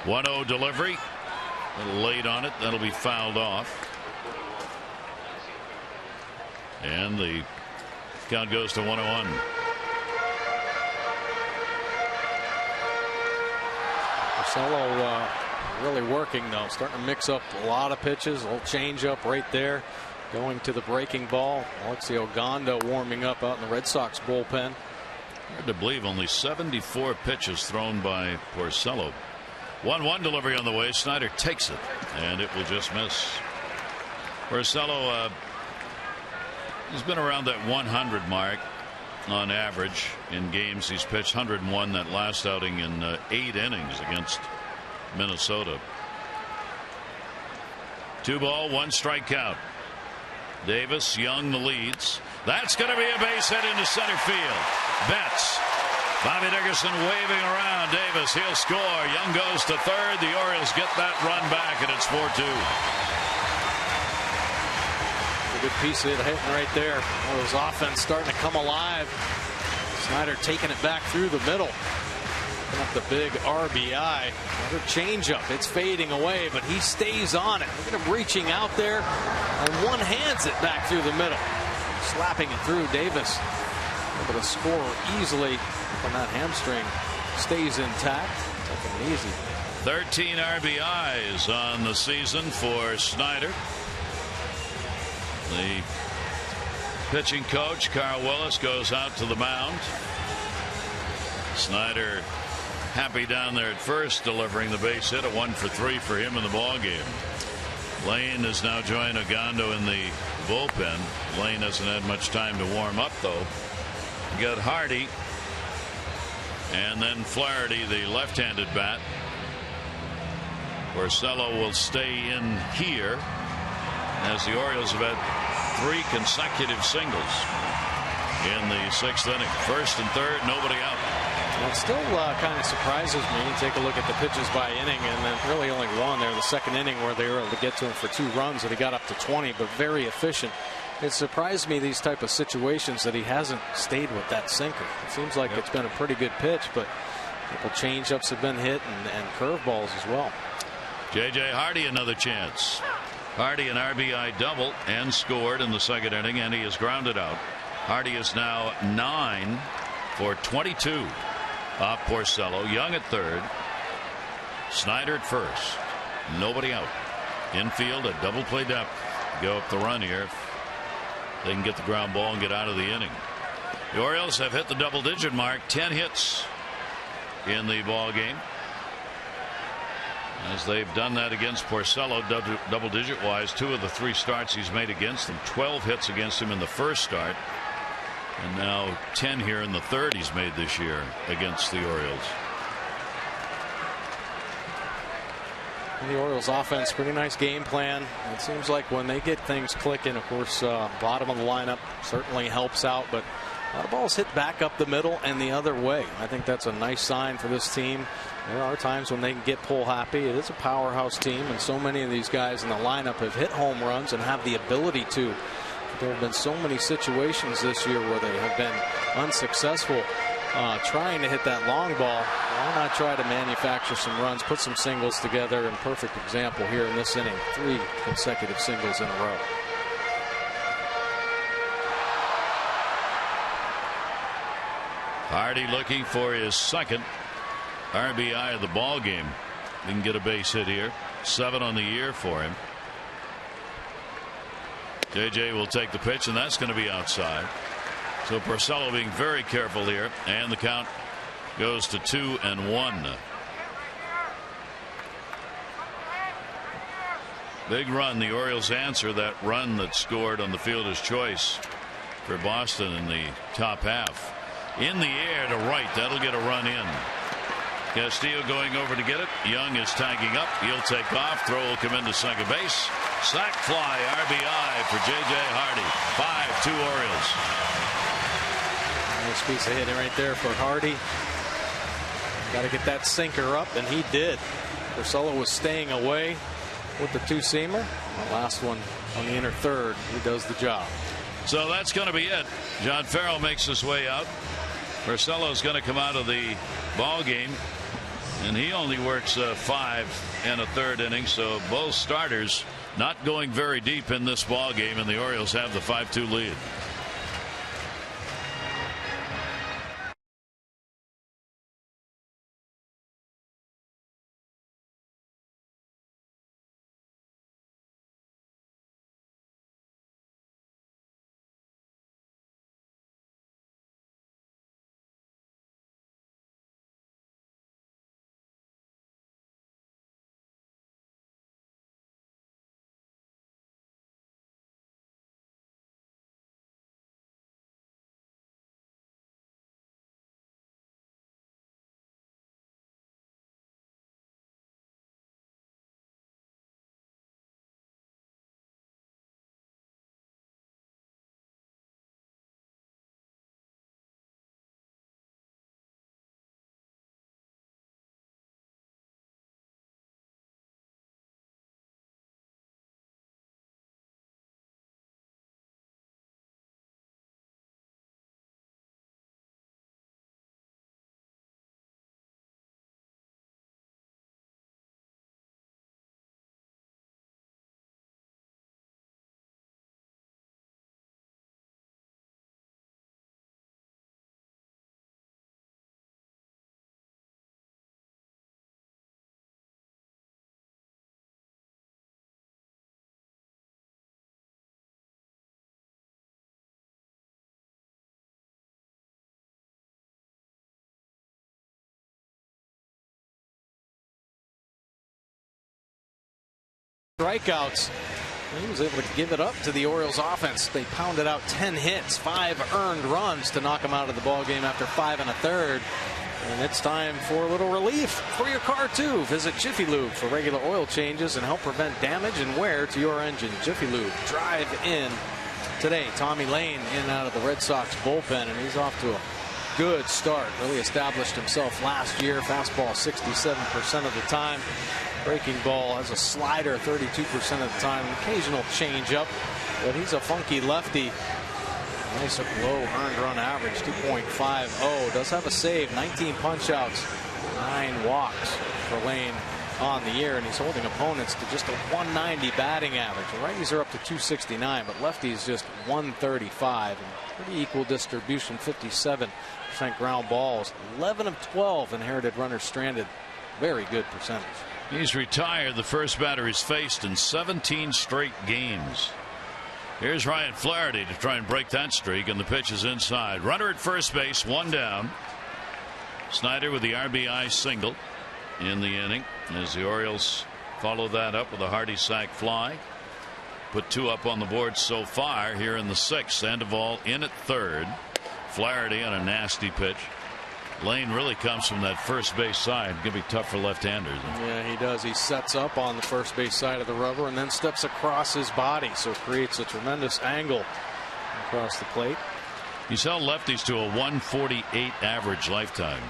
S1: 1-0 delivery. A little late on it. That'll be fouled off. And the count goes to 1-1.
S2: Porcello really working, though. Starting to mix up a lot of pitches. A little change up right there. Going to the breaking ball. Alexi Ogando warming up out in the Red Sox bullpen.
S1: Hard to believe only 74 pitches thrown by Porcello. 1-1 delivery on the way. Snyder takes it, and it will just miss. Porcello, he's been around that 100 mark on average in games he's pitched. 101 that last outing in 8 innings against Minnesota. 2 ball, 1 strike count. Davis, Young the leads. That's going to be a base hit into center field. Betts. Bobby Dickerson waving around Davis. He'll score. Young goes to third. The Orioles get that run back, and it's 4-2.
S2: A good piece of hitting right there. Orioles offense starting to come alive. Snyder taking it back through the middle. Picking up the big RBI. Another changeup. It's fading away, but he stays on it. Look at him reaching out there, and one-hands it back through the middle. Slapping it through. Davis able to score easily when that hamstring stays intact. Taking it easy.
S1: 13 RBIs on the season for Snyder. The pitching coach, Carl Willis, goes out to the mound. Snyder happy down there at first, delivering the base hit. A 1 for 3 for him in the ball game. Lane has now joined Ogando in the bullpen. Lane hasn't had much time to warm up, though. You got Hardy and then Flaherty, the left-handed bat. Porcello will stay in here as the Orioles have had 3 consecutive singles in the 6th inning. First and third, nobody out.
S2: Well, it still kind of surprises me. Take a look at the pitches by inning, and then really only one there, the 2nd inning, where they were able to get to him for 2 runs, and he got up to 20, but very efficient. It surprised me, these type of situations, that he hasn't stayed with that sinker. It seems like it's been a pretty good pitch, but a couple change-ups have been hit, and curveballs as well.
S1: J.J. Hardy another chance. Hardy an RBI double and scored in the 2nd inning, and he is grounded out. Hardy is now 9 for 22 off Porcello. Young at third. Snyder at first. Nobody out. Infield a double play depth. Go up the run here if they can get the ground ball and get out of the inning. The Orioles have hit the double-digit mark. 10 hits in the ball game, as they've done that against Porcello, double-digit wise. 2 of the 3 starts he's made against him. 12 hits against him in the first start, and now 10 here in the 3rd he's made this year against the Orioles.
S2: The Orioles offense, pretty nice game plan. It seems like when they get things clicking, of course, bottom of the lineup certainly helps out, but A lot of balls hit back up the middle and the other way. I think that's a nice sign for this team. There are times when they can get pull happy. It is a powerhouse team, and so many of these guys in the lineup have hit home runs and have the ability to. But there have been so many situations this year where they have been unsuccessful trying to hit that long ball. Why not try to manufacture some runs, put some singles together? And perfect example here in this inning, 3 consecutive singles in a row.
S1: Hardy looking for his second RBI of the ball game. He can get a base hit here. 7 on the year for him. JJ will take the pitch, and that's going to be outside. So Porcello being very careful here, and the count goes to 2-1. Big run. The Orioles answer that run that scored on the fielder's choice for Boston in the top half. In the air to right. That'll get a run in. Castillo going over to get it. Young is tagging up. He'll take off. Throw will come into second base. Sac fly RBI for J.J. Hardy. 5-2 Orioles.
S2: Nice piece of hitting right there for Hardy. Got to get that sinker up, and he did. Porcello was staying away with the two-seamer. The last one on the inner third. He does the job.
S1: So that's going to be it. John Farrell makes his way out. Porcello's going to come out of the ball game, and he only works 5 1/3 innings. So both starters not going very deep in this ball game, and the Orioles have the 5-2 lead.
S2: Strikeouts. He was able to give it up to the Orioles offense. They pounded out 10 hits, 5 earned runs to knock him out of the ball game after 5 1/3. And it's time for a little relief for your car too. Visit Jiffy Lube for regular oil changes and help prevent damage and wear to your engine. Jiffy Lube. Drive in today. Tommy Lane in and out of the Red Sox bullpen, and he's off to a good start. Really established himself last year. Fastball 67% of the time. Breaking ball has a slider 32% of the time. Occasional changeup, but he's a funky lefty. Nice low earned run average, 2.50. Does have a save, 19 punch outs, 9 walks for Lane on the year, and he's holding opponents to just a 190 batting average. The righties are up to 269, but lefties just 135. And pretty equal distribution, 57% ground balls, 11 of 12 inherited runners stranded. Very good percentage.
S1: He's retired the first batter he's faced in 17 straight games. Here's Ryan Flaherty to try and break that streak, and the pitch is inside. Runner at first base, 1 down. Snyder with the RBI single in the inning as the Orioles follow that up with a Hardy sac fly. Put 2 up on the board so far here in the 6th. Sandoval in at third. Flaherty on a nasty pitch. Lane really comes from that first base side. Going to be tough for left-handers.
S2: Yeah, he does. He sets up on the first base side of the rubber and then steps across his body, so it creates a tremendous angle across the plate.
S1: He's held lefties to a 148 average lifetime.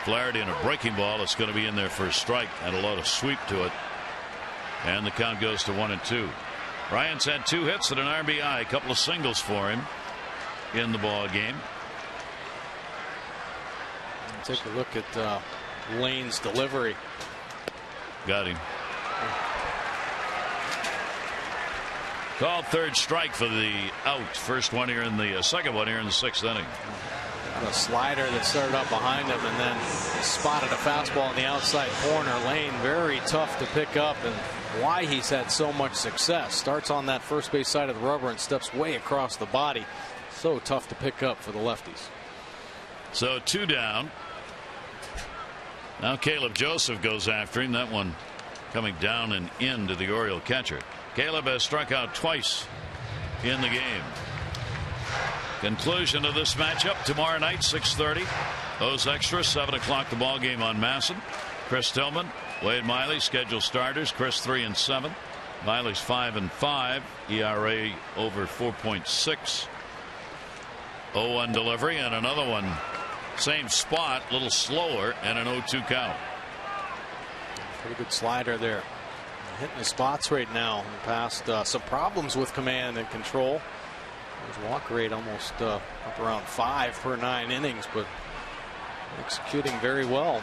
S1: Flaherty and a breaking ball. It's going to be in there for a strike and a lot of sweep to it. And the count goes to 1-2. Bryant's had 2 hits and an RBI, a couple of singles for him in the ball game.
S2: Take a look at Lane's delivery.
S1: Got him. Called third strike for the out. First one here in the second one here in the 6th inning.
S2: A slider that started up behind him and then spotted a fastball in the outside corner. Lane very tough to pick up, and why he's had so much success. Starts on that first base side of the rubber and steps way across the body. So tough to pick up for the lefties.
S1: So 2 down. Now Caleb Joseph goes after him. That one coming down and into the Oriole catcher. Caleb has struck out twice in the game. Conclusion of this matchup tomorrow night, 6:30. Those extra 7 o'clock the ball game on Masson. Chris Tillman, Wade Miley scheduled starters. Chris 3-7, Miley's 5-5, ERA over 4.6. 0-1 delivery and another one same spot, a little slower, and an 0-2 count.
S2: Pretty good slider there. Hitting the spots right now. In the past, some problems with command and control. His walk rate almost up around 5 per 9 innings, but executing very well.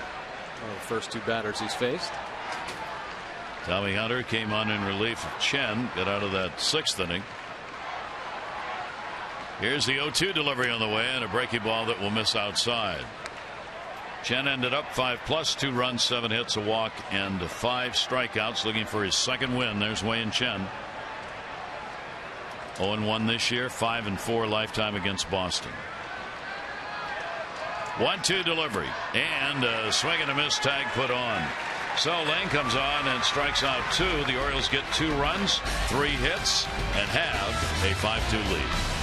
S2: The first 2 batters he's faced.
S1: Tommy Hunter came on in relief of Chen, got out of that 6th inning. Here's the 0-2 delivery on the way and a breaking ball that will miss outside. Chen ended up 5+, 2 runs, 7 hits, a walk, and 5 strikeouts, looking for his 2nd win. There's Wei Chen. 0-1 this year, 5-4 lifetime against Boston. 1-2 delivery and a swing and a miss tag put on. So Lane comes on and strikes out 2. The Orioles get 2 runs, 3 hits, and have a 5-2 lead.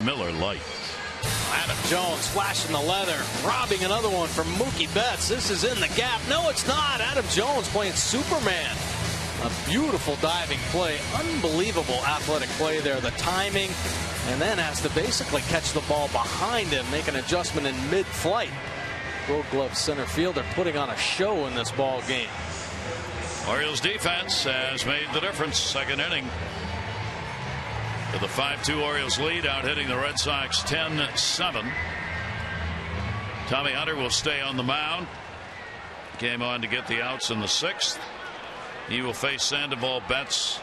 S1: Miller Lite.
S2: Adam Jones flashing the leather, robbing another one from Mookie Betts. This is in the gap. No, it's not. Adam Jones playing Superman. A beautiful diving play. Unbelievable athletic play there. The timing, and then has to basically catch the ball behind him, make an adjustment in mid-flight. Gold Glove center fielder putting on a show in this ball game.
S1: Orioles defense has made the difference. 2nd inning. With the 5-2 Orioles lead, out hitting the Red Sox 10-7. Tommy Hunter will stay on the mound. Came on to get the outs in the 6th. He will face Sandoval, Betts,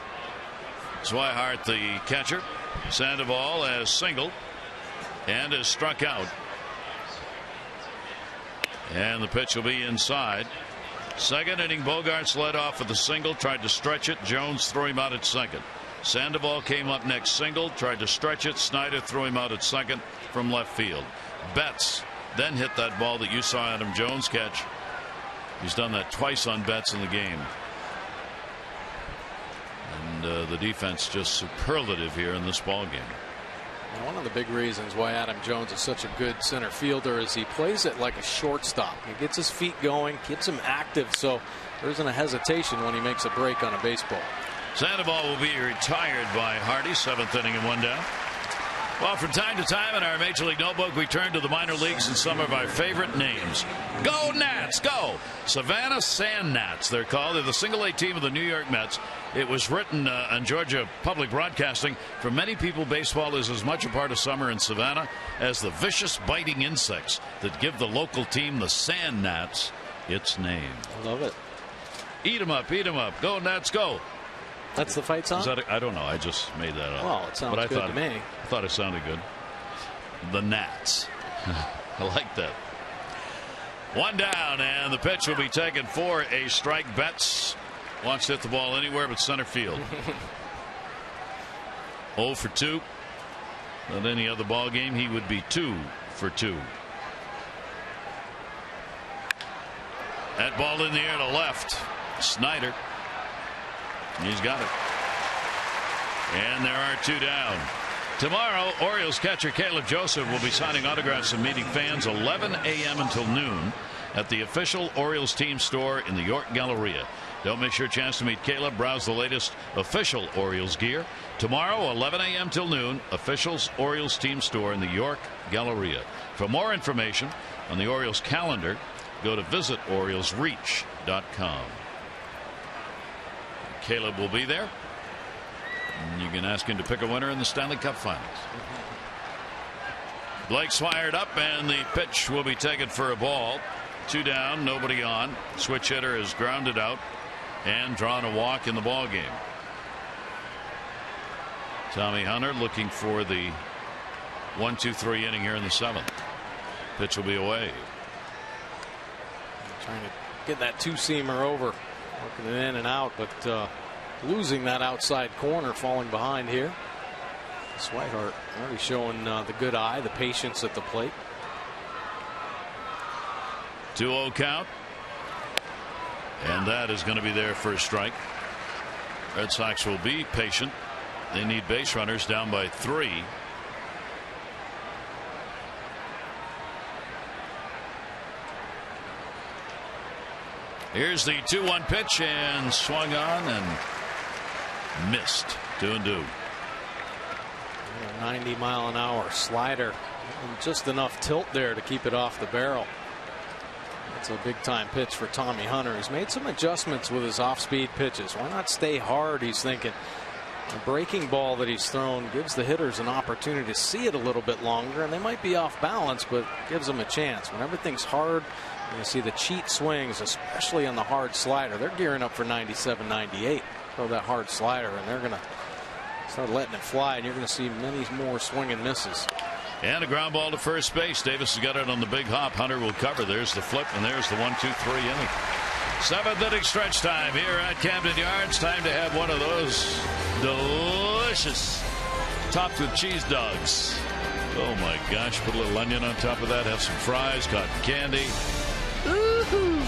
S1: Swihart, the catcher. Sandoval has singled and has struck out. And the pitch will be inside. 2nd inning, Bogarts led off with a single, tried to stretch it. Jones threw him out at 2nd. Sandoval came up next, single, tried to stretch it. Snyder threw him out at 2nd from left field. Betts then hit that ball that you saw Adam Jones catch He's done that twice on bets in the game. And the defense just superlative here in this ball game.
S2: And one of the big reasons why Adam Jones is such a good center fielder is he plays it like a shortstop. He gets his feet going, keeps him active, so there isn't a hesitation when he makes a break on a baseball.
S1: Sandoval will be retired by Hardy, 7th inning and 1 down. Well, from time to time in our Major League Notebook, we turn to the minor leagues and some of our favorite names. Go Nats, go! Savannah Sand Gnats, they're called. They're the single-A team of the New York Mets. It was written on Georgia Public Broadcasting. For many people, baseball is as much a part of summer in Savannah as the vicious biting insects that give the local team, the Sand Gnats, its name.
S2: I love it.
S1: Eat 'em up, go Nats, go!
S2: That's the fight song?
S1: I don't know. I just made that up.
S2: Well, it sounds good to me.
S1: I thought it sounded good. The Nats. I like that. 1 down, and the pitch will be taken for a strike. Betts wants to hit the ball anywhere but center field. 0 for 2. In any other ball game, he would be 2 for 2. That ball in the air to left. Snyder. He's got it. And there are 2 down. Tomorrow, Orioles catcher Caleb Joseph will be signing autographs and meeting fans 11 a.m. until noon at the official Orioles team store in the York Galleria. Don't miss your chance to meet Caleb. Browse the latest official Orioles gear. Tomorrow, 11 a.m. till noon, officials Orioles team store in the York Galleria. For more information on the Orioles calendar, go to visitorioles.reach.com. Caleb will be there. And you can ask him to pick a winner in the Stanley Cup Finals. Blake's fired up, and the pitch will be taken for a ball. 2 down, nobody on. Switch hitter is grounded out and drawn a walk in the ball game. Tommy Hunter looking for the 1-2-3 inning here in the 7th. Pitch will be away.
S2: Trying to get that 2-seamer over. Working it in and out, but losing that outside corner, falling behind here. Swihart already showing the good eye, the patience at the plate.
S1: 2-0 count. And that is going to be their first strike. Red Sox will be patient. They need base runners, down by 3. Here's the 2-1 pitch, and swung on and missed. 2-2.
S2: 90-mile-an-hour slider, and just enough tilt there to keep it off the barrel. That's a big-time pitch for Tommy Hunter. He's made some adjustments with his off-speed pitches. Why not stay hard, he's thinking. The breaking ball that he's thrown gives the hitters an opportunity to see it a little bit longer, and they might be off balance, but gives them a chance. When everything's hard, you see the cheat swings, especially on the hard slider. They're gearing up for 97, 98. Throw that hard slider, and they're going to start letting it fly, and you're going to see many more swing and misses.
S1: And a ground ball to first base. Davis has got it on the big hop. Hunter will cover. There's the flip, and there's the 1-2-3 inning. 7th inning stretch time here at Camden Yards. Time to have one of those delicious topped with cheese dogs. Oh my gosh, put a little onion on top of that, have some fries, cotton candy. Woo-hoo.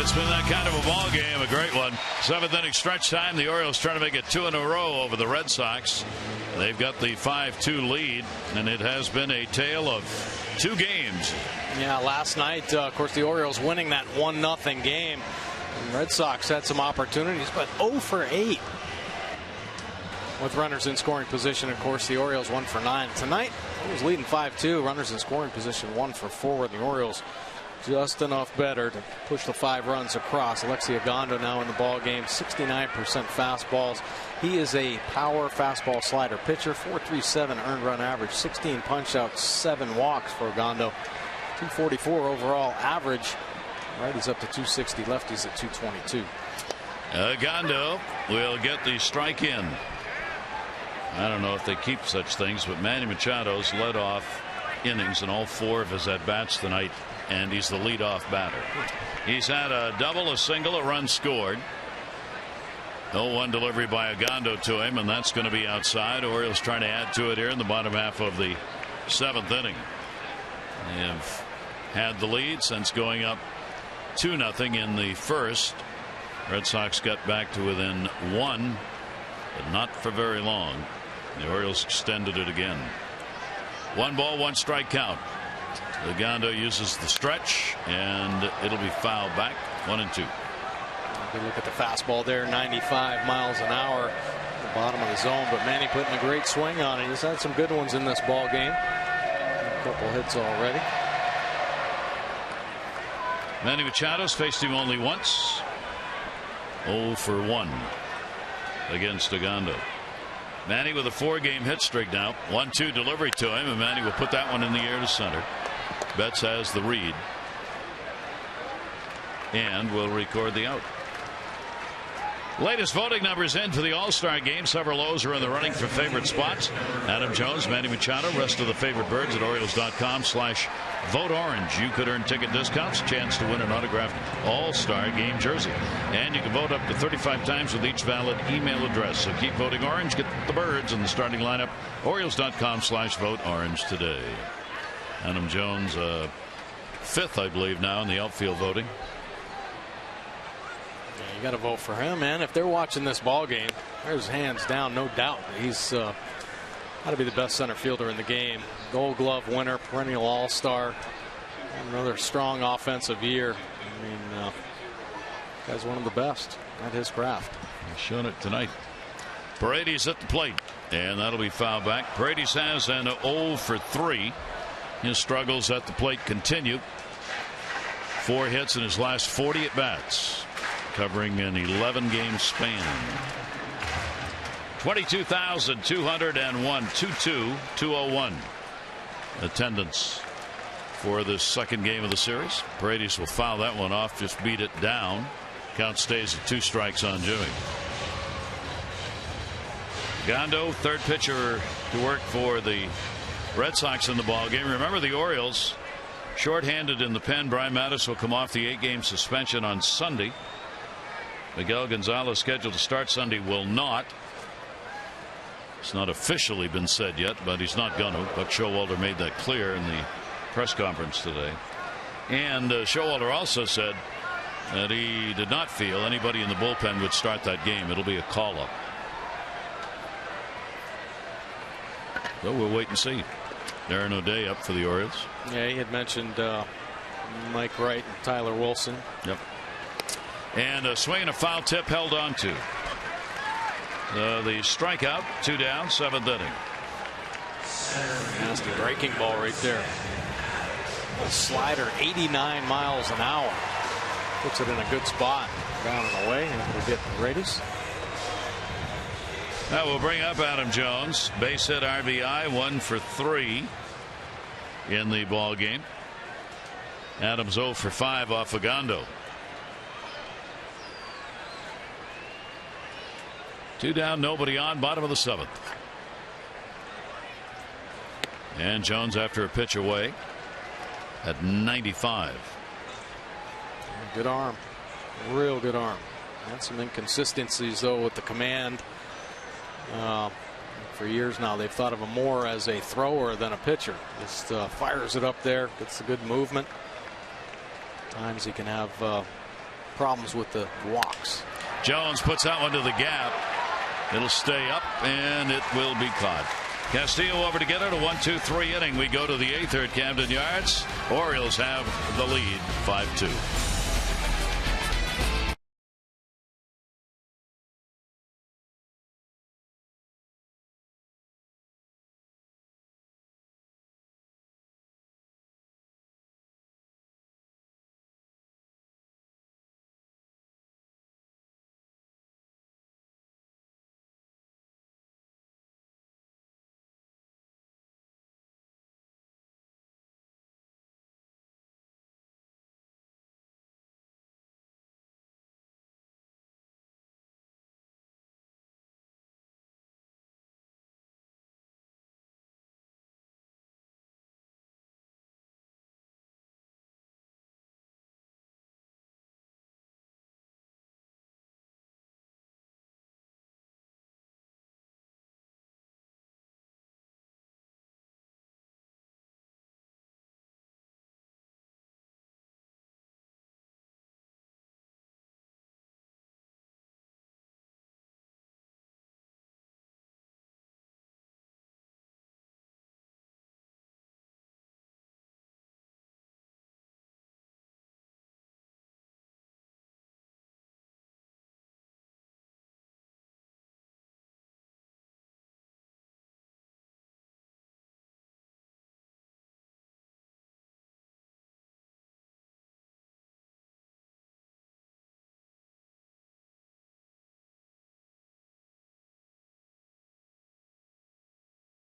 S1: It's been that kind of a ball game, a great one. 7th inning stretch time. The Orioles trying to make it 2 in a row over the Red Sox. They've got the 5-2 lead, and it has been a tale of 2 games.
S2: Yeah, last night, of course, the Orioles winning that 1-0 game. The Red Sox had some opportunities, but 0 for 8 with runners in scoring position. Of course, the Orioles 1 for 9. Tonight, it was leading 5-2. Runners in scoring position 1 for 4. The Orioles just enough better to push the 5 runs across. Alexi Ogando now in the ball game. 69% fastballs. He is a power fastball slider pitcher. 4.37 earned run average. 16 punch outs, 7 walks for Ogando. 244 overall average. Righties up to 260. Lefties at 222.
S1: Ogando will get the strike in. I don't know if they keep such things, but Manny Machado's led off innings in all 4 of his at-bats tonight, and he's the leadoff batter. He's had a double, a single, a run scored. 0-1 delivery by Ogando to him, and that's going to be outside. Orioles trying to add to it here in the bottom half of the 7th inning. They have had the lead since going up 2-0 in the first. Red Sox got back to within 1, but not for very long. The Orioles extended it again. 1 ball, 1 strike count. Ogando uses the stretch, and it'll be fouled back. 1-2.
S2: Good look at the fastball there, 95 miles an hour at the bottom of the zone, but Manny putting a great swing on it. He's had some good ones in this ball game. A couple hits already.
S1: Manny Machado's faced him only once. 0 for 1 against Ogando. Manny with a 4-game hit streak now. 1-2 delivery to him, and Manny will put that one in the air to center. Betts has the read and will record the out. Latest voting numbers in for the All-Star game. Several O's are in the running for favorite spots. Adam Jones, Manny Machado, rest of the favorite birds at Orioles.com/vote-orange. You could earn ticket discounts, chance to win an autographed All-Star game jersey. And you can vote up to 35 times with each valid email address. So keep voting orange. Get the birds in the starting lineup. Orioles.com/vote-orange today. Adam Jones, 5th, I believe, now in the outfield voting.
S2: You got to vote for him, man. If they're watching this ball game, there's hands down, no doubt. He's got to be the best center fielder in the game. Gold Glove winner, perennial All-Star, another strong offensive year. I mean, guy's one of the best at his craft.
S1: He's shown it tonight. Paredes at the plate, and that'll be fouled back. Paredes has an 0 for 3. His struggles at the plate continue. 4 hits in his last 40 at bats, covering an 11-game span. 22,201, 201 attendance for the second game of the series. Paredes will foul that one off, just beat it down. Count stays at 2 strikes on Jimmy. Ogando, third pitcher to work for the Red Sox in the ball game. Remember, the Orioles shorthanded in the pen. Brian Mattis will come off the 8-game suspension on Sunday. Miguel Gonzalez, scheduled to start Sunday, will not. It's not officially been said yet, but he's not going to. Buck Showalter made that clear in the press conference today. And Showalter also said that he did not feel anybody in the bullpen would start that game. It'll be a call-up. So we'll wait and see. Darren O'Day up for the Orioles.
S2: Yeah, he had mentioned Mike Wright and Tyler Wilson.
S1: Yep. And a swing and a foul tip held on to. The strikeout, 2 down, 7th inning.
S2: Nasty breaking ball right there. A slider, 89 miles an hour. Puts it in a good spot. Down and away, and we'll get Paredes.
S1: That will bring up Adam Jones. Base hit, RBI, 1 for 3 in the ball game. Adams 0 for 5 off Ogando. 2 down, nobody on, bottom of the 7th. And Jones, after a pitch away, at 95.
S2: Good arm. Real good arm. Had some inconsistencies, though, with the command. For years now, they've thought of him more as a thrower than a pitcher. Just fires it up there, gets a good movement. Times he can have problems with the walks.
S1: Jones puts that one to the gap. It'll stay up, and it will be caught. Castillo over to get it. A 1-2-3 inning. We go to the 8th here at Camden Yards. Orioles have the lead, 5-2.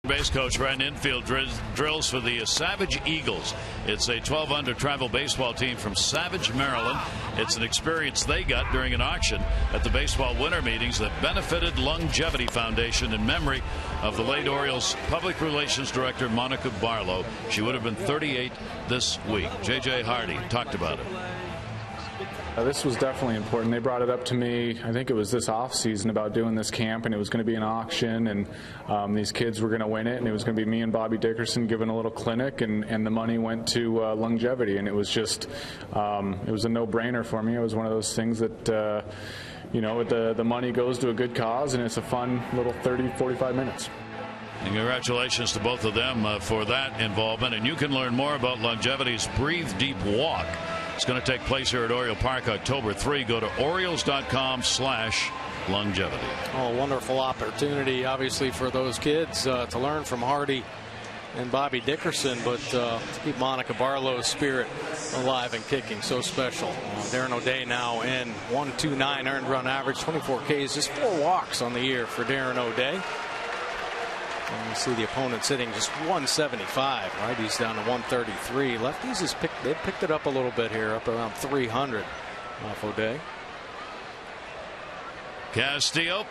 S1: Base coach right in infield drills for the Savage Eagles. It's a 12-under travel baseball team from Savage, Maryland. It's an experience they got during an auction at the baseball winter meetings that benefited Longevity Foundation in memory of the late Orioles public relations director Monica Barlow. She would have been 38 this week. J.J. Hardy talked about it.
S4: This was definitely important. They brought it up to me, I think it was this off season, about doing this camp, and it was going to be an auction, and these kids were going to win it, and it was going to be me and Bobby Dickerson giving a little clinic, and the money went to Longevity, and it was just, it was a no-brainer for me. It was one of those things that, you know, the money goes to a good cause, and it's a fun little 30, 45 minutes.
S1: And congratulations to both of them for that involvement. And you can learn more about Longevity's Breathe Deep Walk. It's going to take place here at Oriole Park October 3. Go to Orioles.com/longevity.
S2: Oh, wonderful opportunity, obviously, for those kids to learn from Hardy and Bobby Dickerson, but to keep Monica Barlow's spirit alive and kicking. So special. Darren O'Day now in 1.29 earned run average, 24 Ks, just 4 walks on the year for Darren O'Day. And you see the opponent sitting just 175. Righties down to 133. Lefties they've picked it up a little bit here, up around 300 off O'Day.
S1: Castillo,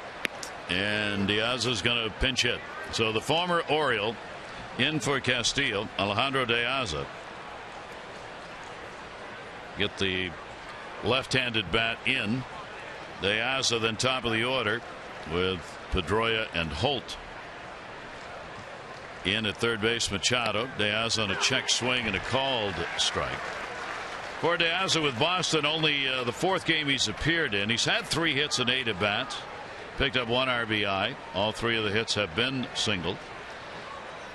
S1: and Diaz is going to pinch hit. So the former Oriole in for Castillo, Alejandro Diaz. Get the left-handed bat in. Diaz then top of the order with Pedroia and Holt. In at third base, Machado. Diaz on a check swing and a called strike. For Diaz with Boston, only the 4th game he's appeared in. He's had 3 hits and 8 at-bats. Picked up 1 RBI. All 3 of the hits have been singled.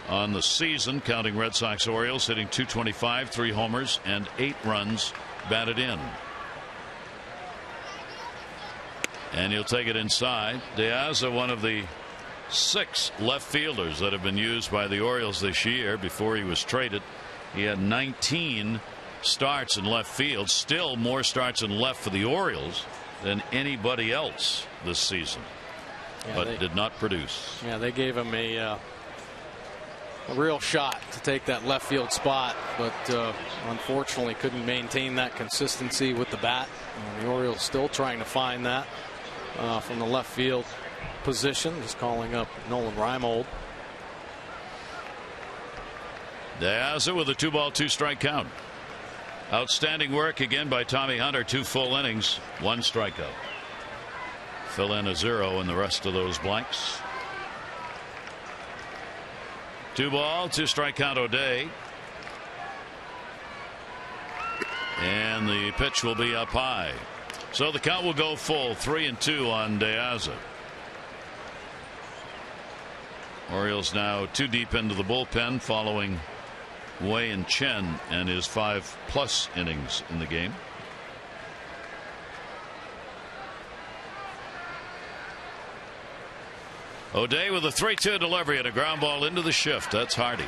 S1: On the season, counting Red Sox Orioles, hitting .225, 3 homers, and 8 runs batted in. And he'll take it inside. Diaz, one of the 6 left fielders that have been used by the Orioles this year. Before he was traded, he had 19 starts in left field, still more starts in left for the Orioles than anybody else this season, but did not produce.
S2: Yeah, they gave him a real shot to take that left field spot, but unfortunately couldn't maintain that consistency with the bat. The Orioles still trying to find that from the left field position. Just calling up Nolan Reimold.
S1: Diaz with a 2-ball 2-strike count. Outstanding work again by Tommy Hunter. 2 full innings, 1 strikeout. Fill in a 0 in the rest of those blanks. 2-ball 2-strike count O'Day. And the pitch will be up high. So the count will go full 3-2 on De Aza. Orioles now 2 deep into the bullpen following Wei and Chen and his 5+ innings in the game. O'Day with a 3-2 delivery and a ground ball into the shift. That's Hardy.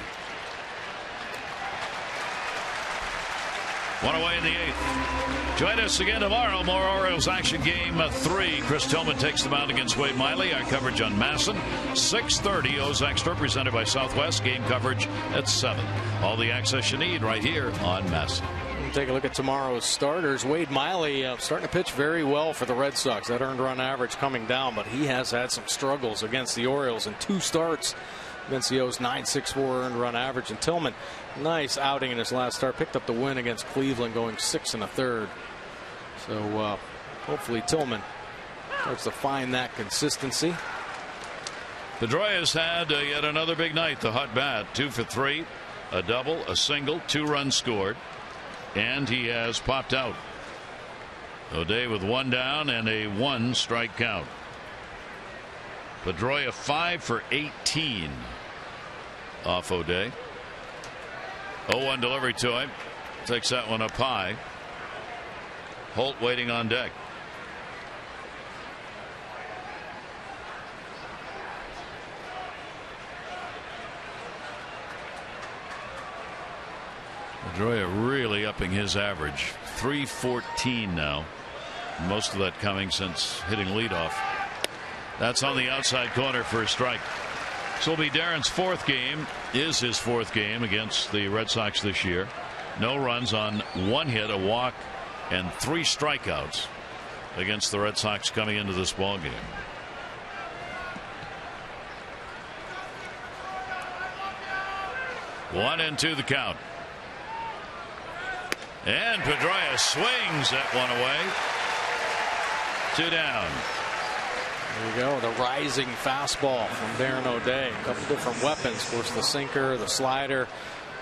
S1: 1 away in the 8th. Join us again tomorrow. More Orioles action. Game 3. Chris Tillman takes the mound against Wade Miley. Our coverage on Masson. 6:30. O's Extra presented by Southwest. Game coverage at 7. All the access you need right here on Masson.
S2: Take a look at tomorrow's starters. Wade Miley starting to pitch very well for the Red Sox. That earned run average coming down, but he has had some struggles against the Orioles in 2 starts against the O's. 9.64 earned run average. And Tillman, nice outing in his last start. Picked up the win against Cleveland, going 6 1/3. So hopefully Tillman starts to find that consistency.
S1: Pedroia's had yet another big night. The hot bat, 2 for 3, a double, a single, 2 runs scored. And he has popped out. O'Day with 1 down and a 1 strike count. Pedroia 5 for 18 off O'Day. 0-1 delivery to him. Takes that one up high. Holt waiting on deck. Pedroia really upping his average. 314 now. Most of that coming since hitting leadoff. That's on the outside corner for a strike. This will be Darren's 4th game. Is his 4th game against the Red Sox this year. No runs on 1 hit, a walk, and 3 strikeouts against the Red Sox coming into this ball game. One and 2 the count. And Pedroia swings that one away. 2 down.
S2: There you go. The rising fastball from Darren O'Day. A couple different weapons. Of course, the sinker, the slider.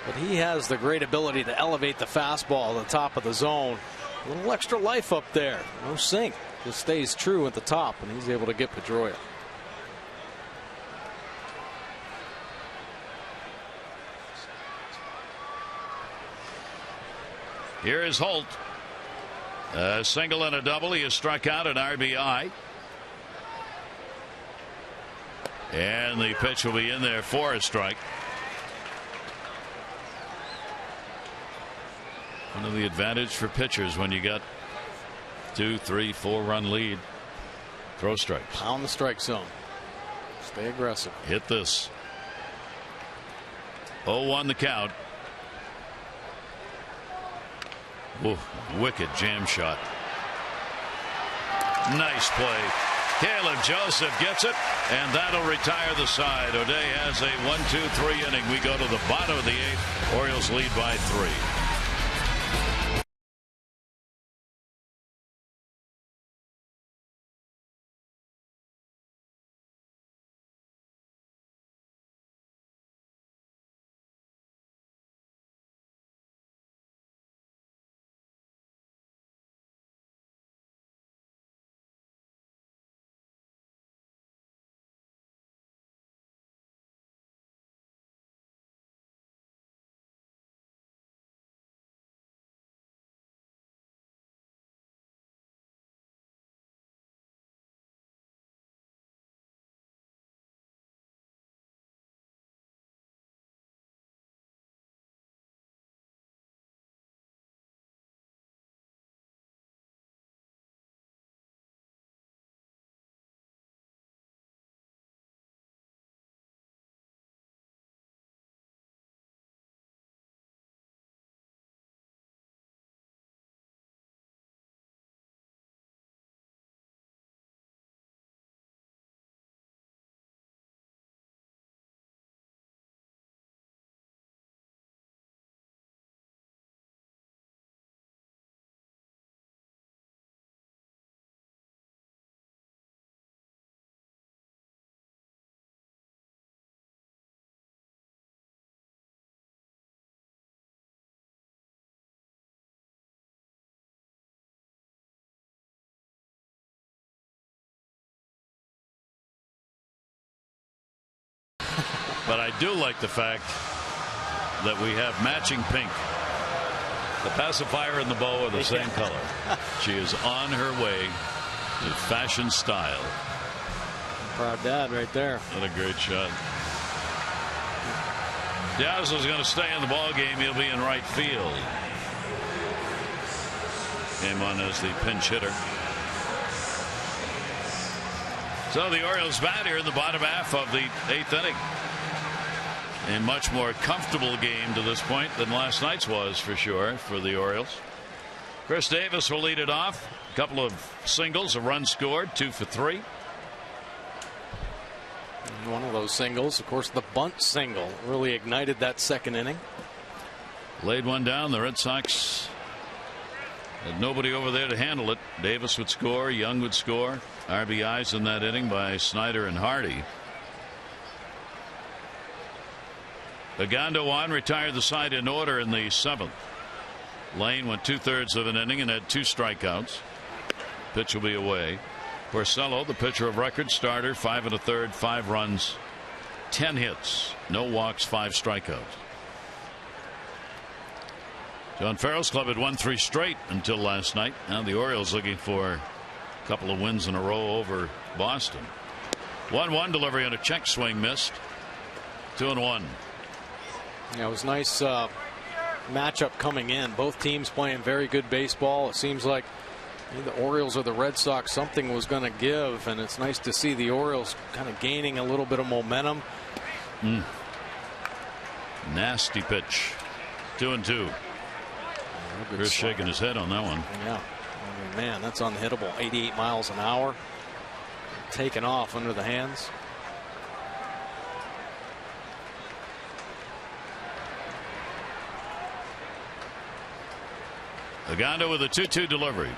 S2: But he has the great ability to elevate the fastball to the top of the zone. A little extra life up there. No sink. Just stays true at the top, and he's able to get Pedroia.
S1: Here is Holt. A single and a double. He has struck out an RBI. And the pitch will be in there for a strike. One of the advantage for pitchers when you got 2, 3, 4 run lead. Throw strikes.
S2: Pound the strike zone. Stay aggressive.
S1: Hit this. 0-1 the count. Ooh, wicked jam shot. Nice play. Caleb Joseph gets it, and that'll retire the side. O'Day has a 1-2-3 inning. We go to the bottom of the 8th. Orioles lead by 3. But I do like the fact that we have matching pink. The pacifier and the bow are the same color. She is on her way to fashion style.
S2: Proud dad right there.
S1: What a great shot. Diaz is going to stay in the ball game. He'll be in right field. Came on as the pinch hitter. So the Orioles bat here in the bottom half of the 8th inning. A much more comfortable game to this point than last night's was, for sure, for the Orioles. Chris Davis will lead it off. A couple of singles, a run scored, 2 for 3.
S2: One of those singles, of course, the bunt single really ignited that second inning.
S1: Laid one down. The Red Sox had nobody over there to handle it. Davis would score. Young would score. RBIs in that inning by Snyder and Hardy. Ogando on, retired the side in order in the 7th. Lane went 2/3 of an inning and had 2 strikeouts. Pitch will be away. Porcello, the pitcher of record, starter, 5 1/3, 5 runs, 10 hits, no walks, 5 strikeouts. John Farrell's club had won 3 straight until last night. Now the Orioles looking for a couple of wins in a row over Boston. 1-1 delivery on a check swing, missed. 2-1.
S2: Yeah, it was nice matchup coming in. Both teams playing very good baseball. It seems like the Orioles or the Red Sox, something was going to give, and it's nice to see the Orioles kind of gaining a little bit of momentum.
S1: Nasty pitch. 2-2. Chris shaking his head on that one.
S2: Yeah, I mean, man, that's unhittable. 88 miles an hour, taken off under the hands.
S1: Ogando with a 2-2 delivery.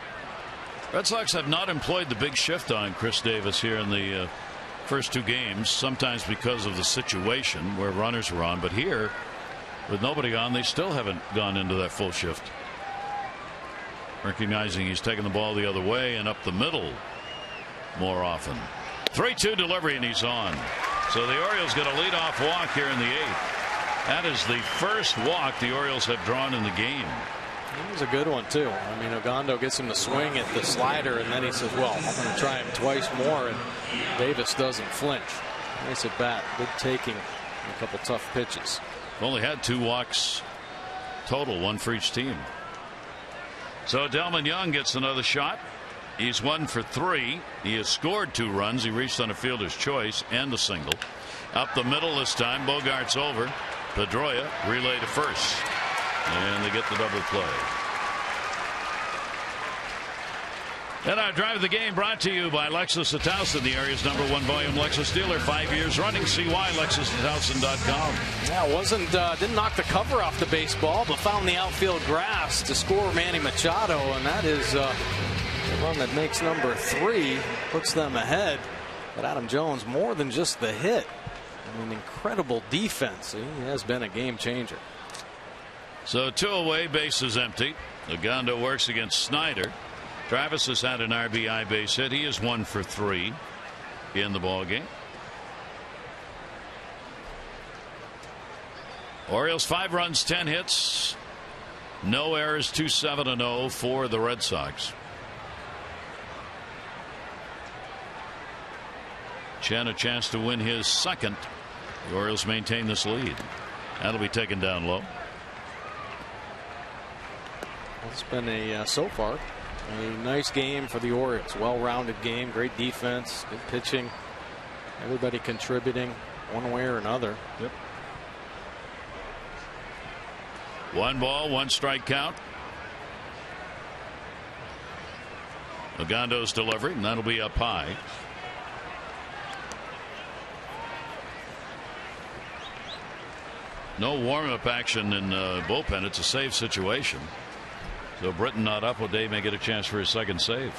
S1: Red Sox have not employed the big shift on Chris Davis here in the first 2 games, sometimes because of the situation where runners were on, but here with nobody on, they still haven't gone into that full shift, recognizing he's taking the ball the other way and up the middle more often. 3-2 delivery and he's on. So the Orioles get a leadoff walk here in the 8th. That is the first walk the Orioles have drawn in the game.
S2: It was a good one, too. I mean, Ogando gets him to swing at the slider, and then he says, well, I'm going to try him twice more, and Davis doesn't flinch. Nice at bat. Good taking. A couple tough pitches.
S1: Only had 2 walks total, 1 for each team. So Delman Young gets another shot. He's 1 for 3. He has scored 2 runs. He reached on a fielder's choice and a single. Up the middle this time. Bogart's over. Pedroia relay to first. And they get the double play. And our drive of the game brought to you by Lexus at Towson, the area's #1 volume Lexus dealer, 5 years running. See why. LexusAtTowson.com.
S2: Yeah, didn't knock the cover off the baseball, but found the outfield grass to score Manny Machado, and that is the run that makes number 3, puts them ahead. But Adam Jones, more than just the hit, I mean, incredible defense. He has been a game changer.
S1: So 2 away, bases empty. Ogando works against Snyder. Travis has had an RBI base hit. He is 1 for 3 in the ball game. Orioles 5 runs, 10 hits, no errors, 2-7-0 for the Red Sox. Chen a chance to win his 2nd. The Orioles maintain this lead. That'll be taken down low.
S2: It's been so far a nice game for the Orioles. Well-rounded game, great defense, good pitching, everybody contributing one way or another.
S1: Yep. 1 ball, 1 strike count. Ogando's delivery, and that'll be up high. No warm-up action in bullpen. It's a save situation. So Britton not up. O'Day may get a chance for his 2nd save.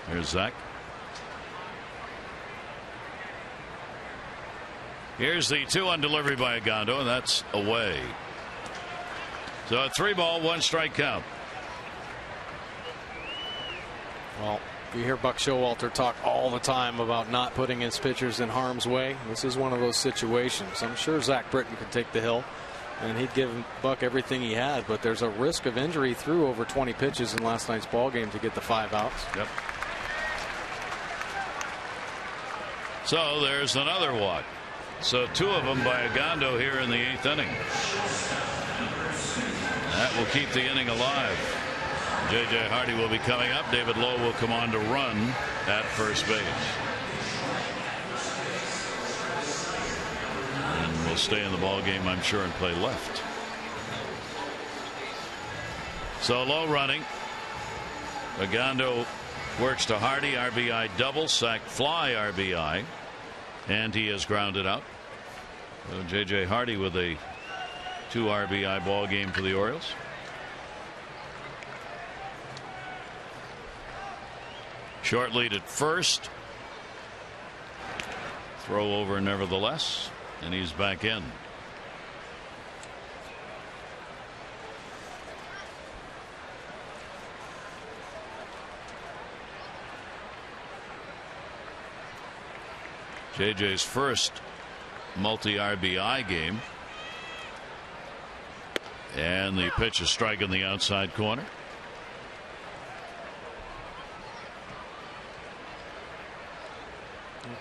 S1: There's Zach. Here's the 2-1 delivery by Ogando, and that's away. So a 3 ball, 1 strike count.
S2: Well, You hear Buck Showalter talk all the time about not putting his pitchers in harm's way. This is one of those situations. I'm sure Zach Britton could take the hill, and he'd give Buck everything he had, but there's a risk of injury through over 20 pitches in last night's ball game to get the 5 outs.
S1: Yep. So there's another walk. So 2 of them by Ogando here in the 8th inning. That will keep the inning alive. J.J. Hardy will be coming up. David Lowe will come on to run at first base. And will stay in the ball game, I'm sure, and play left. So Lowe running. Ogando works to Hardy, RBI double, sac fly RBI, and he is grounded out. So J.J. Hardy with a 2 RBI ball game for the Orioles. Short lead at first. Throw over nevertheless, and he's back in. JJ's first multi-RBI game. And the pitch is striking the outside corner.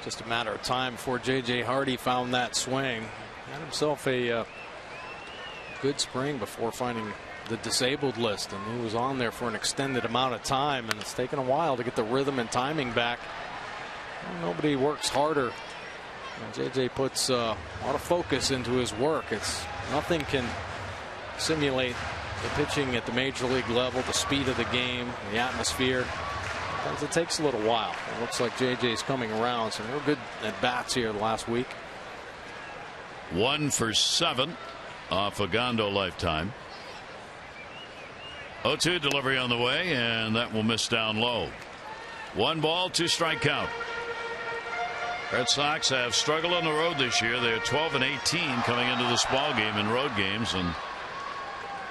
S2: Just a matter of time before J.J. Hardy found that swing. Had himself a good spring before finding the disabled list, and he was on there for an extended amount of time, and it's taken a while to get the rhythm and timing back. Well, nobody works harder. J.J. puts a lot of focus into his work. Nothing can simulate the pitching at the major league level, the speed of the game, the atmosphere. Sometimes it takes a little while. It looks like JJ's coming around. Some real good at bats here the last week.
S1: 1 for 7 off Ogando lifetime. 0-2 delivery on the way, and that will miss down low. 1 ball, 2 strike count. Red Sox have struggled on the road this year. They're 12-18 coming into this ball game in road games, and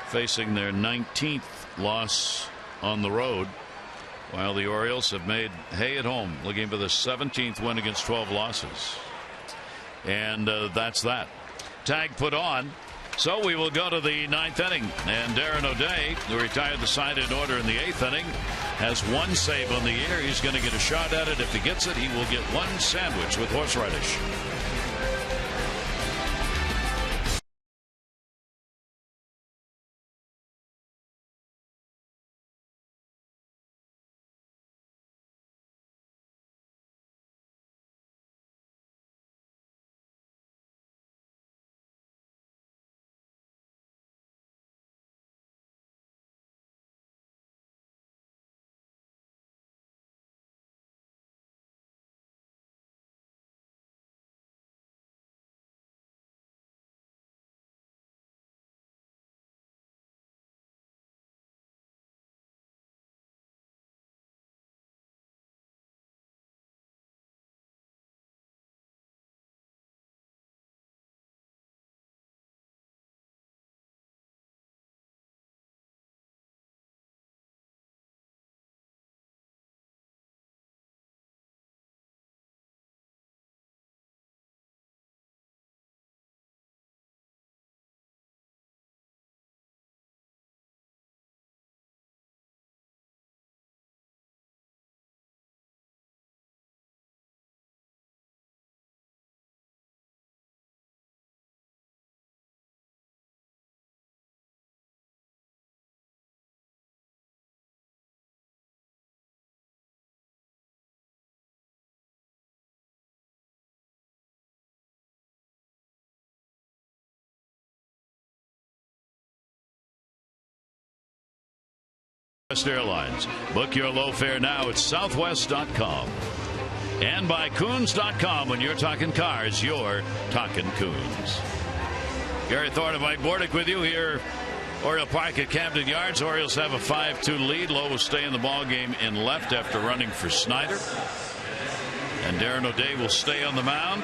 S1: facing their 19th loss on the road, while the Orioles have made hay at home, looking for the 17th win against 12 losses. And that's that. Tag put on. So we will go to the 9th inning, and Darren O'Day, who retired the side in order in the 8th inning, has 1 save on the year. He's going to get a shot at it. If he gets it, he will get 1 sandwich with horseradish. Southwest Airlines. Book your low fare now at southwest.com. And by Coons.com. When you're talking cars, you're talking Coons. Gary Thorne and Mike Bordick with you here. Oriole Park at Camden Yards. Orioles have a 5-2 lead. Lowe will stay in the ball game in left after running for Snyder. And Darren O'Day will stay on the mound,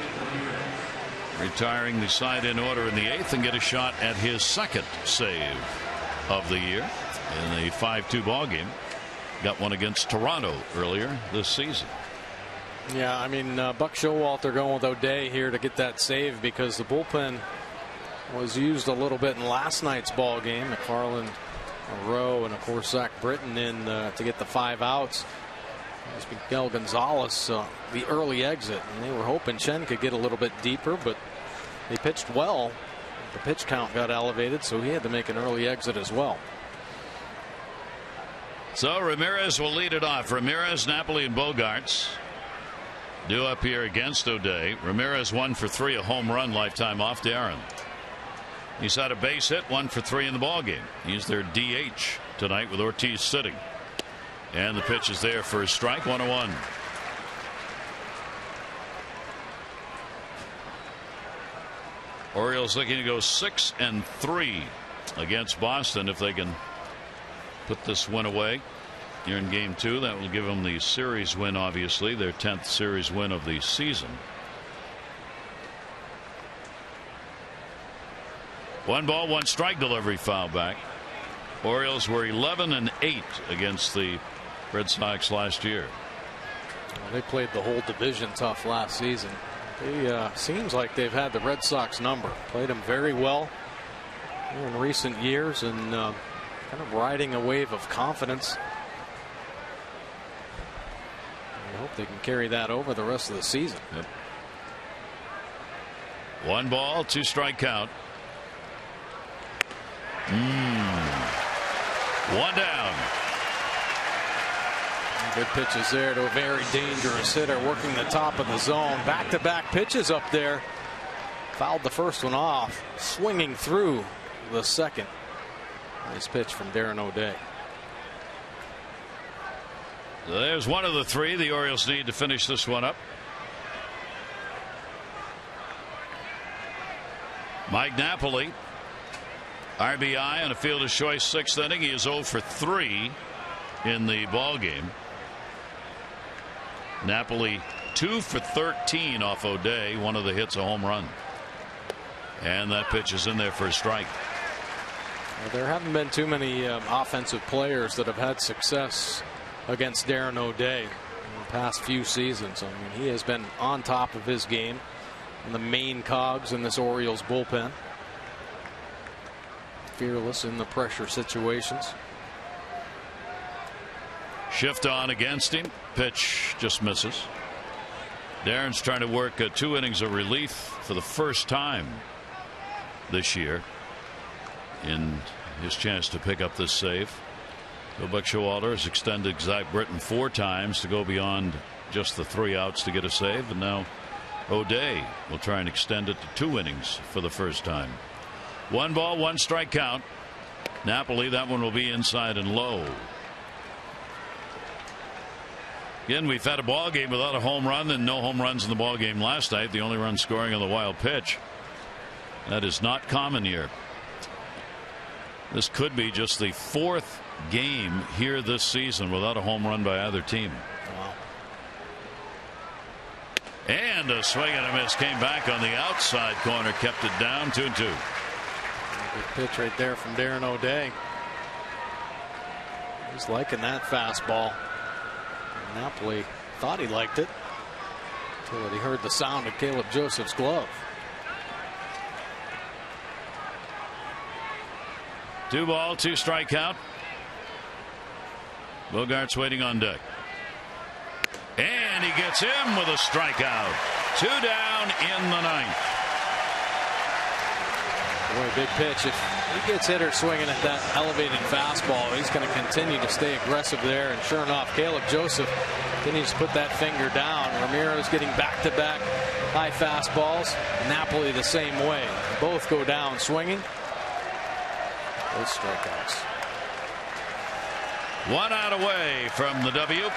S1: retiring the side in order in the 8th, and get a shot at his 2nd save of the year in the 5-2 ball game. got one against Toronto earlier this season.
S2: Yeah, I mean, Buck Showalter going with O'Day here to get that save because the bullpen was used a little bit in last night's ball game. McFarland, Rowe, and of course Zach Britton in to get the 5 outs. It was Miguel Gonzalez the early exit, and they were hoping Chen could get a little bit deeper, but they pitched well. The pitch count got elevated, so he had to make an early exit as well.
S1: So Ramirez will lead it off. Ramirez, Napoli, and Bogaerts due up here against O'Day. Ramirez 1 for 3, a home run, lifetime off to Aaron. He's had a base hit, 1 for 3 in the ballgame. He's their DH tonight with Ortiz sitting. And the pitch is there for a strike, 1-1. Orioles looking to go 6-3 against Boston if they can put this win away here in game 2. That will give them the series win, obviously, their 10th series win of the season. 1 ball, 1 strike delivery, foul back. Orioles were 11-8 against the Red Sox last year.
S2: Well, they played the whole division tough last season. They seems like they've had the Red Sox number. Played them very well in recent years, and kind of riding a wave of confidence. I hope they can carry that over the rest of the season.
S1: Yep. 1 ball, 2 strike count. 1 down.
S2: Good pitches there to a very dangerous hitter working the top of the zone. Back-to-back pitches up there. Fouled the first one off. Swinging through the second. Nice pitch from Darren O'Day.
S1: So there's one of the 3 the Orioles need to finish this one up. Mike Napoli, RBI on a fielder's choice 6th inning. He is 0 for 3 in the ball game. Napoli 2 for 13 off O'Day. One of the hits a home run. And that pitch is in there for a strike.
S2: Well, there haven't been too many offensive players that have had success against Darren O'Day in the past few seasons. I mean, he has been on top of his game and the main cogs in this Orioles bullpen. Fearless in the pressure situations.
S1: Shift on against him. Pitch just misses. Darren's trying to work 2 innings of relief for the first time this year in his chance to pick up this save. So Buck Showalter has extended Zach Britton 4 times to go beyond just the 3 outs to get a save, and now O'Day will try and extend it to 2 innings for the first time. 1 ball, 1 strike count. Napoli, that one will be inside and low. Again, we've had a ball game without a home run and no home runs in the ball game last night. The only run scoring on the wild pitch. That is not common here. This could be just the 4th game here this season without a home run by either team.
S2: Wow.
S1: And a swing and a miss came back on the outside corner, kept it down 2-2.
S2: Good pitch right there from Darren O'Day. He's liking that fastball. Napoli thought he liked it until he heard the sound of Caleb Joseph's glove.
S1: 2 ball, 2 strike count. Bogaerts waiting on deck. And he gets him with a strikeout. 2 down in the 9th.
S2: Boy, big pitch. If he gets hitters swinging at that elevated fastball, he's going to continue to stay aggressive there. And sure enough, Caleb Joseph continues to put that finger down. Ramirez getting back-to-back high fastballs. Napoli the same way. Both go down swinging. Both strikeouts.
S1: 1 out away from the W.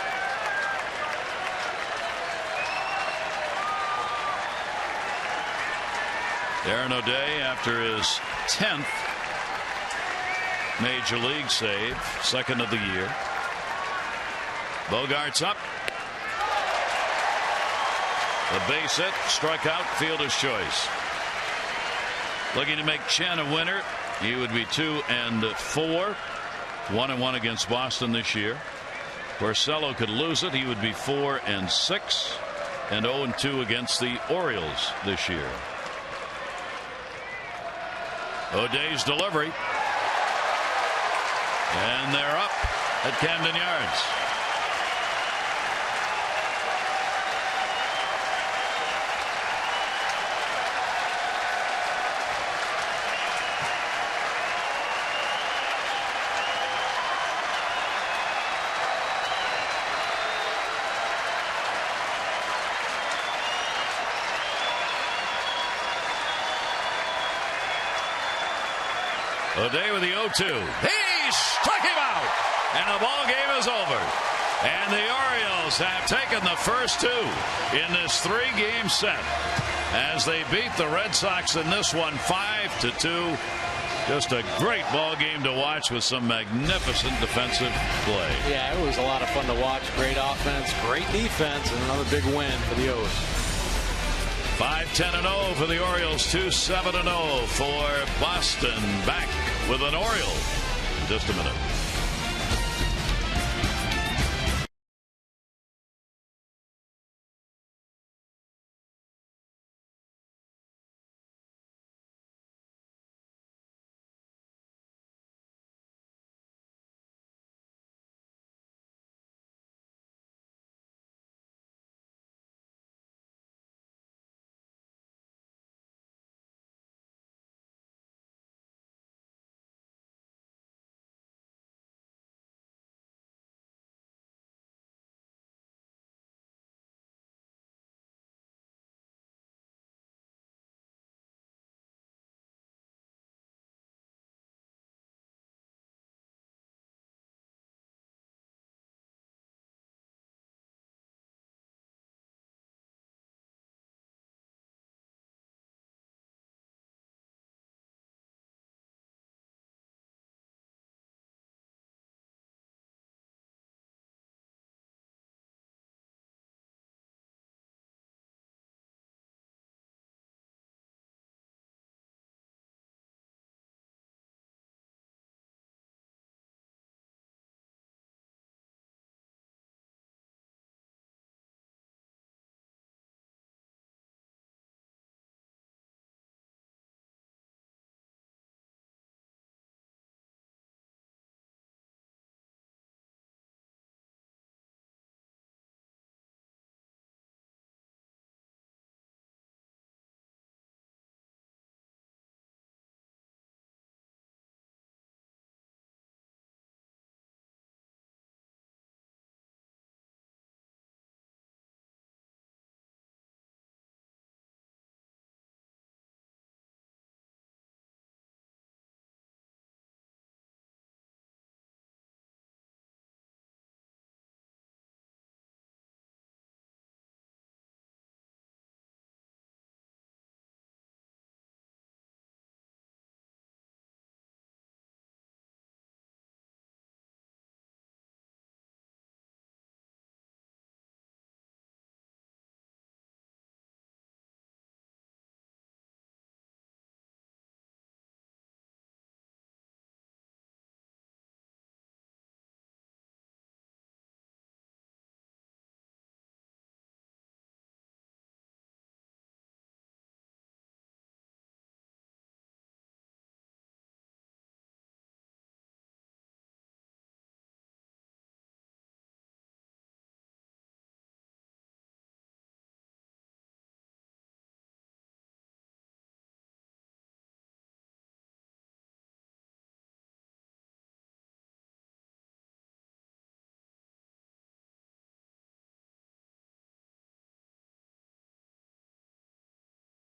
S1: Darren O'Day, after his 10th major league save, 2nd of the year. Bogaerts up. The base hit, struck out, fielder's choice. Looking to make Chen a winner. He would be 2-4. 1-1 against Boston this year. Porcello could lose it. He would be 4-6 and 0-2 against the Orioles this year. O'Day's delivery. And they're up at Camden Yards. O'Day with the 0-2. He struck him out. And the ball game is over. And the Orioles have taken the first two in this 3-game set as they beat the Red Sox in this one 5-2. Just a great ball game to watch with some magnificent defensive play.
S2: Yeah, it was a lot of fun to watch. Great offense, great defense, and another big win for the O's.
S1: 5-10-0 for the Orioles, 2-7-0 for Boston. Back with an Oriole in just a minute.